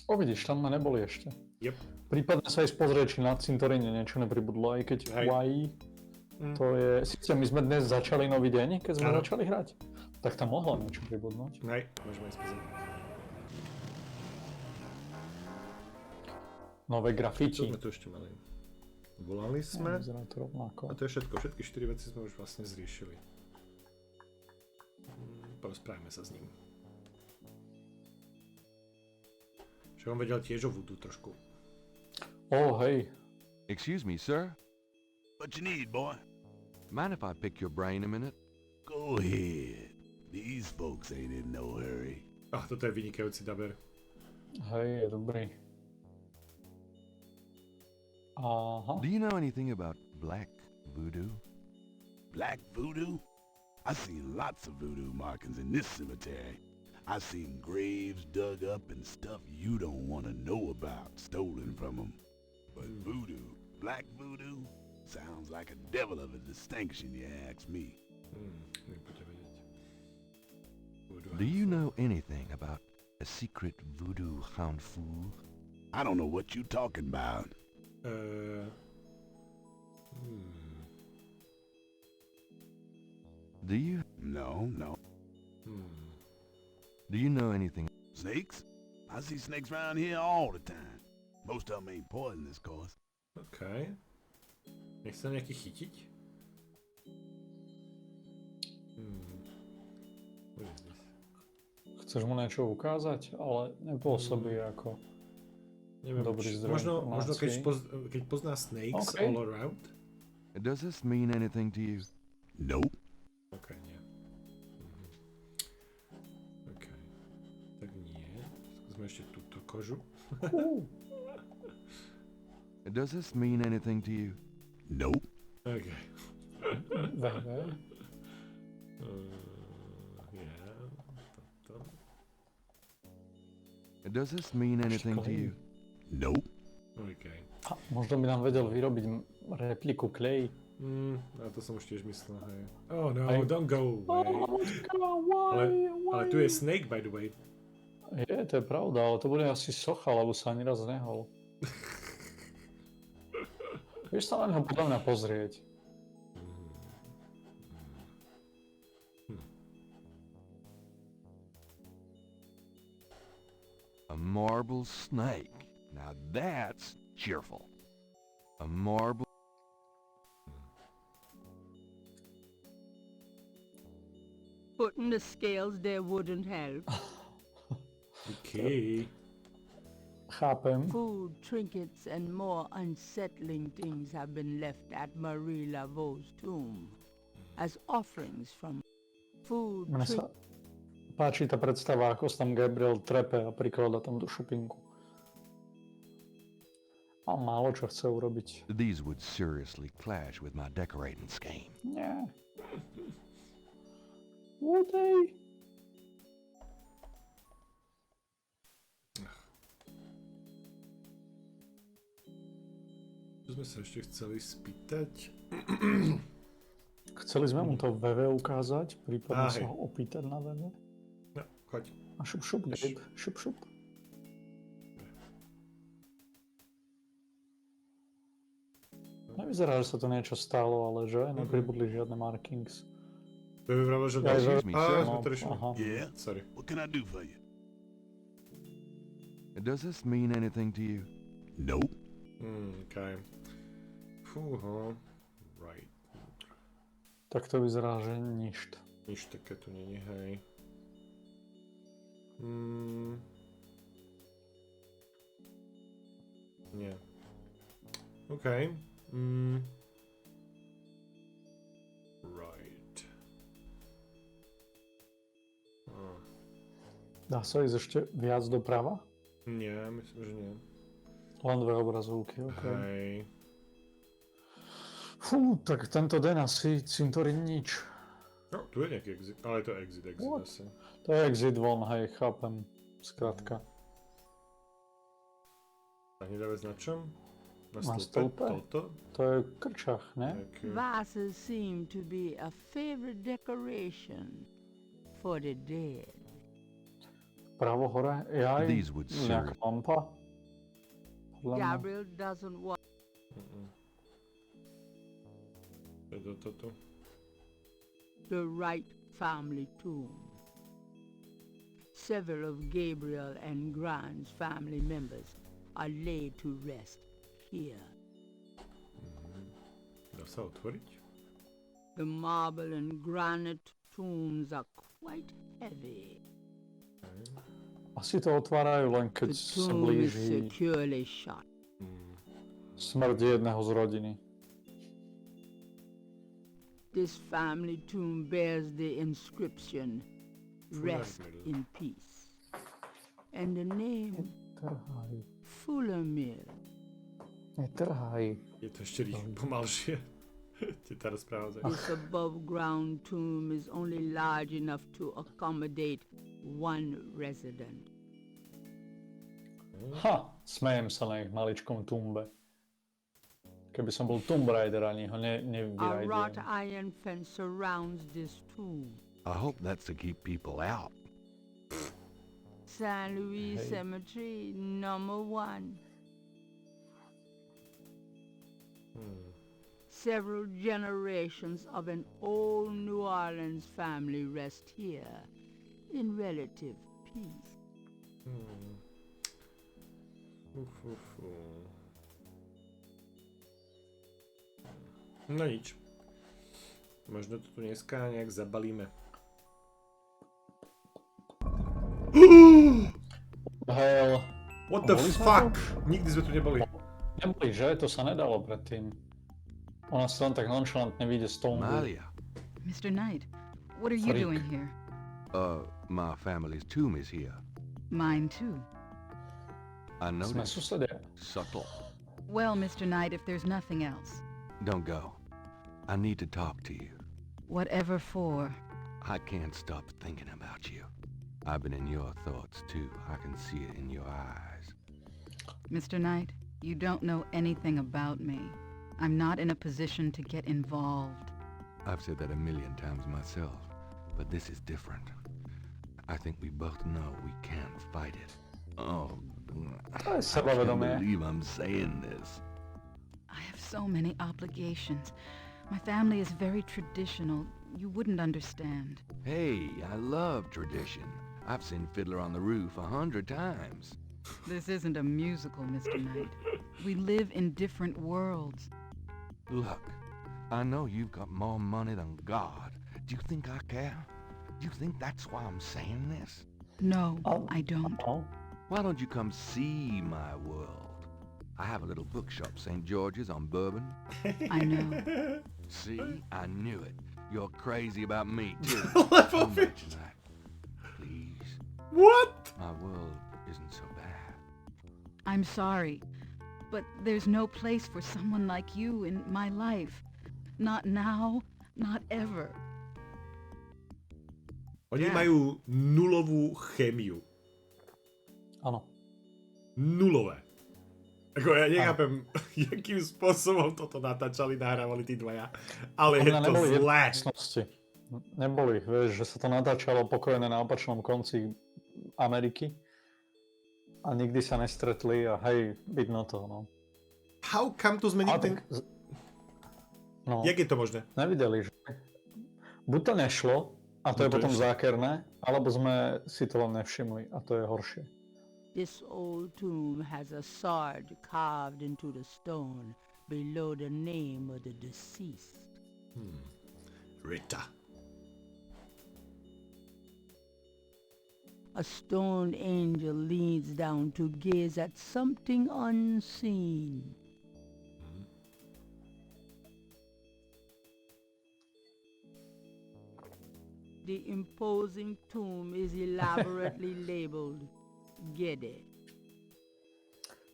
Vidíš, tam sme neboli ešte. Yep. Prípadne sa aj pozrieť, či na cintoríne niečo nepribudlo, aj keď Hawaii, to je... Sice my sme dnes začali nový deň, keď sme začali hrať, tak tam mohlo niečo pribudnúť. Hej, môžeme ísť pozrieť. Nové grafiti. Čo sme tu ešte mali? Volali sme. A to je všetko. Všetky 4 veci sme už vlastne zriešili. Porozprávame sa s ním. Že on vedel tiež o voodoo trošku. Hej. Excuse me, sir? What you need, boy? Mind if I pick your brain a minute? Go ahead. These folks ain't in no hurry. Toto je vynikajúci daber. Hej, je dobrý. Do you know anything about black voodoo? Black voodoo? I seen lots of voodoo markings in this cemetery. I seen graves dug up and stuff you don't want to know about stolen from them. But voodoo, black voodoo, sounds like a devil of a distinction, you ask me. Do you know anything about a secret voodoo hound fool? I don't know what you talking about. Do you? No. Do you know anything? Snakes? I see snakes around here all the time. Most of them ain't poisonous, of course. OK. Nech sa nejaký chytiť. What is this? Chceš mu niečo ukázať, ale nepôsobí ako Neviem, dobrý zdroj možno informácií. keď pozná snakes Okay. all around. Does this mean anything to you? Nope. OK, nie. OK. Tak nie. Skúsme ešte túto kožu. Does this mean anything to you? Nope. OK. Veľmi. Yeah. Toto. Does this mean anything to you? Nope. OK. A možno by nám vedel vyrobiť repliku klej. Na to som už tiež myslel, hej. Oh no, Hej. don't go away. Ale tu je snake, by the way. Je, to je pravda, ale to bude asi socha, lebo sa ani raz nehol. Vieš sa na neho podľa mňa pozrieť. A marble snake. Now that's cheerful. A marble... Putting the scales there wouldn't help. OK. Chápem. Food, trinkets, and more unsettling things have been left at Marie Laveau's tomb as offerings from food, Mne sa páči tá predstava, ako sa tam Gabriel trepe a prikladá tam tú šupinku. A málo čo chce urobiť. These would seriously clash with my decorating scheme. Nie. Would they? Tu sme sa ešte chceli spýtať. Chceli sme mu to VV ukázať, prípadne Hej. sa ho opýtať na VV. No, choď. A šup šup, Gabe, šup šup. Nevyzerá, že sa to niečo stalo, ale že nepribudli žiadne markings. To by pravda, že Ja, další. že- Sme to riešili. Aha. Yeah? Sorry. What can I do for you? Does this mean anything to you? Nope. OK. Fúho. Right. Tak to vyzerá, že ništ. Nič také tu nie je, hej. Nie. OK. Right. Dá sa ísť ešte viac doprava? Nie, myslím, že nie. Len dve obrazovky, ok. Hej. Fú, tak tento den asi cintorín nič. No, tu je nejaký exit, ale je to exit What? asi. To je exit von, hej, chápem. Skrátka. A hneď vec na čom? Na stĺpe? Toto? To je krčach, ne? Vases seem to be a favorite decoration for the dead. Pravo hore, jaj, These would nejaká serve. lampa. Podľa mňa. Gabriel doesn't want Je to toto? the right family tomb. Several of Gabriel and Grant's family members are laid to rest here. Dá sa otvoriť? The marble and granite tombs are quite heavy. Asi to otvárajú len keď The sa tomb is blíži securely shut. smrť jedného z rodiny. This family tomb bears the inscription, "Rest in peace," and the name Trhaj, Fullermill. netrhaj. Je to ešte pomalšie. Ti tá rozpráva zaujíma. This above-ground tomb is only large enough to accommodate one resident. Ha, smejem sa na ich maličkom tumbe. Keby som bol Tomb Raider, ani ho A wrought nevyrajdujem. iron fence surrounds this tomb. I hope that's to keep people out. San Luis Hey. Cemetery, number 1. Several generations of an old New Orleans family rest here in relative peace. No nič. Možno to tu dneska nejak zabalíme. Hell. What the fuck? Nikdy sme tu neboli. Neboli, že? To sa nedalo predtým. Ona sa len tak nonchalantne vyjde z tomu. Malia. Mr. Knight, what are you doing here? My family's tomb is here. Mine too. I noticed. Subtle. Well, Mr. Knight, if there's nothing else. Don't go. I need to talk to you. Whatever for. I can't stop thinking about you. I've been in your thoughts too. I can see it in your eyes. Mr. Knight, you don't know anything about me. I'm not in a position to get involved. I've said that a million times myself, but this is different. I think we both know we can't fight it. Oh, I can't believe I'm saying this. I have so many obligations. My family is very traditional. You wouldn't understand. Hey, I love tradition. I've seen Fiddler on the Roof 100 times. This isn't a musical, Mr. Knight. We live in different worlds. Look, I know you've got more money than God. Do you think I care? Do you think that's why I'm saying this? No, I don't. Why don't you come see my world? I have a little bookshop, St. George's on Bourbon. I know. See? I knew it. You're crazy about me, too. Don't mention that. Please. What? My world isn't so bad. I'm sorry, but there's no place for someone like you in my life. Not now, not ever. Oni majú nulovú chémiu. Áno. Nulové. Ako ja nechápem, jakým spôsobom toto natáčali, nahrávali tí dvaja, ale je to zlé. Neboli, vieš, že sa to natáčalo pokojne na opačnom konci Ameriky a nikdy sa nestretli a hej, vidno to, no. How come tu zmeniť ten... No, jak je to možné? Nevideli, že... Buď to nešlo, a to je potom zákerné, alebo sme si to len nevšimli, a to je horšie. This old tomb has a sword carved into the stone below the name of the deceased. Rita. A stone angel leans down to gaze at something unseen. The imposing tomb is elaborately labeled Gede.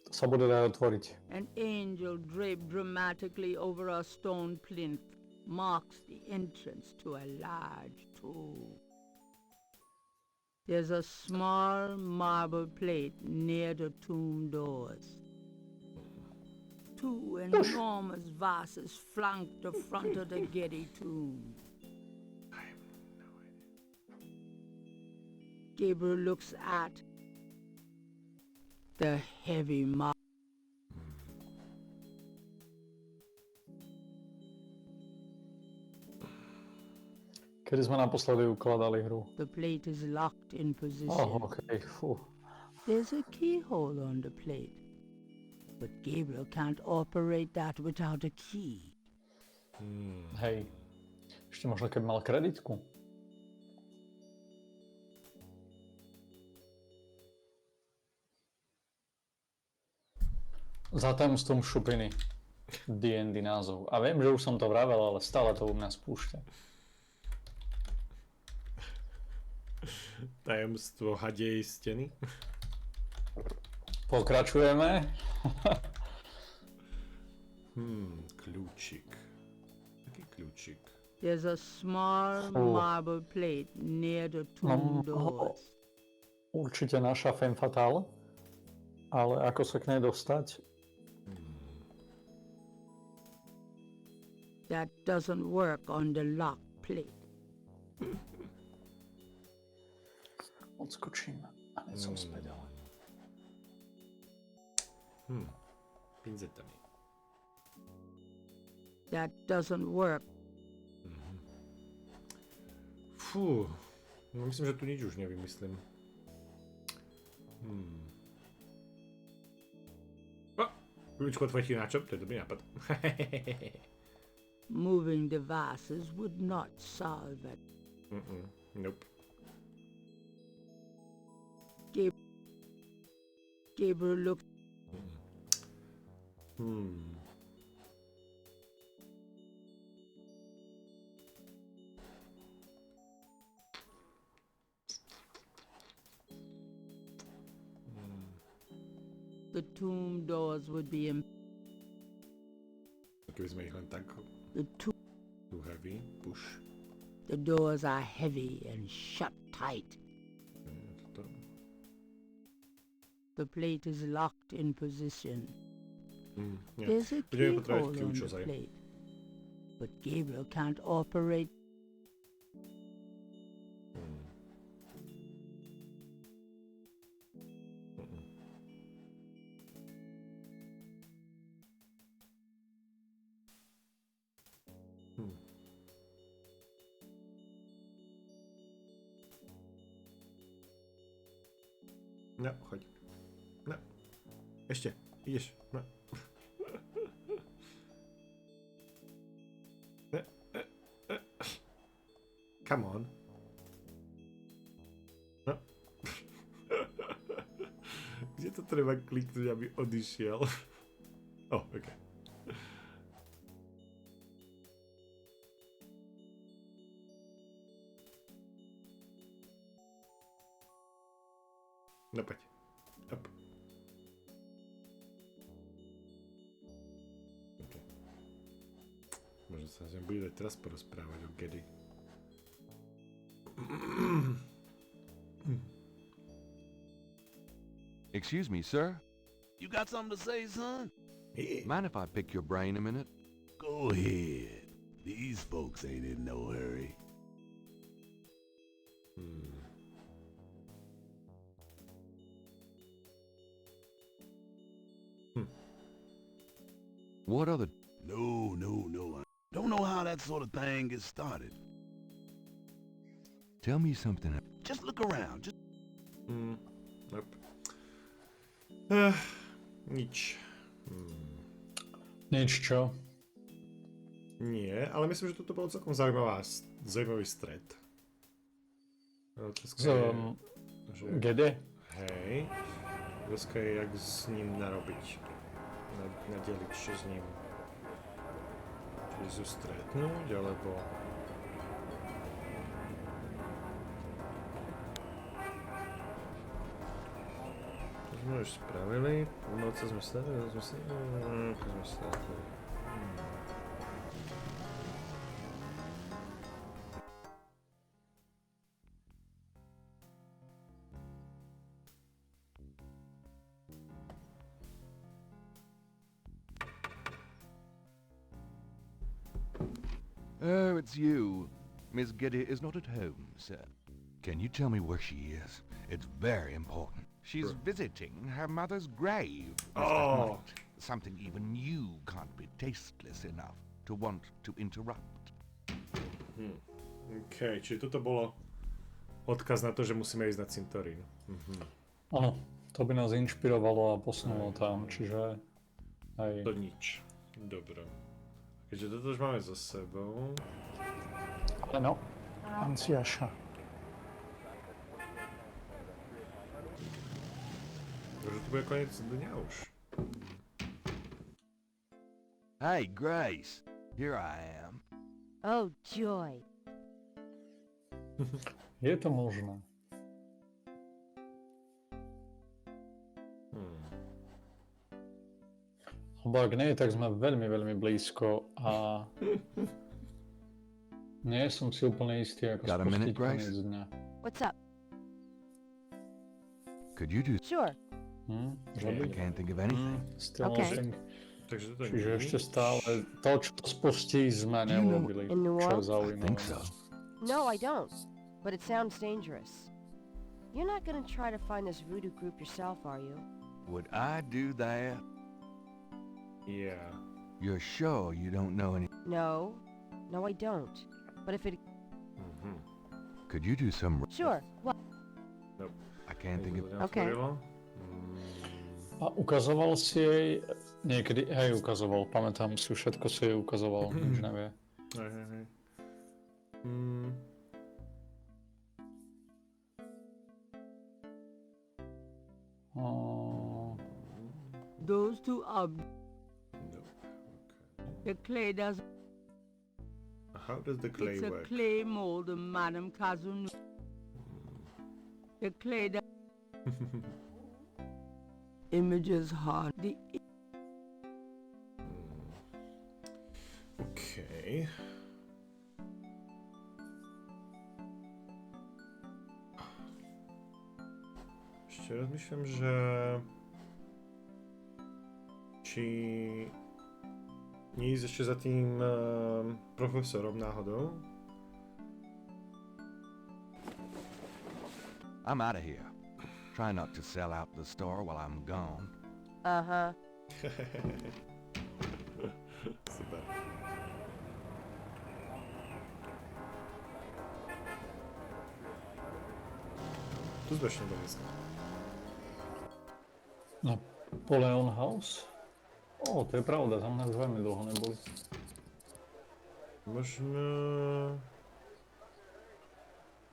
To sa bude dať otvoriť. An angel draped dramatically over a stone plinth marks the entrance to a large tomb. There's a small marble plate near the tomb doors. Two enormous vases flank the front of the Gede tomb. Gabriel looks at the heavy marble. Kedy sme naposledy ukladali hru? The plate is locked in position. Oh, okay. Fú. There's a keyhole on the plate, but Gabriel can't operate that without a key. Hej, ešte možno keby mal kreditku. Za tajomstvom šupiny. D&D názov. A viem, že už som to vravel, ale stále to u mňa spúšťa. Tajomstvo hadej steny. Pokračujeme. Kľúčik. Aký kľúčik? There's a small marble plate near the tomb doors. Určite naša femme fatale, ale ako sa k nej dostať? That doesn't work on the lock plate. Odskočím a hneď som späť. Pinzetami. That doesn't work. Fú, no myslím, že tu nič už nevymyslím. Kľúčku otvoríte na čo? To je dobrý nápad. Moving the vases would not solve it. Nope. Gabriel looked. The tomb doors would be Keby sme ich len tak too heavy, push. The doors are heavy and shut tight. The plate is locked in position. There's a keyhole on the plate, but Gabriel can't operate. No, choď. No. Ešte. Ideš. No. Come on. No. Kde to treba kliknúť, aby odišiel? Oh, ok. No poď. Up. Okay. Možno sa s ňom bude teraz porozprávať o Hady. Excuse me, sir? You got something to say, son? Mind if I pick your brain a minute? Go ahead. These folks ain't in no hurry. What other... No. I don't know how that sort of thing gets started. Tell me something. Just look around. Just... Nope. Nič. Nič čo? Nie, ale myslím, že toto bol celkom zaujímavý stret. S Hady? Hej. Otázka je, jak s ním narobiť. Nadeliť, čo s ním. Čiže sú stretnúť, alebo... To sme už spravili. Pomoc sme sledili. Oh, it's you. Miss Hady is not at home, sir. Can you tell me where she is? It's very important. She's visiting her mother's grave, Mr. Knight. Something even you can't be tasteless enough to want to interrupt. OK, čiže toto bolo odkaz na to, že musíme ísť na cintorín. Áno, to by nás inšpirovalo a posunulo tam, čiže aj... To nič. Dobre. Keďže toto už máme za sebou. Áno, Anciaša. Možno to bude koniec dňa už. Hey, Grace. Here I am. Oh, joy. Je to možné. Lebo ak nie, tak sme veľmi, veľmi blízko a nie som si úplne istý, ako spustiť koniec dňa. What's up? Could you do... Sure. I can't think of anything. Still Okay. Čiže ešte stále to, čo to spustí, sme neurobili, čo je zaujímavé. No, I don't. But it sounds dangerous. You're not gonna try to find this voodoo group yourself, are you? Would I do that? Yeah. You're sure you don't know any... No, I don't. But if it... Could you do some... Sure, what? Nope. I can't think of... Okay. A ukazoval si jej niekedy, hej, ukazoval, pamätám si, všetko si jej ukazoval, nič nevie. Hej. Those two objects. No. The clay does. How does the clay It's a work? clay mold of Madame Cazaunoux. The clay does. Images hard. The Okay. Ešte rozmýšľam, že či nie ísť ešte za tým profesorom náhodou. I'm out of here. Try not to sell out the store while I'm gone. Uh-huh. Super. Tu sme ešte neboli dneska. Napoleon House? To je pravda, tam nás veľmi dlho neboli. Možno...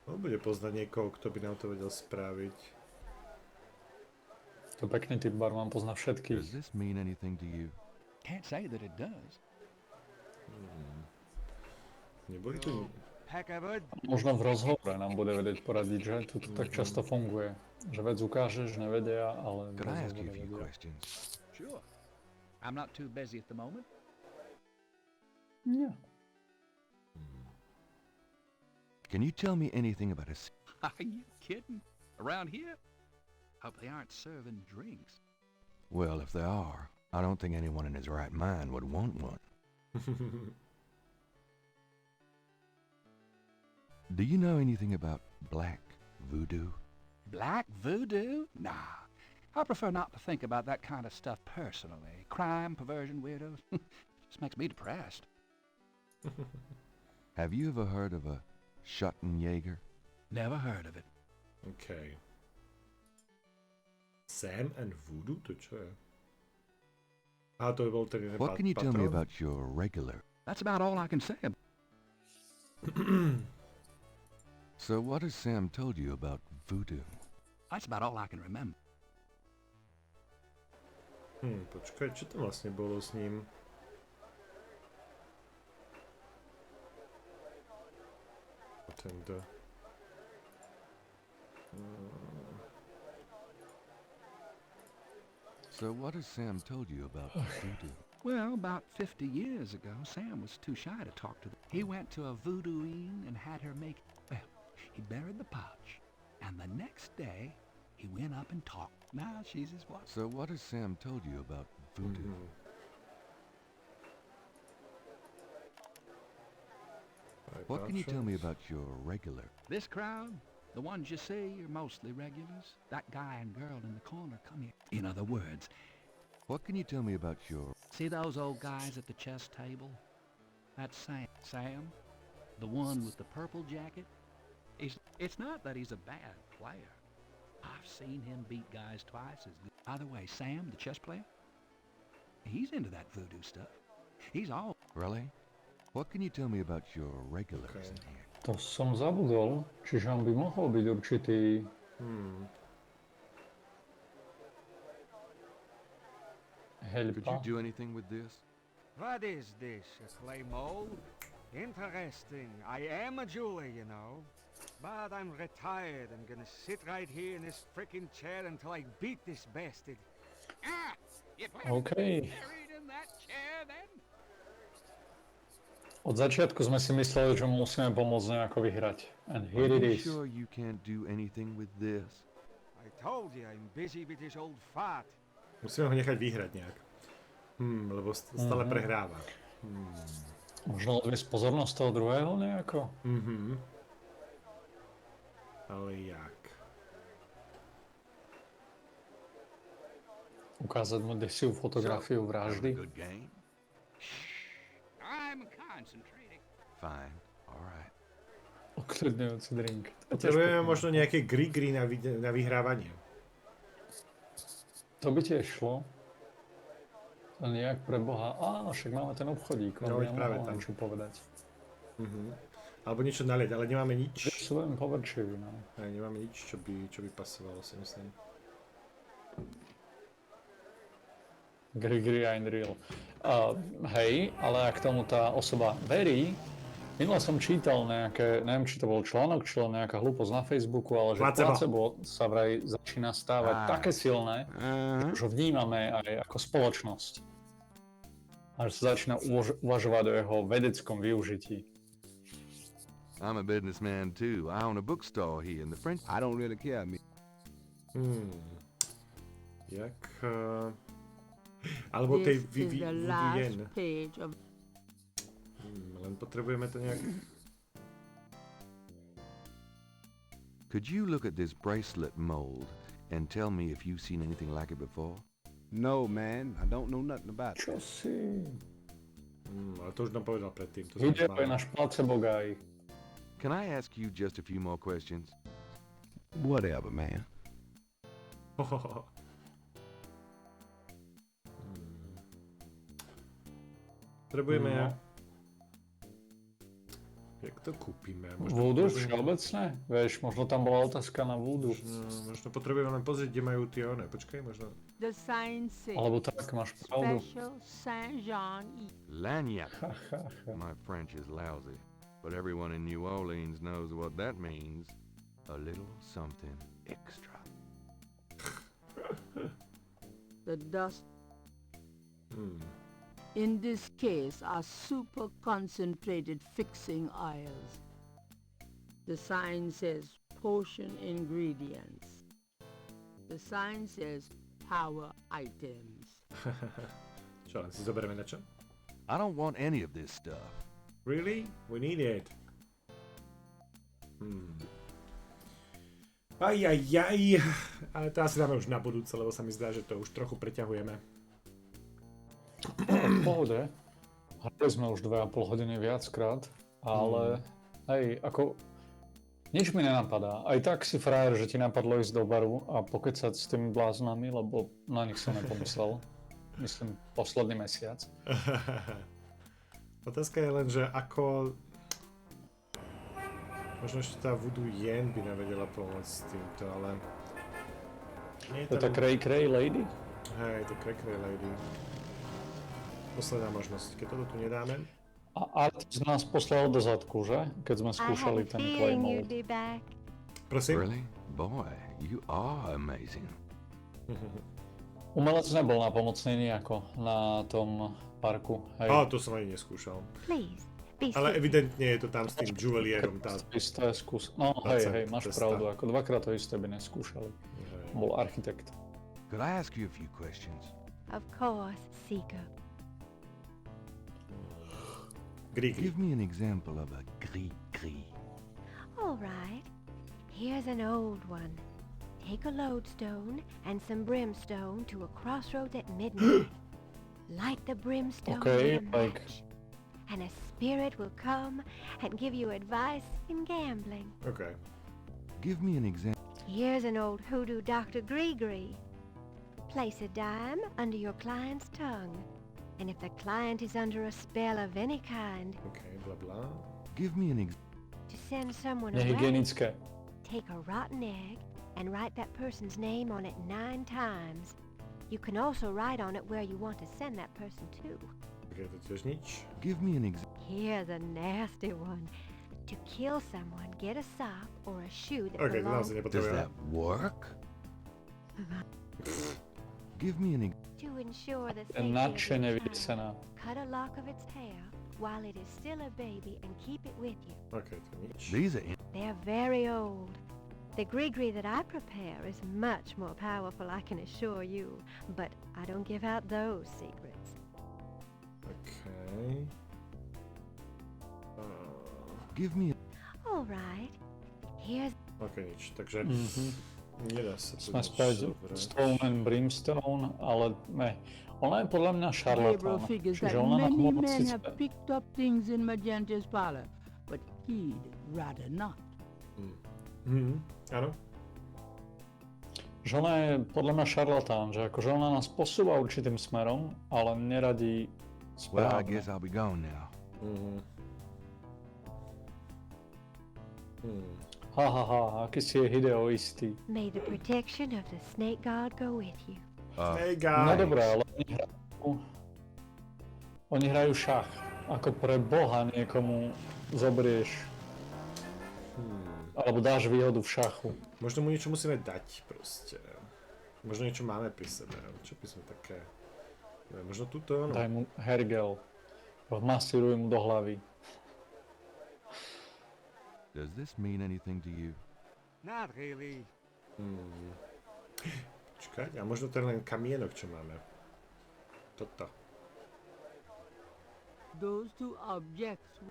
bude poznať niekoho, kto by nám to vedel spraviť. To pekný typ barman, pozná všetkých. Does this mean anything to you? Can't say that it does. Neboli tu... Možno v rozhovore nám bude vedieť poradiť, že? Tu tak často funguje. Že vec ukážeš, nevedia, ale v Could I ask you a rozhovore few vedia. questions? Sure. I'm not too busy at the moment. Nie. Can you tell me anything about a... Are you kidding? Around here? Hope they aren't serving drinks. Well, if they are, I don't think anyone in his right mind would want one. Do you know anything about black voodoo? Black voodoo? Nah. I prefer not to think about that kind of stuff personally. Crime, perversion, weirdos. Just makes me depressed. Have you ever heard of a Schottenjäger? Never heard of it. Okay. Sam and voodoo? To čo je? To bol ten jeden What can you tell me about your regular? That's about all I can say. So what has Sam told you about voodoo? That's about all I can remember. Počkaj, čo to vlastne bolo s ním? Tento... So what has Sam told you about voodoo? Well, about 50 years ago, Sam was too shy to talk to them. He went to a voodooing and had her make... Well, he buried the pouch, and the next day, he went up and talked. Now she's his wife. So what has Sam told you about voodoo? What can you tell me about your regular? This crowd, the ones you see, are mostly regulars. That guy and girl in the corner come here. In other words, what can you tell me about your... See those old guys at the chess table? That's Sam. Sam, the one with the purple jacket. It's not that he's a bad player. I've seen him beat guys twice as good. By the way, Sam, the chess player, he's into that voodoo stuff. He's all... Really? What can you tell me about your regulars in here? To som zabudol, čiže on by mohol byť určitý... Could you do anything with this? What is this, a clay mold? Interesting. I am a jeweler, you know. But I'm retired. I'm gonna sit right here in this frickin' chair until I beat this bastard. Ah! You Okay. buried in that chair then? Od začiatku sme si mysleli, že mu musíme pomôcť nejako vyhrať. And here Are it you is. sure you can't do anything with this? I told you I'm busy with this old fart. Musíme ho nechať vyhrať nejak. Lebo stále prehráva. Možno odviesť pozornosť toho druhého nejako? Ale jak? Ukázať mu desivú fotografiu vraždy? Good game? I'm concentrating. Fine. All right. Okľudňujúci drink. Potrebujeme možno nejaké gry na vyhrávanie. To by tiež šlo. To nejak pre Boha. Však máme ten obchodík, No, ja práve mohol tam. niečo povedať. Alebo niečo nalieť, ale nemáme nič. Sú veľmi povrčiví, no. Nemáme nič, čo by pasovalo, si myslím. Grigri and real. Hej, ale ak tomu tá osoba verí, minule som čítal nejaké, neviem, či to bol článok, či len nejaká hlúposť na Facebooku, ale že placebo sa vraj začína stávať také silné, že ho vnímame aj ako spoločnosť. A že sa začína uvažovať o jeho vedeckom využití. I'm a businessman too. I own a bookstore here in the French. I don't really care. Jak... Alebo tej Vivien. Len potrebujeme to nejak... Could you look at this bracelet mold and tell me if you've seen anything like it before? No, man. I don't know nothing about it. Čo si? Ale to už nám povedal predtým. Ide aj náš placebo guy. Can I ask you just a few more questions? Whatever, man. Potrebujeme... Jak to kúpime? Voodoo všeobecné? Vieš, možno tam bola otázka na voodoo. Možno potrebujeme len pozrieť, kde majú tie one. Počkaj, možno... Alebo tak, máš pravdu. Lagniappe. My French is lousy, but everyone in New Orleans knows what that means. A little something extra. The dust in this case are super concentrated fixing oils. The sign says potion ingredients. The sign says power items. Čo, len si zoberieme na čo? I don't want any of this stuff. Really? We need it. Ajajaj. Ale to asi dáme už na budúce, lebo sa mi zdá, že to už trochu preťahujeme. V pohode. Hrali sme už 2,5 hodiny viackrát, ale hej, ako nič mi nenapadá. Aj tak si frajer, že ti napadlo ísť do baru a pokecať s tými bláznami, lebo na nich som nepomyslel. Myslím, posledný mesiac. Otázka je len, že ako... Možno ešte tá voodoo jen by nám vedela pomôcť s týmto, ale... To je tá cray lady? Hej, to cray lady. Posledná možnosť, keď toto tu nedáme. A Art z nás poslal do zadku, že? Keď sme skúšali ten clay mold. Prosím? Really? Boy, you are amazing. Umelec nebol napomocný nejako na tom parku. Hej. To som ani neskúšal. Ale evidentne je to tam s tým juvelierom. No hej, máš pravdu, ako dvakrát to isté by neskúšali. Bol architekt. Could I ask you a few questions? Of course, Seeker. Give me an example of a gris-gris. All right. Here's an old one. Take a lodestone and some brimstone to a crossroads at midnight. Light the brimstone with a match, and a spirit will come and give you advice in gambling. Okay. Give me an example. Here's an old hoodoo Dr. Gree-Gree. Place a dime under your client's tongue. And if the client is under a spell of any kind, okay, blah blah. Give me an to send someone away, take a rotten egg and write that person's name on it 9 times. You can also write on it where you want to send that person to. Okay, to tiež nič. Give me an example. Here's a nasty one. To kill someone, get a sock or a shoe that belongs... Does that work? Give me an To ensure the safety of the child, cut a lock of its hair while it is still a baby and keep it with you. Okay, to nič. These are... They're very old. The gree-gree that I prepare is much more powerful, I can assure you, but I don't give out those secrets. Okay. Give me... All right. Here's... Okay, nič, takže... Nedá sa to Sme späť Stone and Brimstone, ale ne. Ona je podľa mňa šarlatán. Čiže ona nám mohla many men have picked up things in Magenta's parlor, but he'd rather not. Áno. Že ona je podľa mňa šarlatán, že akože ona nás posúva určitým smerom, ale neradí Well, I správne. guess I'll be going now. Aký si je ideoistý. May the protection of the snake god go with you. Hey No guys. dobré, ale oni hrajú šach. Ako pre boha niekomu zobrieš. Alebo dáš výhodu v šachu. Možno mu niečo musíme dať proste. Možno niečo máme pri sebe. Čo by sme také... Neviem, možno túto, no. Daj mu hergel. Masíruj mu do hlavy. Does this mean anything to you? Not really. Počkať, a možno ten len kamienok, čo máme. Toto. Those two objects.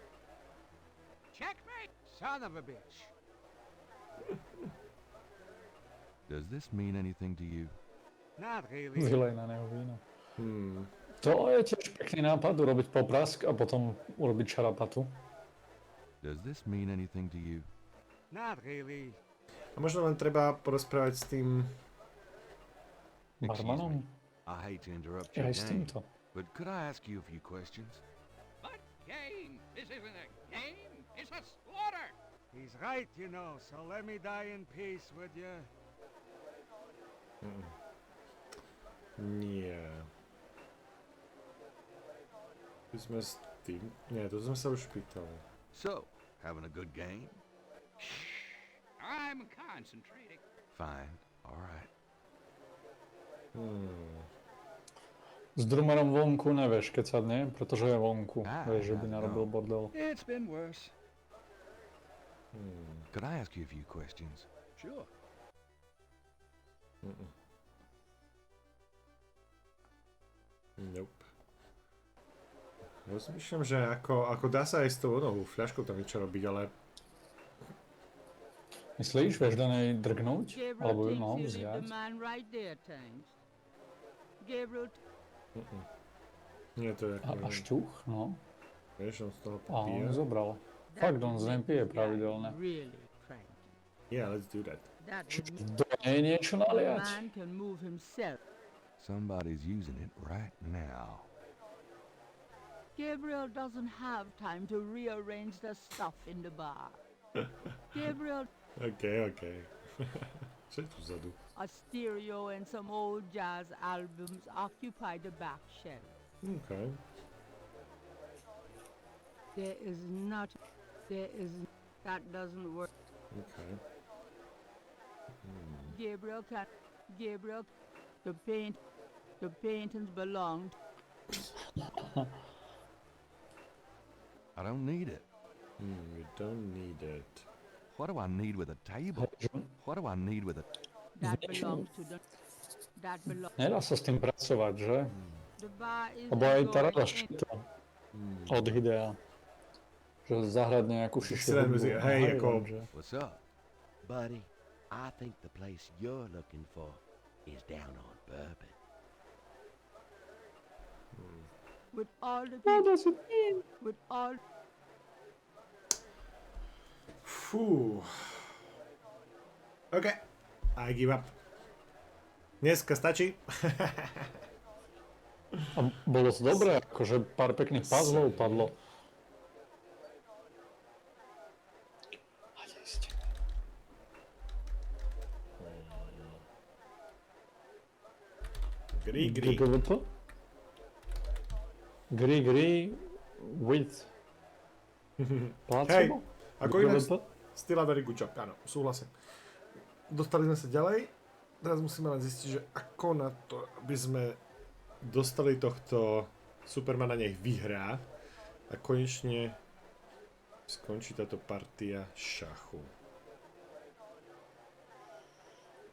Checkmate, son of a bitch. Does this mean anything to you? Not really. Vylej na neho víno. To je tiež pekný nápad, urobiť poprask a potom urobiť šarapatu. Does this mean anything to you? Not really. A možno len treba porozprávať s tým... Barmanom? I hate to interrupt Ja your aj s game, týmto. but could I ask you a few questions? But game! This isn't a game! It's a slaughter! He's right, you know, so let me die in peace, would you? Nie. My sme s tým... Nie, to sme sa už pýtali. So, having a good game? I'm concentrating. Fine, alright. S drumerom vonku nevieš, keď sadne, pretože je vonku. Vieš, že by no. narobil bordel. It's been worse. Could I ask you a few questions? Sure. Nope. Rozmýšľam, že ako dá sa aj s tou onou fľaškou tam niečo robiť, ale... Myslíš, vieš do nej drgnúť? Alebo ju mal Gabriel thinks you leave vziať? the man right there, thanks. Gabriel... Nie, to je ako... A šťuch, no. Vieš, on z toho A on popíja. ju zobral. Fakt, on z nej pije pravidelne. Really cranky. Yeah, let's do that. That would mean Do nej niečo a naliať? man can move himself. Somebody's using it right now. Gabriel doesn't have time to rearrange the stuff in the bar. Gabriel... OK. Čo je tu vzadu? A stereo and some old jazz albums occupy the back shelf. OK. That doesn't work. OK. Gabriel, the paintings belong. I don't need it. You don't need it. What do I need with a table? What do I need with a... That belongs to the. That belongs. Nedá sa s tým pracovať, že? The bar is Lebo aj tá going rada in. ščíta od Hydea. Že zahrať nejakú šišiu hudbu. Hej, ako... What's up? Buddy, I think the place you're looking for is down on Bourbon. With all the What does it mean? with all Fú. OK. I give up. Dneska stačí. A bolo to dobré, akože pár pekných puzzlov padlo. Gri. Gri with Hej, placebo? ako inak styla very good job, áno, súhlasím. Dostali sme sa ďalej, teraz musíme len zistiť, že ako na to, aby sme dostali tohto Supermana, nech vyhrá a konečne skončí táto partia šachu.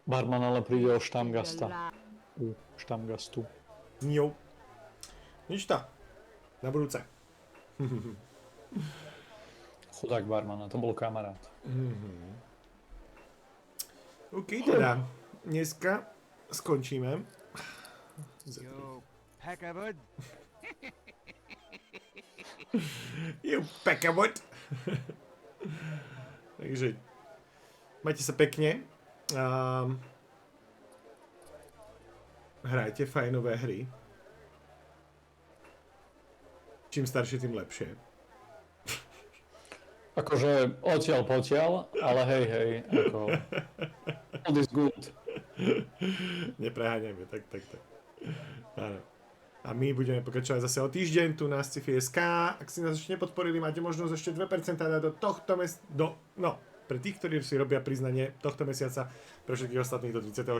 Barman ale príde o štamgasta. U štamgastu. Jo. Nič to. Na budúce. Chudák barmana, to bol kamarát. OK, teda. Dneska skončíme. You peckabud. You peckabud. Takže majte sa pekne. hrajte fajnové hry. Čím staršie, tým lepšie. Akože odtiaľ potiaľ, ale hej, ako all is good. Nepreháňajme, tak. Áno. A my budeme pokračovať zase o týždeň tu na sci-fi.sk. Ak si nás ešte nepodporili, máte možnosť ešte 2% dať do tohto pre tých, ktorí si robia priznanie tohto mesiaca, pre všetkých ostatných do 34.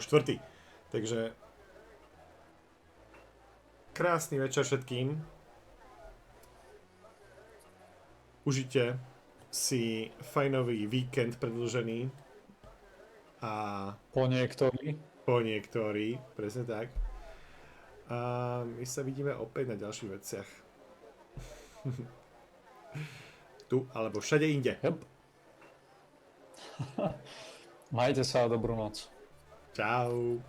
Takže krásny večer všetkým. Užite si fajnový víkend predĺžený a po niektorý, presne tak. A my sa vidíme opäť na ďalších veciach. Tu alebo všade inde. Yep. Majte sa a dobrú noc. Čau.